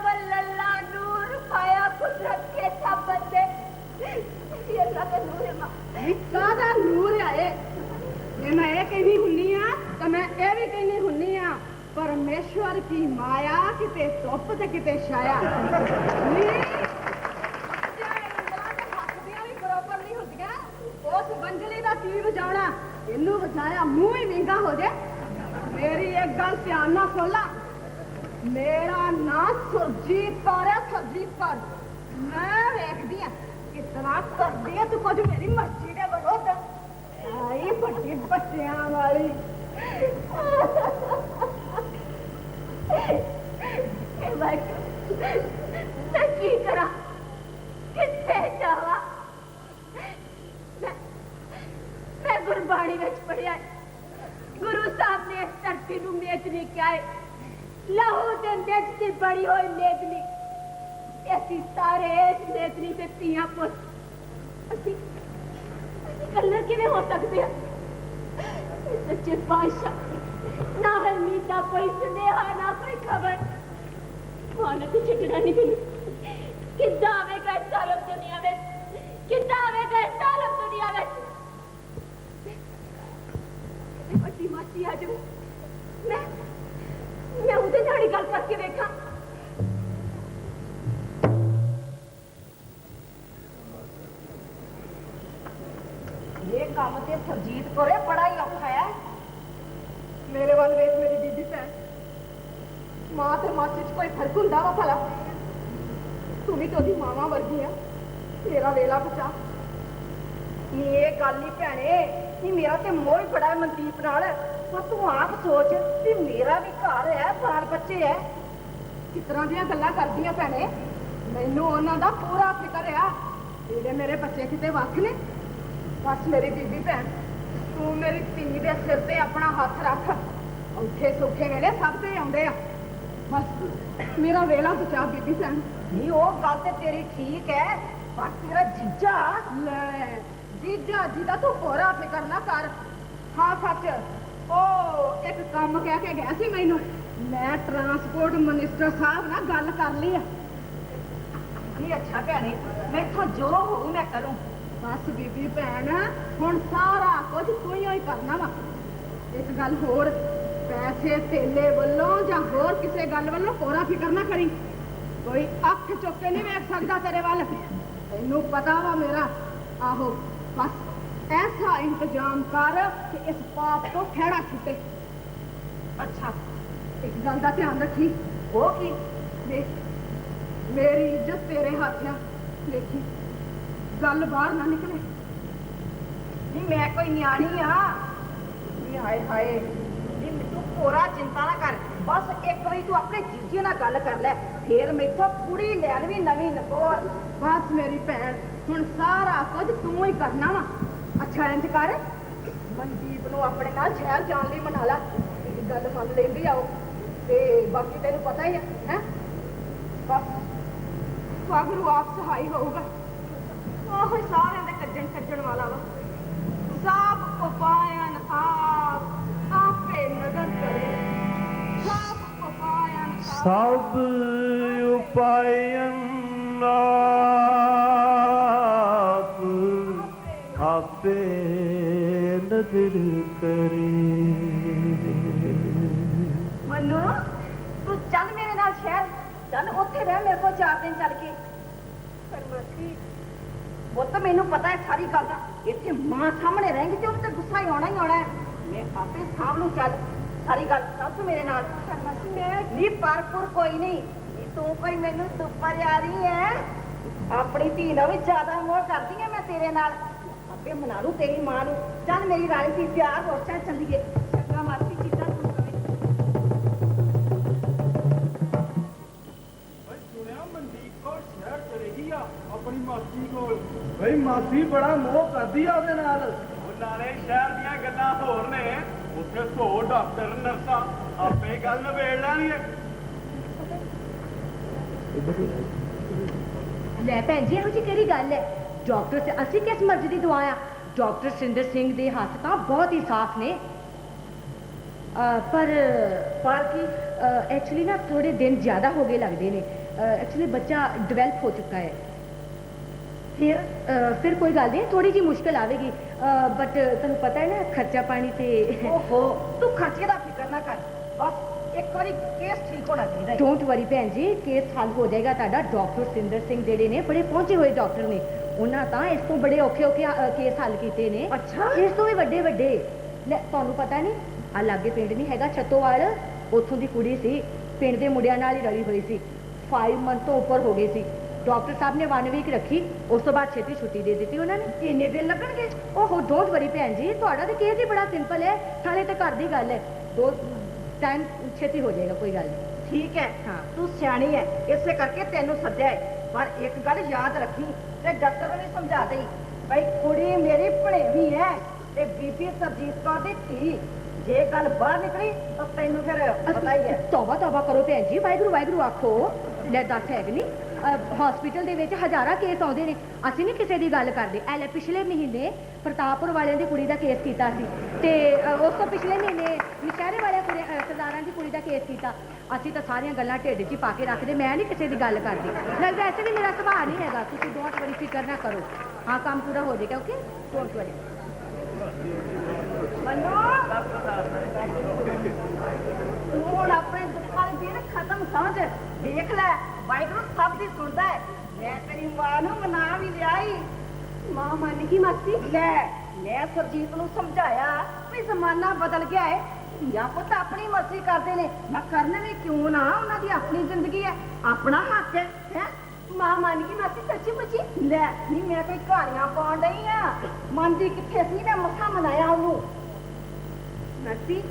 वल्लल्ला नूर पाया कुदरत के सब बंदे ये अल्लाह का नूर है माँ ਕਾਹਦਾ ਨੂਰ ਆਏ ਜੇ ਮੈਂ ਇਹ ਕਹਿੰਦੀ ਹੁੰਨੀ ਆ ਤਾਂ ਮੈਂ ਇਹ ਵੀ ਕਹਿੰਦੀ ਹੁੰਨੀ ਆ ਪਰਮੇਸ਼ਵਰ ਕੀ ਮਾਇਆ ਕਿਤੇ ਧੁੱਪ ਤੇ ਕਿਤੇ ਛਾਇਆ ਨੀ ਹੱਥਦੀਆਂ ਵੀ ਬਰਾਬਰ ਨਹੀਂ ਹੁੰਦੀਆਂ ਉਸ ਬੰਜਲੀ ਦਾ ਕੀ ਵਜਾਉਣਾ ਇਹਨੂੰ ਵਜਾਇਆ ਮੂੰਹ ਹੀ ਵਿੰਗਾ ਹੋ ਜੇ ਮੇਰੀ ਇੱਕ ਗੱਲ ਧਿਆਨ ਨਾਲ ਸੁਣ ਲਾ ਮੇਰਾ ਨਾਂ ਸੁਰਜੀਤ ਕੌਰ ਹੈ ਸੁਰਜੀਤ ਕੌਰ ਮੈਂ ਵੇਖਦੀ ਆ ਕਿਤਨਾ ਕਰਦੀ ਆ ਤੂੰ ਕੁਝ ਮੇਰੀ ਮਰਜ਼ੀ ਦੇ ਵਿਰੁੱਧ ਆਈ ਵੱਡੀ ਬੱਚਿਆਂ ਵਾਲੀ मैं की करा किथे जावा मैं गुरबाणी में पढ़िया गुरु साहब ने इस धरती को मेचने क्या है लहू दे नेचती बड़ी हुई नेचनी ऐसी सारे इस नेचनी से तियां पुत असी कलर किवें हो सकते हैं सच्चे पातशाह ना है मीठा कोई सुनेहा ना कोई खबर माने तो छड़ना नहीं मिली किद्दां आवेगा इस सालम दुनिया में किद्दां आवेगा इस सालम दुनिया में बड़ी मासी आज मैं उधर जाड़ी गल करके देखा ये काम ते सरजीत कोरे बड़ा ही औखा है मेरे वाल वेख मेरी बीबी भैन मां ते मासी च कोई फर्क हुंदा वा भला तू भी तो दी मावा वर्गी है तेरा वेला बचा ये गल नहीं भैने कि मेरा ते मोह ही बड़ा है मनदीप नाल पर तू आप सोच कि मेरा भी घर है बाल बच्चे है किस तरह दी गल्लां करदियां भैने मैनू उन्हां दा पूरा फिकर है तेरे मेरे बच्चे किते वख ने बस मेरी बीबी भैन तू मेरी धी दे सिर ते अपना हथ रख औखे सौखे वेले सब ते आउंदे आ बस मेरा वेला बचा बीबी भैन नहीं वो गल ते तेरी ठीक है पर तेरा जीजा ले जीजा जी दा तू पूरा फिकर ना कर हाँ सच ओ एक काम कह के गया सी मैनू मैं ट्रांसपोर्ट मिनिस्टर साहब नाल गल कर ली है नहीं अच्छा भैने मैथों जो होऊ मैं करूं बस बीबी भैन हुण सारा कुछ तू ही करना वा एक गल होर पैसे तेले वालों जां होर किसे गल वालों कोरा फिकर ना करी कोई अख चुक के नहीं वेख सकदा तेरे वाल तैनू पता वा मेरा आहो बस ऐसा इंतजाम कर कि इस पाप तो खैड़ा छुटे अच्छा एक गल का ध्यान रखी वो की देख मेरी इज्जत तेरे हाथ है देखी गल बाहर ना निकले नहीं मैं कोई न्याणी हाँ हाय हाय तू पूरा चिंता ना कर बस एक बारी तू अपने जीजे नाल गल कर ले फिर मेथों कुड़ी लैन भी नवी नकोर बस मेरी भैन हुण सारा कुछ तू ही करना वा अच्छा इंज कर मनदीप नूं अपने नाल शहर जाण लई मना ला गल मन लेंदी आओ ते बाकी तैनूं पता ही है बस वागरू आप सहाय होगा आहो सारे दे कज्जण वाला वा सब उपायन आप आपे नजर करे सब ਸਭ ਉਪਾਇਨ ਆਪ ਆਪੇ ਨਦਰ ਕਰੇ। ਮਨੂ ਤੂੰ ਚੱਲ ਮੇਰੇ ਨਾਲ ਸ਼ਹਿਰ ਚੱਲ, ਉੱਥੇ ਰਹਿ ਮੇਰੇ ਕੋਲ 4 ਦਿਨ ਚੱਲ ਕੇ। ਪਰ ਮਾਸੀ ਉਹ ਤਾਂ ਮੈਨੂੰ ਪਤਾ ਹੈ ਸਾਰੀ ਗੱਲ ਦਾ। ਇੱਥੇ ਮਾਂ ਸਾਹਮਣੇ ਰਹੇਂਗੀ ਤੇ ਉਹਨੂੰ ਤਾਂ ਗੁੱਸਾ ਹੀ ਆਉਣਾ ਹੈ। ਮੈਂ ਆਪੇ ਸਾਂਭ ਨੂੰ ਚੱਲ ਸਾਰੀ ਗੱਲ ਚੱਲ ਤੂੰ ਮੇਰੇ ਨਾਲ। ਪਰ ਮਾਸੀ ਮੈਂ ਨੀ ਪਰਪੁਰ ਕੋਈ ਨਹੀਂ, ਨੀ ਤੂੰ ਕੋਈ ਮੈਨੂੰ ਦੁੱਪਰ ਆ ਰਹੀ ਹੈ। ਆਪਣੀ ਧੀ ਨਾਲ ਵੀ ਜ਼ਿਆਦਾ ਮੋਹ ਕਰਦੀ ਹੈ ਮੈਂ ਤੇਰੇ ਨਾਲ। ਆਪੇ ਮਨਾ ਲੂ ਤੇਰੀ ਮਾਂ ਨੂੰ। ਚੱਲ ਮੇਰੀ ਰਾਣੀ ਦੀ ਪਿਆਰ ਹੋ ਚੱਲ ਚੱਲੀਏ। ਚੰਗਾ ਮਾਸੀ ਜਿੱਦਾਂ ਤੂੰ ਕਹੇ। ਸੁਣਿਆ ਮਨਦੀਪ ਕੌਰ ਸ਼ਹਿਰ ਚਲੇਗੀ ਆ ਆਪਣੀ ਮਾਸੀ ਕੋਲ। ਬਈ ਮਾਸੀ ਬੜਾ ਮੋਹ ਕਰਦੀ ਆ ਉਹਦੇ ਨਾਲ। ਉਹ ਨਾਲੇ ਸ਼ਹਿਰ ਦੀਆਂ ਗੱਲਾਂ ਹੋਰ ਨੇ, ਉੱਥੇ 100 ਡਾਕਟਰ ਨਰਸਾਂ ਆਪੇ ਗੱਲ ਨਿਬੇੜ ਲੈਣਗੇ। ਲੈ ਭੈਣ ਜੀ, ਇਹੋ ਜਿਹੀ ਕਿਹੜੀ ਗੱਲ ਹੈ? ਡਾਕਟਰ ਤੇ ਅਸੀਂ ਕਿਸ ਮਰਜ਼ੀ ਦੀ ਦਵਾ ਆ? ਡਾਕਟਰ ਸਿੰਦਰ ਸਿੰਘ ਦੇ ਹੱਥ ਤਾਂ ਬਹੁਤ ਹੀ ਸਾਫ਼ ਨੇ। ਪਰ ਕੀ ਐਕਚੁਅਲੀ ਨਾ ਥੋੜੇ ਦਿਨ ਜ਼ਿਆਦਾ ਹੋ ਗਏ ਲੱਗਦੇ ਨੇ। ਐਕਚੁਅਲੀ ਬੱਚਾ ਡਿਵੈਲਪ ਹੋ ਚੁੱਕਾ ਹੈ। ਫਿਰ ਕੋਈ ਗੱਲ ਨਹੀਂ, ਥੋੜੀ ਜਿਹੀ ਮੁਸ਼ਕਲ ਆਵੇਗੀ। ਬਟ ਤੁਹਾਨੂੰ ਪਤਾ ਹੈ ਨਾ, ਖਰਚਾ ਪਾਣੀ ਤੇ। ਓਹੋ, ਤੂੰ ਖਰਚੇ ਦਾ ਫਿਕਰ ਨਾ ਕਰ, ਬਸ ਇੱਕ ਵਾਰੀ ਕੇਸ ਠੀਕ ਹੋਣਾ ਚਾਹੀਦਾ। ਡੋਂਟ ਵਰੀ ਭੈਣ ਜੀ, ਕੇਸ ਹੱਲ ਹੋ ਜਾਏਗਾ ਤੁਹਾਡਾ। ਡਾਕਟਰ ਸਿੰਦਰ ਸਿੰਘ ਜਿਹੜੇ ਨੇ ਬੜੇ ਪਹੁੰਚੇ ਹੋਏ ਡਾਕਟਰ ਨੇ। ਉਹਨਾਂ ਤਾਂ ਇਸ ਤੋਂ ਬੜੇ ਔਖੇ ਕੇਸ ਹੱਲ ਕੀਤੇ ਨੇ। ਅੱਛਾ, ਇਸ ਤੋਂ ਵੀ ਵੱਡੇ ਵੱਡੇ। ਲੈ ਤੁਹਾਨੂੰ ਪਤਾ ਨਹੀਂ, ਆ ਲਾਗੇ ਪਿੰਡ ਨਹੀਂ ਹੈਗਾ ਛੱਤੋਵਾਲ, ਉੱਥੋਂ ਦੀ ਕੁੜੀ ਸੀ, ਪਿੰਡ ਦੇ ਮੁੰਡਿਆਂ ਨਾਲ ਹੀ ਰਲੀ ਹੋਈ ਸੀ। 5 ਮੰਥ ਤੋਂ ਉੱਪਰ ਹੋ ਗਏ ਸੀ। ਡਾਕਟਰ ਸਾਹਿਬ ਨੇ 1 ਵੀਕ ਰੱਖੀ, ਉਸ ਤੋਂ ਬਾਅਦ ਛੇਤੀ ਛੁੱਟੀ ਦੇ ਦਿੱਤੀ ਉਹਨਾਂ ਨੇ। ਇੰਨੇ ਦਿਨ ਲੱਗਣਗੇ? ਓਹੋ ਡੋਂਟ ਵਰੀ ਭੈਣ ਜੀ, ਤੁਹਾਡਾ ਤਾਂ ਕੇਸ ਹੀ ਬੜਾ ਸਿੰਪਲ ਹੈ, ਨਾਲੇ ਤਾਂ ਘਰ ਦੀ ਗੱਲ ਹੈ। 2 ਟਾਈਮ ਛੇਤੀ ਹੋ ਜਾਏਗਾ, ਕੋਈ ਗੱਲ ਨਹੀਂ। ਠੀਕ ਹੈ, ਹਾਂ ਤੂੰ ਸਿਆਣੀ ਹੈ, ਇਸੇ ਕਰਕੇ ਤੈਨੂੰ ਸੱਦਿਆ ਹੈ। ਪਰ ਇੱਕ ਗੱਲ ਯਾਦ ਰੱਖੀ ਤੇ ਡਾਕਟਰ ਨੂੰ ਵੀ ਸਮਝਾ ਦੇਈ, ਭਾਈ ਕੁੜੀ ਮੇਰੀ ਭਣੇਵੀਂ ਹੈ ਤੇ ਬੀਬੀ ਸਰਜੀਤ ਕੌਰ ਦੀ ਧੀ। ਜੇ ਗੱਲ ਬਾਹਰ ਨਿਕਲੀ ਤਾਂ ਤੈਨੂੰ ਫਿਰ ਪਤਾ ਹੀ ਹੈ। ਤੌਬਾ ਤੌਬਾ ਕਰੋ ਭੈਣ ਜੀ, ਵਾਹਿਗੁਰੂ ਵਾਹਿਗੁਰੂ ਆਖੋ। ਲੈ ਦੱਸ ਹੈ ਕਿ ਨਹੀਂ, ਹਸਪੀਟਲ ਦੇ ਵਿੱਚ ਹਜ਼ਾਰਾਂ ਕੇਸ ਆਉਂਦੇ ਨੇ, ਅਸੀਂ ਨਹੀਂ ਕਿਸੇ ਦੀ ਗੱਲ ਕਰਦੇ। ਐਲੇ ਪਿਛਲੇ ਮਹੀਨੇ ਪ੍ਰਤਾਪਪੁਰ ਵਾਲਿਆਂ ਦੀ ਕੁੜੀ ਦਾ ਕੇਸ ਕੀਤਾ ਸੀ, ਤੇ ਉਸ ਤੋਂ ਪਿਛਲੇ ਮਹੀਨੇ ਨਸ਼ਹਿਰੇ ਵਾਲਿਆਂ ਸਰਦਾਰਾਂ ਦੀ ਕੁੜੀ ਦਾ ਕੇਸ ਕੀਤਾ। ਅਸੀਂ ਤਾਂ ਸਾਰੀਆਂ ਗੱਲਾਂ ਢਿੱਡ 'ਚ ਹੀ ਪਾ ਕੇ ਰੱਖਦੇ। ਮੈਂ ਨਹੀਂ ਕਿਸੇ ਦੀ ਗੱਲ ਕਰਦੀ। ਨਾਲ ਵੈਸੇ ਵੀ ਮੇਰਾ ਸੁਭਾਅ ਨਹੀਂ ਹੈਗਾ। ਤੁਸੀਂ ਡੋਂਟ ਵਰੀ, ਫਿਕਰ ਨਾ ਕਰੋ। ਹਾਂ, ਕੰਮ ਪੂਰਾ ਹੋ ਜਾਏਗਾ। Okay, don't worry. ਤੂੰ ਹੁਣ ਆਪਣੇ ਦੁੱਖਾਂ ਦੇ ਦਿਨ ਖਤਮ ਸਮਝ। ਦੇਖ ਲੈ, ਵਾਹਿਗੁਰੂ ਸਭ ਦੀ ਸੁਣਦਾ ਹੈ। ਮੈਂ ਤੇਰੀ ਮਾਂ ਨੂੰ ਮਨਾ ਵੀ ਲਿਆ ਈ। ਮਾਂ ਮੰਨ ਗਈ ਮਾਸੀ। ਲੈ, ਮੈਂ ਸਰਜੀਤ ਨੂੰ ਸਮਝਾਇਆ ਵੀ ਜ਼ਮਾਨਾ ਬਦਲ ਗਿਆ ਹੈ, ਧੀਆਂ ਪੁੱਤ ਆਪਣੀ ਮਰਜ਼ੀ ਕਰਦੇ ਨੇ। ਮੈਂ ਕਰਨ ਵੀ ਕਿਉਂ ਨਾ, ਉਹਨਾਂ ਦੀ ਆਪਣੀ ਜ਼ਿੰਦਗੀ ਹੈ, ਆਪਣਾ ਹੱਕ ਹੈ। ਹੈ ਮਾਂ ਮੰਨ ਗਈ ਮਾਸੀ, ਸੱਚੀ ਮੁੱਚੀ। ਲੈ ਨਹੀਂ, ਮੈਂ ਕੋਈ ਕਹਾਣੀਆਂ ਪਾਉਣ ਡਈ ਆ। ਮੰਨਦੀ ਕਿੱਥੇ ਸੀ? ਮੈਂ ਮੱਥਾ ਮਨਾਇਆ ਉਹਨੂੰ। ਮਾਸੀ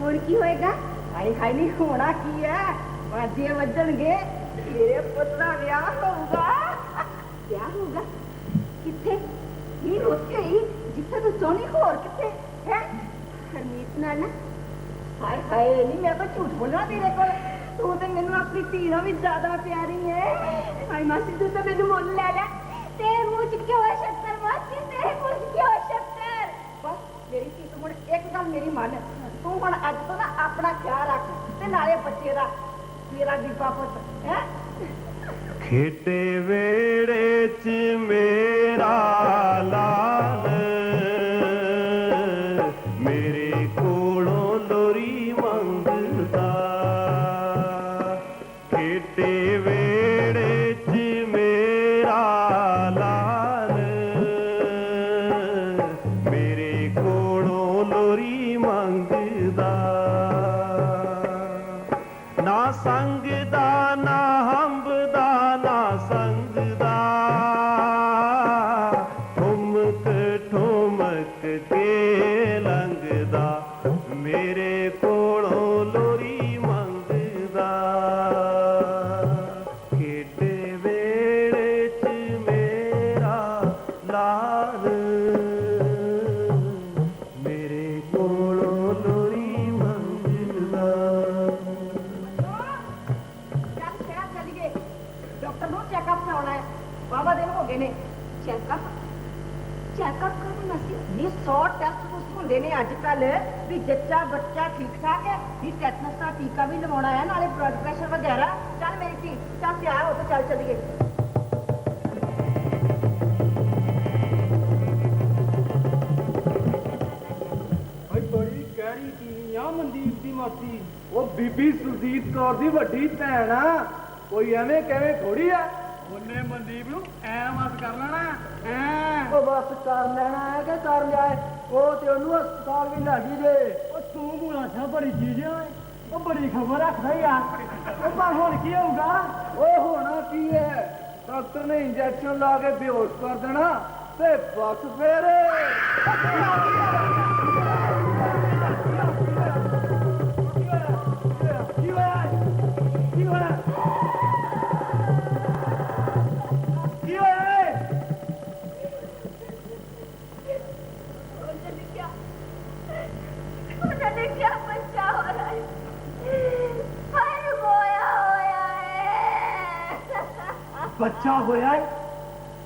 ਹੁਣ ਕੀ ਹੋਏਗਾ? ਹਾਏ ਹਾਏ, ਨਹੀਂ ਹੋਣਾ ਕੀ ਹੈ, ਬਾਜੇ ਵੱਜਣਗੇ, ਮੇਰੇ ਪੁੱਤ ਦਾ ਵਿਆਹ ਹੋਊਗਾ। ਵਿਆਹ ਹੋਊਗਾ? ਕਿੱਥੇ? ਇਹ ਉੱਥੇ ਹੀ ਜਿੱਥੇ ਤੂੰ ਚਾਹੁੰਦੀ, ਹੋਰ ਕਿੱਥੇ ਹੈ? ਹਰਮੀਤ ਨਾਲ ਨਾ। ਹਾਏ ਹਾਏ, ਨਹੀਂ ਮੈਂ ਤਾਂ ਝੂਠ ਬੋਲਣਾ ਤੇਰੇ ਕੋਲ। ਤੂੰ ਤੇ ਮੈਨੂੰ ਆਪਣੀ ਧੀ ਨਾਲ ਵੀ ਜ਼ਿਆਦਾ ਪਿਆਰੀ ਹੈ। ਹਾਏ ਮਾਸੀ, ਤੂੰ ਤਾਂ ਮੈਨੂੰ ਮੁੱਲ ਲੈ ਲੈ। ਤੇਰੇ ਮੂੰਹ 'ਚ ਕਿਉਂ ਹੈ ਸ਼ੱਕਰ ਮਾਸੀ? ਤੇਰੇ ਮੂੰਹ 'ਚ ਕਿਉਂ ਹੈ ਸ਼ੱਕਰ? ਬਸ ਮੇਰੀ ਧੀ, ਤੂੰ ਹੁਣ ਇੱਕ ਗੱਲ ਮੇਰੀ ਮੰਨ। ਤੂੰ ਹੁਣ ਅੱਜ ਤੋਂ ਨਾ ਆਪਣਾ ਖਿਆਲ ਰੱਖ ਤੇ ਨਾਲੇ ਬੱਚੇ ਦਾ। ਮੇਰਾ ਦੀਪਾ ਪੁੱਤ ਹੈ। ਖੇਡੇ ਵੇੜੇ 'ਚ ਮੇਰਾ ਲਾਲ ਮੇਰੇ ਕੋਲੋਂ ਲੋਰੀ ਮੰਗਦਾ। ਖੇਡੇ ਵੇੜੇ 'ਚ ਮੇਰਾ ਲਾਲ ਮੇਰੇ ਕੋਲੋਂ ਲੋਰੀ ਮੰਗਦਾ। ਨਾ ਸੰਗਦਾ ਨਾ ਹੰਬਦਾ ਨਾ ਸੰਗਦਾ, ਠੁਮਕ ਠੁਮਕ ਕੇ ਲੰਘਦਾ, ਮੇਰੇ ਕੋਲੋਂ ਲੋਰੀ ਮੰਗਦਾ। ਖੇਡੇ ਵੇੜੇ 'ਚ ਮੇਰਾ ਲਾਲ ਮੇਰੇ ਕੋਲੋਂ ਲੋਰੀ ਮੰਗਦਾ। ਚੱਲ ਸ਼ਹਿਰ ਚੱਲੀਏ, ਡਾਕਟਰ ਨੂੰ ਚੈੱਕਅਪ ਕਰਾਉਣਾ ਹੈ। ਬਾਬਾ ਦਿਨ ਹੋ ਗਏ ਨੇ। ਚੈੱਕਅਪ? ਚੈੱਕਅਪ ਕਰਨ ਮਾਸੀ? ਨਹੀਂ 100 ਟੈਸਟ ਹੁੰਦੇ ਨੇ ਅੱਜ ਕੱਲ ਵੀ ਜੱਚਾ ਬੱਚਾ ਠੀਕ ਠਾਕ ਹੈ ਵੀ ਟੈਟਨਸ ਦਾ ਟੀਕਾ ਵੀ ਲਵਾਉਣਾ ਹੈ ਨਾਲੇ ਬਲੱਡ ਪ੍ਰੈਸ਼ਰ ਵਗੈਰਾ ਚੱਲ ਮੇਰੀ ਧੀ ਚੱਲ ਤਿਆਰ ਹੋ ਤੇ ਚੱਲ ਚੱਲੀਏ ਬੜੀ ਗਹਿਰੀ ਕੀ ਆ ਮਨਦੀਪ ਦੀ ਮਾਸੀ ਉਹ ਬੀਬੀ ਸੁਰਜੀਤ ਕੌਰ ਦੀ ਵੱਡੀ ਭੈਣ ਆ ਕੋਈ ਐਵੇਂ ਕਿਵੇਂ ਥੋੜੀ ਆ ਉਹਨੇ ਮਨਦੀਪ ਨੂੰ ਐ ਮਸ ਕਰ ਲੈਣਾ ਐ ਉਹ ਬਸ ਕਰ ਲੈਣਾ ਹੈ ਕਿ ਕਰ ਲਿਆਏ ਉਹ ਤੇ ਉਹਨੂੰ ਹਸਪਤਾਲ ਵੀ ਲੈ ਗਈ ਜੇ ਉਹ ਤੂੰ ਭੂਲਾ ਛਾ ਬੜੀ ਚੀਜ਼ ਆ ਉਹ ਬੜੀ ਖਬਰ ਰੱਖਦਾ ਹੀ ਆ ਉਹ ਪਰ ਹੁਣ ਕੀ ਹੋਊਗਾ ਓਏ ਹੋਣਾ ਕੀ ਹੈ ਡਾਕਟਰ ਨੇ ਇੰਜੈਕਸ਼ਨ ਲਾ ਕੇ ਬੇਹੋਸ਼ ਕਰ ਦੇਣਾ ਤੇ ਬਸ ਫੇਰ ਕੀ ਹੋਇਆ ਕੀ ਹੋਇਆ ਕੀ ਹੋਇਆ उन्होंने क्या बच्चा हो रहा है हर मोया होया है ਬੱਚਾ ਹੋਇਆ ਹੈ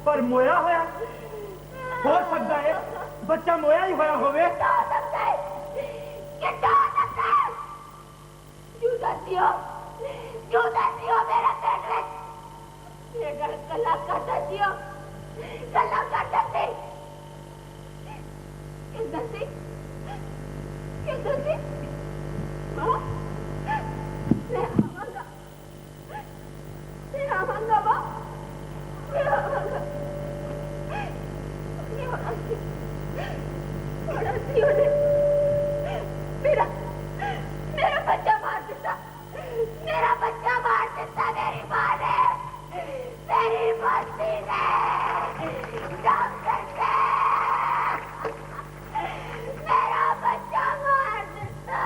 ਪਰ ਮੋਇਆ ਹੋਇਆ ਹੋ ਸਕਦਾ ਹੈ ਬੱਚਾ ਮੋਇਆ ਹੀ ਹੋਇਆ ਹੋਵੇ क्या हो सकता है क्या हो सकता है क्यों दसी हो मेरे पेट में ये घर कला कर दसी हो कला कर दसी क्यों दसी माँ मैं आवांगा माँ मैं आवांगा मेरा बच्चा मार देता मेरा बच्चा मार देता मेरी माँ ने मेरी मर्जी ने डॉक्टर ने मेरा बच्चा मार देता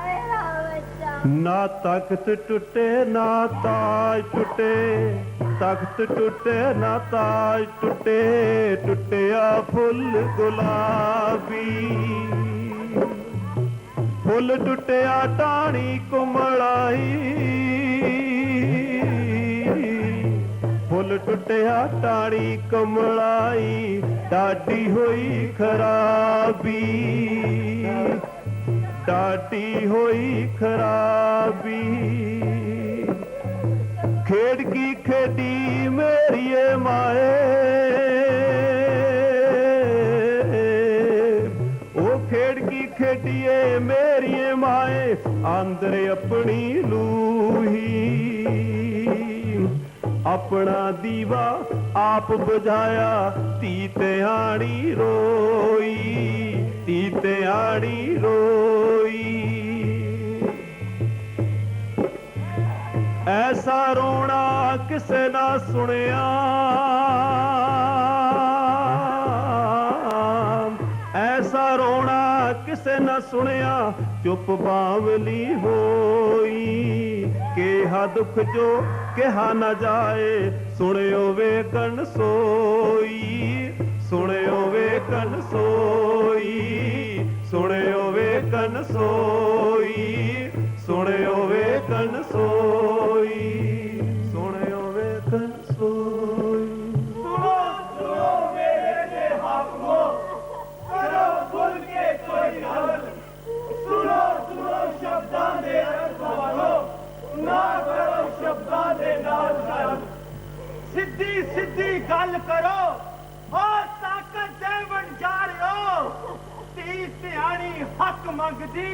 मेरा बच्चा ना तख्त टूटे ना ताज टूटे तख्त टूटे ना ताज टूटे टूटिया फुल गुलाबी फुल टूटिया टाणी कुमड़ाई फुल टूटिया टाणी कुमड़ाई डाडी हुई खराबी डाडी हुई खराबी खेड की खेडी मेरी माए ओ खेड की खेडिए मेरी माए अंदर अपनी लूही अपना दीवा आप बुझाया तीते आड़ी रोई तीते आड़ी रोई ऐसा रोना किसे ना सुनिया ऐसा रोना किसे न सुनिया चुप बावली होई केहा दुख जो केहा न जाए सुनियो वे कन सोई सुनियो वे कन सोई सुनियो वे कन सोई सुनियो वे कन सोई सुनियो वे कन सोई सिद्धी सिद्धी गल करो और ताकत दे बन जा रहे हो धी ध्यानी हक मंगदी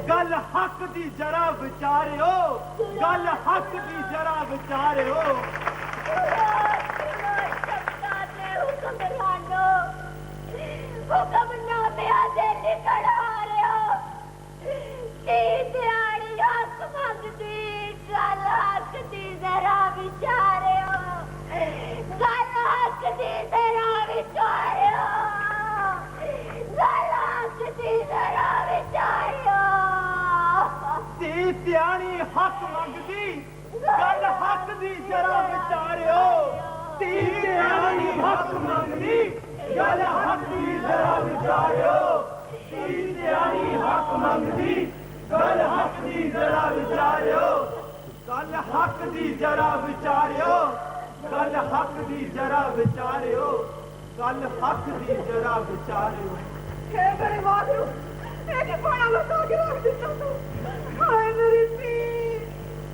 गल हक दी जरा विचारे हो गल हक दी जरा विचारे हो हुक्मनामे आदे निकल आ रहे हो दिहाड़ी हक मंगदी गल हक दी जरा विचारे हो गल हक दी जरा विचारे हो गल हक दी जरा विचारे हो धी ध्यानी हक मंगदी गल हक दी जरा विचारे हो धी ध्यानी हक मंगदी गल हक दी जरा विचारे हो धी ध्यानी हक मंगदी गल हक दी जरा विचारे हो गल हक दी जरा विचारे हो गल हक दी जरा विचारे हो ਗੱਲ ਹੱਥ ਦੀ ਜਰਾ ਵਿਚਾਰਿਓ हे मेरे वाहिगुरु ਇਹ ਕੀ ਪਾਣਾ ਲਗਾ ਕੇ ਰੱਖ ਦਿੱਤਾ ਤੂੰ ਹਾਏ ਮੇਰੀ ਧੀ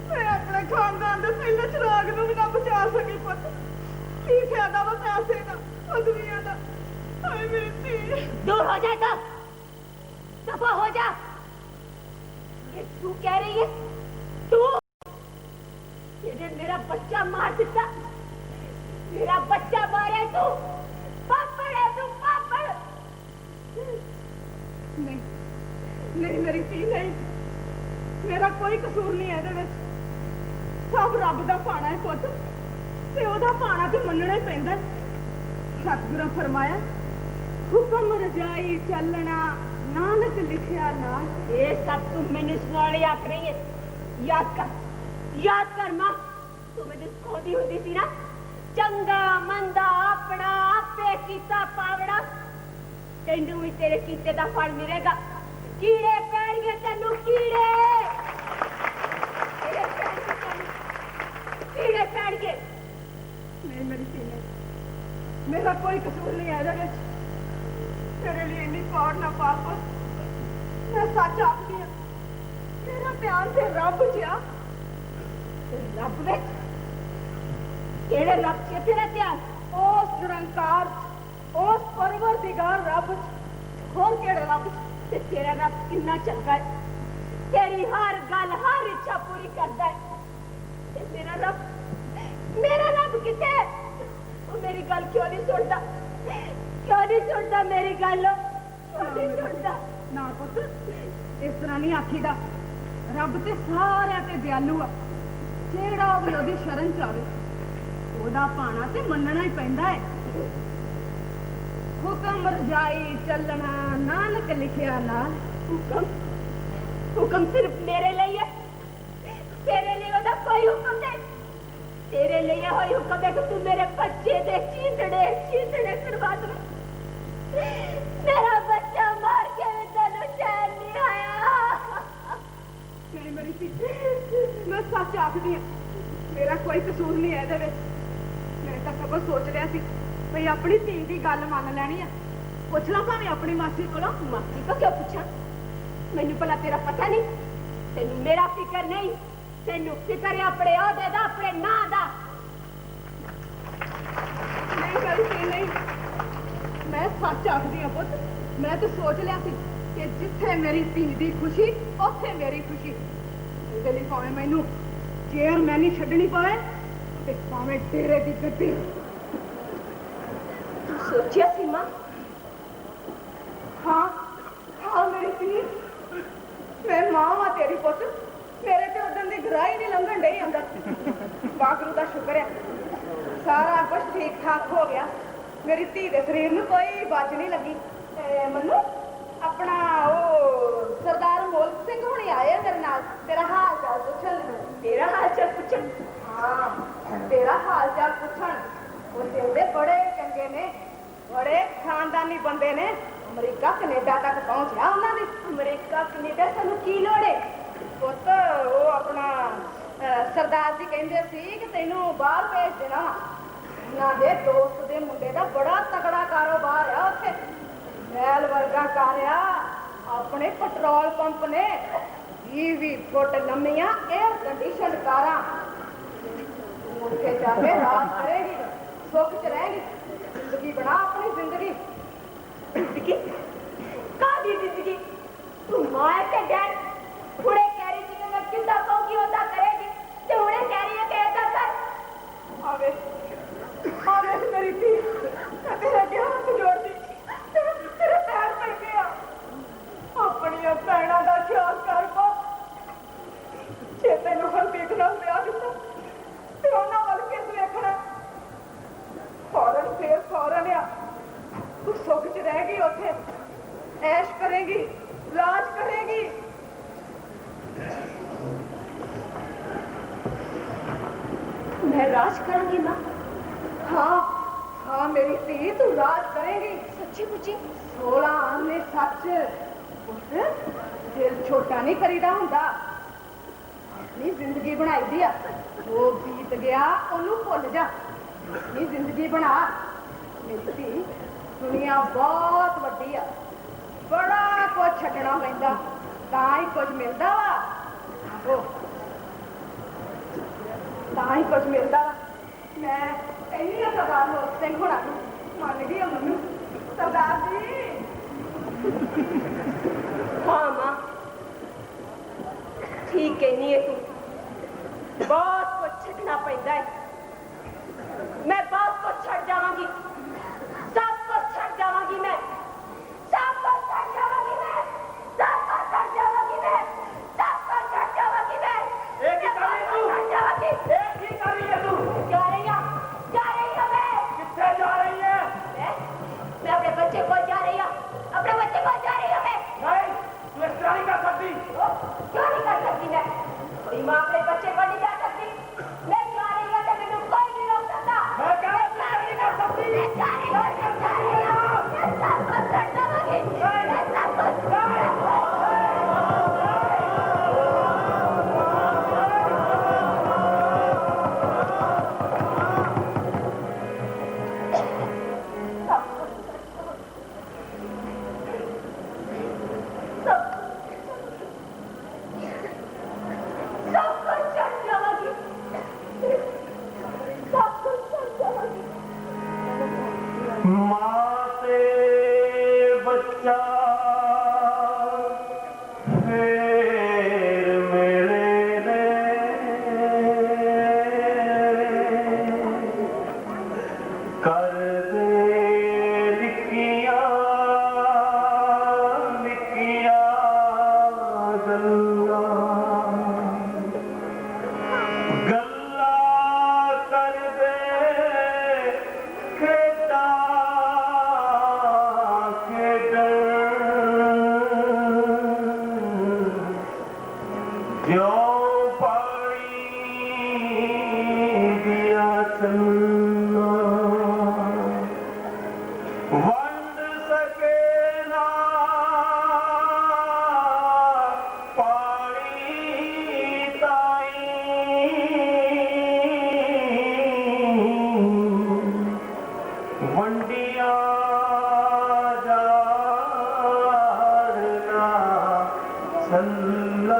ਮੈਂ ਆਪਣੇ ਖਾਨਦਾਨ ਦੇ ਪਹਿਲੇ ਚਿਰਾਗ ਨੂੰ ਵੀ ਨਾ ਬਚਾ ਸਕੀ ਪੁੱਤ ਕੀ ਫਾਇਦਾ ਵਾ ਪੈਸੇ ਦਾ ਉਹ ਦੁਨੀਆ ਦਾ ਹਾਏ ਮੇਰੀ ਧੀ दूर हो जा तब दफा हो जा ये तू कह रही है तू तेरे मेरा बच्चा मार दिता मेरा बच्चा मारे तू पापड़ है तू पापड़ नहीं नहीं मेरी ਧੀ नहीं मेरा कोई कसूर नहीं है ਇਹਦੇ ਵਿੱਚ ਸਭ ਰੱਬ ਦਾ ਭਾਣਾ ਹੈ ਪੁੱਤ ਤੇ ਉਹਦਾ ਭਾਣਾ ਤੇ ਮੰਨਣਾ ਹੀ ਪੈਂਦਾ ਸਤਿਗੁਰਾਂ ਫਰਮਾਇਆ ਹੁਕਮ ਰਜਾਈ ਚੱਲਣਾ ਨਾਨਕ ਲਿਖਿਆ ਨਾ ये सब तुम मैंने सुनाने याद रही है याद कर मां तू मैंने खोदी होती थी ना चंगा मंदा अपना आपे कीता पावड़ा तेनू भी तेरे कीते दा फल मिलेगा कीड़े पैणगे तेनू कीड़े कीड़े पैणगे नहीं मेरी धी नहीं मेरा कोई कसूर नहीं है ਇਹਦੇ ਵਿੱਚ तेरे लिए इन्नी कौड़ ना पाप मैं सच आखदी हां मेरा ध्यान ते रब जिया रब विच केड़े रब च तेरा ध्यान उस निरंकार उस परवरदिगार रब होर केड़े रब ते तेरा रब कितना चंगा है तेरी हर गल हर इच्छा पूरी करता है ते मेरा रब किथे वो मेरी गल क्यों नहीं सुनता मेरी गल क्यों नहीं सुनता ना पुत इस तरह नहीं आखीदा रब ते सारिਆਂ ते दयालु आ ਜਿਹੜਾ ਵੀ ਉਹਦੀ ਸ਼ਰਨ ਚ ਆਵੇ ਉਹਦਾ ਭਾਣਾ ਤੇ ਮੰਨਣਾ ਹੀ ਪੈਂਦਾ ਹੈ ਹੁਕਮ ਰਜਾਈ ਚੱਲਣਾ ਨਾਨਕ ਲਿਖਿਆ ਨਾ हुक्म सिर्फ मेरे लिए है तेरे लिए ओदा कोई हुक्म नहीं तेरे लिए कोई हुक्म है कि तू मेरे बच्चे दे चींदड़े करवा दे मेरा बच्चा मार के तेनू चैन नहीं आया नहीं मेरी धी मैं सच आखदी हां मेरा कोई कसूर नहीं है ਇਹਦੇ ਵਿੱਚ ਮੈਂ ਤਾਂ ਸਭ ਸੋਚ ਰਿਹਾ ਸੀ ਭਈ ਆਪਣੀ ਧੀ ਦੀ ਗੱਲ ਮੰਨ ਲੈਣੀ ਆ ਪੁੱਛ ਲਾਂ ਭਾਵੇਂ ਆਪਣੀ ਮਾਸੀ ਕੋਲੋਂ मासी को क्यों पूछा मैनू भला तेरा पता नहीं तेनू मेरा फिक्र नहीं तेनू फिक्र है अपने ओहदे दा अपने नां दा नहीं मेरी धी नहीं मैं सच आखदी हां पुੱਤ मैं ਤਾਂ ਸੋਚ ਲਿਆ ਸੀ ਕਿ ਜਿੱਥੇ ਮੇਰੀ ਧੀ ਦੀ ਖੁਸ਼ੀ ਉੱਥੇ ਮੇਰੀ ਖੁਸ਼ੀ ਇਹਦੇ ਲਈ ਭਾਵੇਂ ਮੈਨੂੰ ਚੇਅਰਮੈਨ ਹੀ ਛੱਡਣੀ ਪਵੇ ਤੇ ਭਾਵੇਂ ਡੇਰੇ ਦੀ ਗੱਡੀ सोचिया सी मां हाँ हाँ मेरी धी मैं मां वा तेरी पुੱਤ मेरे ते उदन दी गराही नहीं लंघण डई अंदर वागरू दा शुक्र है सारा कुछ ठीक ठाक हो गया मेरी धी दे शरीर नूं कोई बच नहीं लगी मन्नू अपना ओ सरदार मोलक सिंह हुणी आए मेरे नाल तेरा हाल चाल पुछण तेरा हाल चाल पूछन हाँ तेरा हाल चाल पुछण वो तेरे बड़े चंगे ने बड़े खानदानी बंदे ने अमरीका कनेडा तक पहुंचया उन्हां दी अमरीका कनेडा सानू की लोड़ है पुੱਤ ਉਹ ਆਪਣਾ ਸਰਦਾਰ ਜੀ ਕਹਿੰਦੇ ਸੀ ਕਿ ਤੈਨੂੰ ਬਾਹਰ ਭੇਜ ਦੇਣਾ ਉਹਨਾਂ ਦੇ ਦੋਸਤ ਦੇ ਮੁੰਡੇ ਦਾ ਬੜਾ ਤਕੜਾ ਕਾਰੋਬਾਰ ਆ ਉੱਥੇ ਮਹਿਲ ਵਰਗਾ ਘਰ ਆ ਆਪਣੇ ਪੈਟਰੋਲ ਪੰਪ ਨੇ 20 ਫੁੱਟ ਲੰਮੀਆਂ 에ਅਰ ਕੰਡੀਸ਼ਨ ਕਾਰਾਂ ਉੱਥੇ ਜਾ ਕੇ ਰਾਤ ਕਰੇਗੀ ਸੁੱਖ ਚ ਰਹੇਗੀ ਜ਼ਿੰਦਗੀ ਬਣਾ ਆਪਣੀ ਜ਼ਿੰਦਗੀ जिंदगी कादी जिंदगी तू मां के डैड थोड़े कह रही थी कि मैं किंदा कहूंगी ओदा करेगी ते उन्हें कह रही है कि ऐसा कर आवे मेरी धी मैं तेरे अगे हाथ जोड़ती तेरे पैर पड़ गया अपनी भैणों का ख्याल कर जे तेन हरदीप नाल ब्याह दिता ते उन्हां वल किस वेखना फौरन फिर फौरन आ तू सुख च रहेगी उत्थे ऐश करेगी राज करेगी मैं राज करूंगी मां हाँ हाँ मेरी धी तू राज करेगी सच्ची मुच्ची 16 आने सच पुੱਤ दिल छोटा नहीं करीदा हुंदा अपनी जिंदगी बनाई दी आ वो बीत गया ओनू भुल जा अपनी जिंदगी बना ਮੇਰੀ ਧੀ ਦੁਨੀਆ ਬਹੁਤ ਵੱਡੀ ਆ ਬੜਾ ਕੁਝ ਛੱਡਣਾ ਪੈਂਦਾ ਤਾਂ ਹੀ ਕੁਝ ਮਿਲਦਾ ਵਾ ਆਹੋ ਤਾਂ ਹੀ ਕੁਝ ਮਿਲਦਾ ਵਾ ਮੈਂ ਕਹਿੰਦੀ ਆ ਸਰਦਾਰ ਲੋਕ ਸਿੰਘ ਹੋਣਾ ਨੂੰ ਮੰਨ ਗਈ ਆ ਮੈਨੂੰ ਸਰਦਾਰ ਜੀ ਹਾਂ ਮਾਂ ਠੀਕ ਕਹਿੰਦੀ ਹੈ ਤੂੰ ਬਹੁਤ ਕੁਝ ਛੱਡਣਾ ਪੈਂਦਾ ਹੈ ਮੈਂ ਬਹੁਤ ਕੁਝ ਛੱਡ ਜਾਵਾਂਗੀ ਸਭ ਕੁਝ ਛੱਡ ਜਾਵਾਂਗੀ ਮੈਂ ਸਭ ਕੁਝ ਛੱਡ ਜਾਵਾਂਗੀ ਮੈਂ ਸਭ ਕੁਝ ਛੱਡ ਜਾਵਾਂਗੀ ਮੈਂ ਸਭ ਕੁਝ ਛੱਡ ਜਾਵਾਂਗੀ ਮੈਂ ਇਹ ਕੀ ਕਰ ਰਹੀ ਤੂੰ ਛੱਡ ਜਾਵਾਂਗੀ ਇਹ ਕੀ ਕਰ ਰਹੀ ਹੈ ਤੂੰ ਜਾ ਰਹੀ ਹਾਂ ਮੈਂ ਕਿੱਥੇ ਜਾ ਰਹੀ ਹੈ मैं अपने बच्चे को जा रही हूँ अपने बच्चे को जा रही हूँ मैं नहीं तू इस तरह नहीं कर सकती क्यों नहीं कर सकती मैं कोई माँ अपने बच्चे को नहीं जा सकती मैं जा रही हूँ तो मैंने कोई नहीं रोक सकता मैं कह रहा हूँ तू नहीं कर सकती मैं जा रही हूँ मैं सब कुछ कर दूंगी मैं सब कुछ माँ से बच्चा फिर मेरे कर दे निकिया निकिया गल्ला गल्ला कर दे खेता क्यों पानी दिया चलना वंड सके ना पानी ताई वंडिया जारना चलना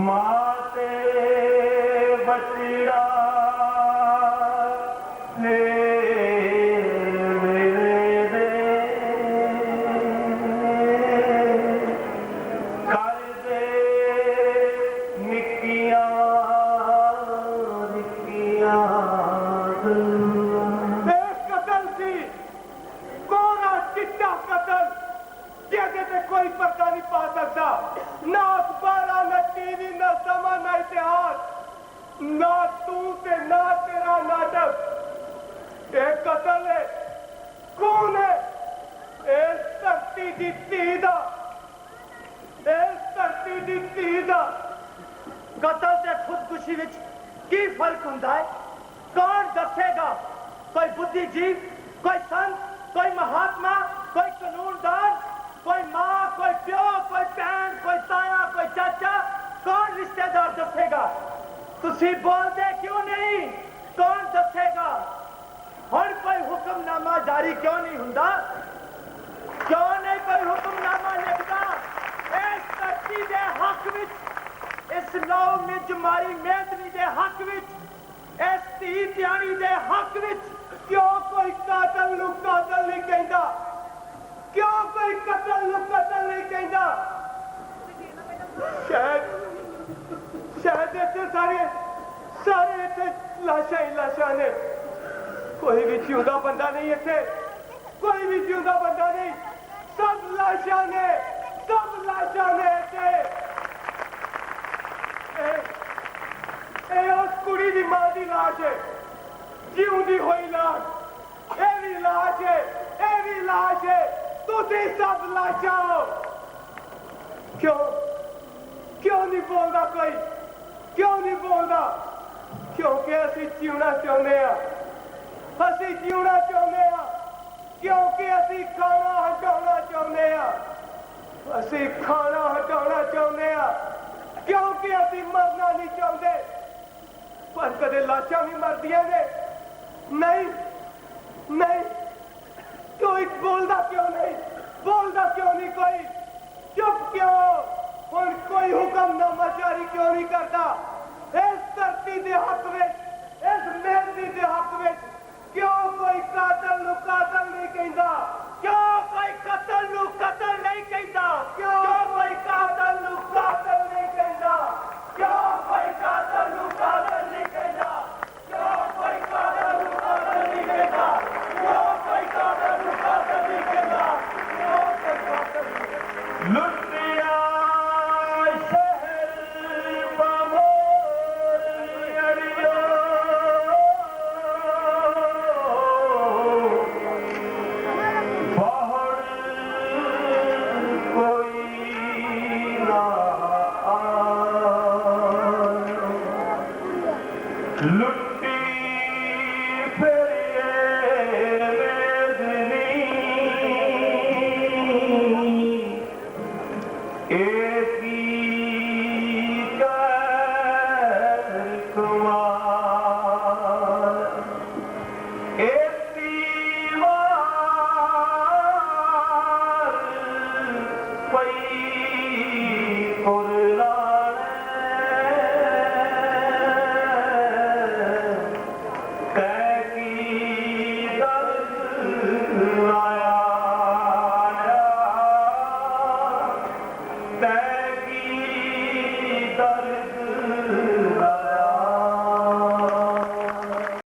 माते बचड़ा ले मेरे दे कर दे निकिया निकिया कतल सी कोरा चिट्टा कतल ਜਿਹਦੇ ਤੇ ਕੋਈ ਪਰਦਾ ਨਹੀਂ ਪਾ ਸਕਦਾ ਨਾ ਅਖਬਾਰਾਂ ਨਾ ਟੀਵੀ ਨਾ ਸਮਾਂ ਨਾ ਇਤਿਹਾਸ ਨਾ ਤੂੰ ਤੇ ਨਾ ਤੇਰਾ ਨਾਟਕ ਇਹ ਕਤਲ ਹੈ ਕੌਣ ਹੈ ਇਸ ਧਰਤੀ ਦੀ ਧੀ ਦਾ ਇਸ ਧਰਤੀ ਦੀ ਧੀ ਦਾ ਕਤਲ ਤੇ ਖੁਦਕੁਸ਼ੀ ਵਿੱਚ ਕੀ ਫਰਕ ਹੁੰਦਾ ਹੈ ਕੌਣ ਦੱਸੇਗਾ ਕੋਈ ਬੁੱਧੀਜੀਵ ਕੋਈ ਸੰਤ ਕੋਈ ਮਹਾਤਮਾ ਕੋਈ ਕਾਨੂੰਨਦਾਨ कोई माँ कोई प्यो कोई भैन कोई ताया कोई चाचा कौन रिश्तेदार दसेगा तुसी बोलते क्यों नहीं कौन दसेगा हुण कोई हुक्मनामा जारी क्यों नहीं हुंदा क्यों नहीं कोई हुक्मनामा लिखदा इस धरती दे हक विच इस लौ मिज मारी मेदनी दे हक विच इस धी ध्यानी दे हक विच क्यों कोई कातल नूं कातल नहीं कहंदा क्यों कोई कतल नहीं कहता शायद इतने सारे इतने लाशा ही लाशा ने कोई भी जिंदा बंदा नहीं इतने कोई भी जिंदा बंदा नहीं सब लाशा ने उस कुड़ी की मां की लाश है जीउंदी हुई लाश ये भी लाश है तुसी सब लाशा हो क्यों नहीं बोलता कोई क्यों नहीं बोलता क्योंकि असी जीना चाहते हैं असी जीना चाहते हैं क्योंकि असी खाना हटाना चाहते हैं असी खाना हटाना चाहते हैं क्योंकि असी मरना नहीं चाहते पर कदे लाशा भी मरदियां ने नहीं नहीं, कोई बोलता क्यों नहीं, बोलता क्यों नहीं कोई, चुप क्यों, और कोई हुक्मनामा जारी क्यों नहीं करता इस धरती के हक में, इस मेहनती के हक में? क्यों कोई कातल नूं कातल नहीं कहता, क्यों कोई कतल नूं कतल नहीं कहता, क्यों कोई कातल नूं कातल नहीं कहता, क्यों कोई कातल नूं कातल नहीं कहता, क्यों कोई कातल नूं कातल नहीं कहता, क्यों कोई कातल नूं कातल नहीं कहता, क्यों कोई कातल लुटिया शहर बमोर अड़ियो बाहर कोई ना आए।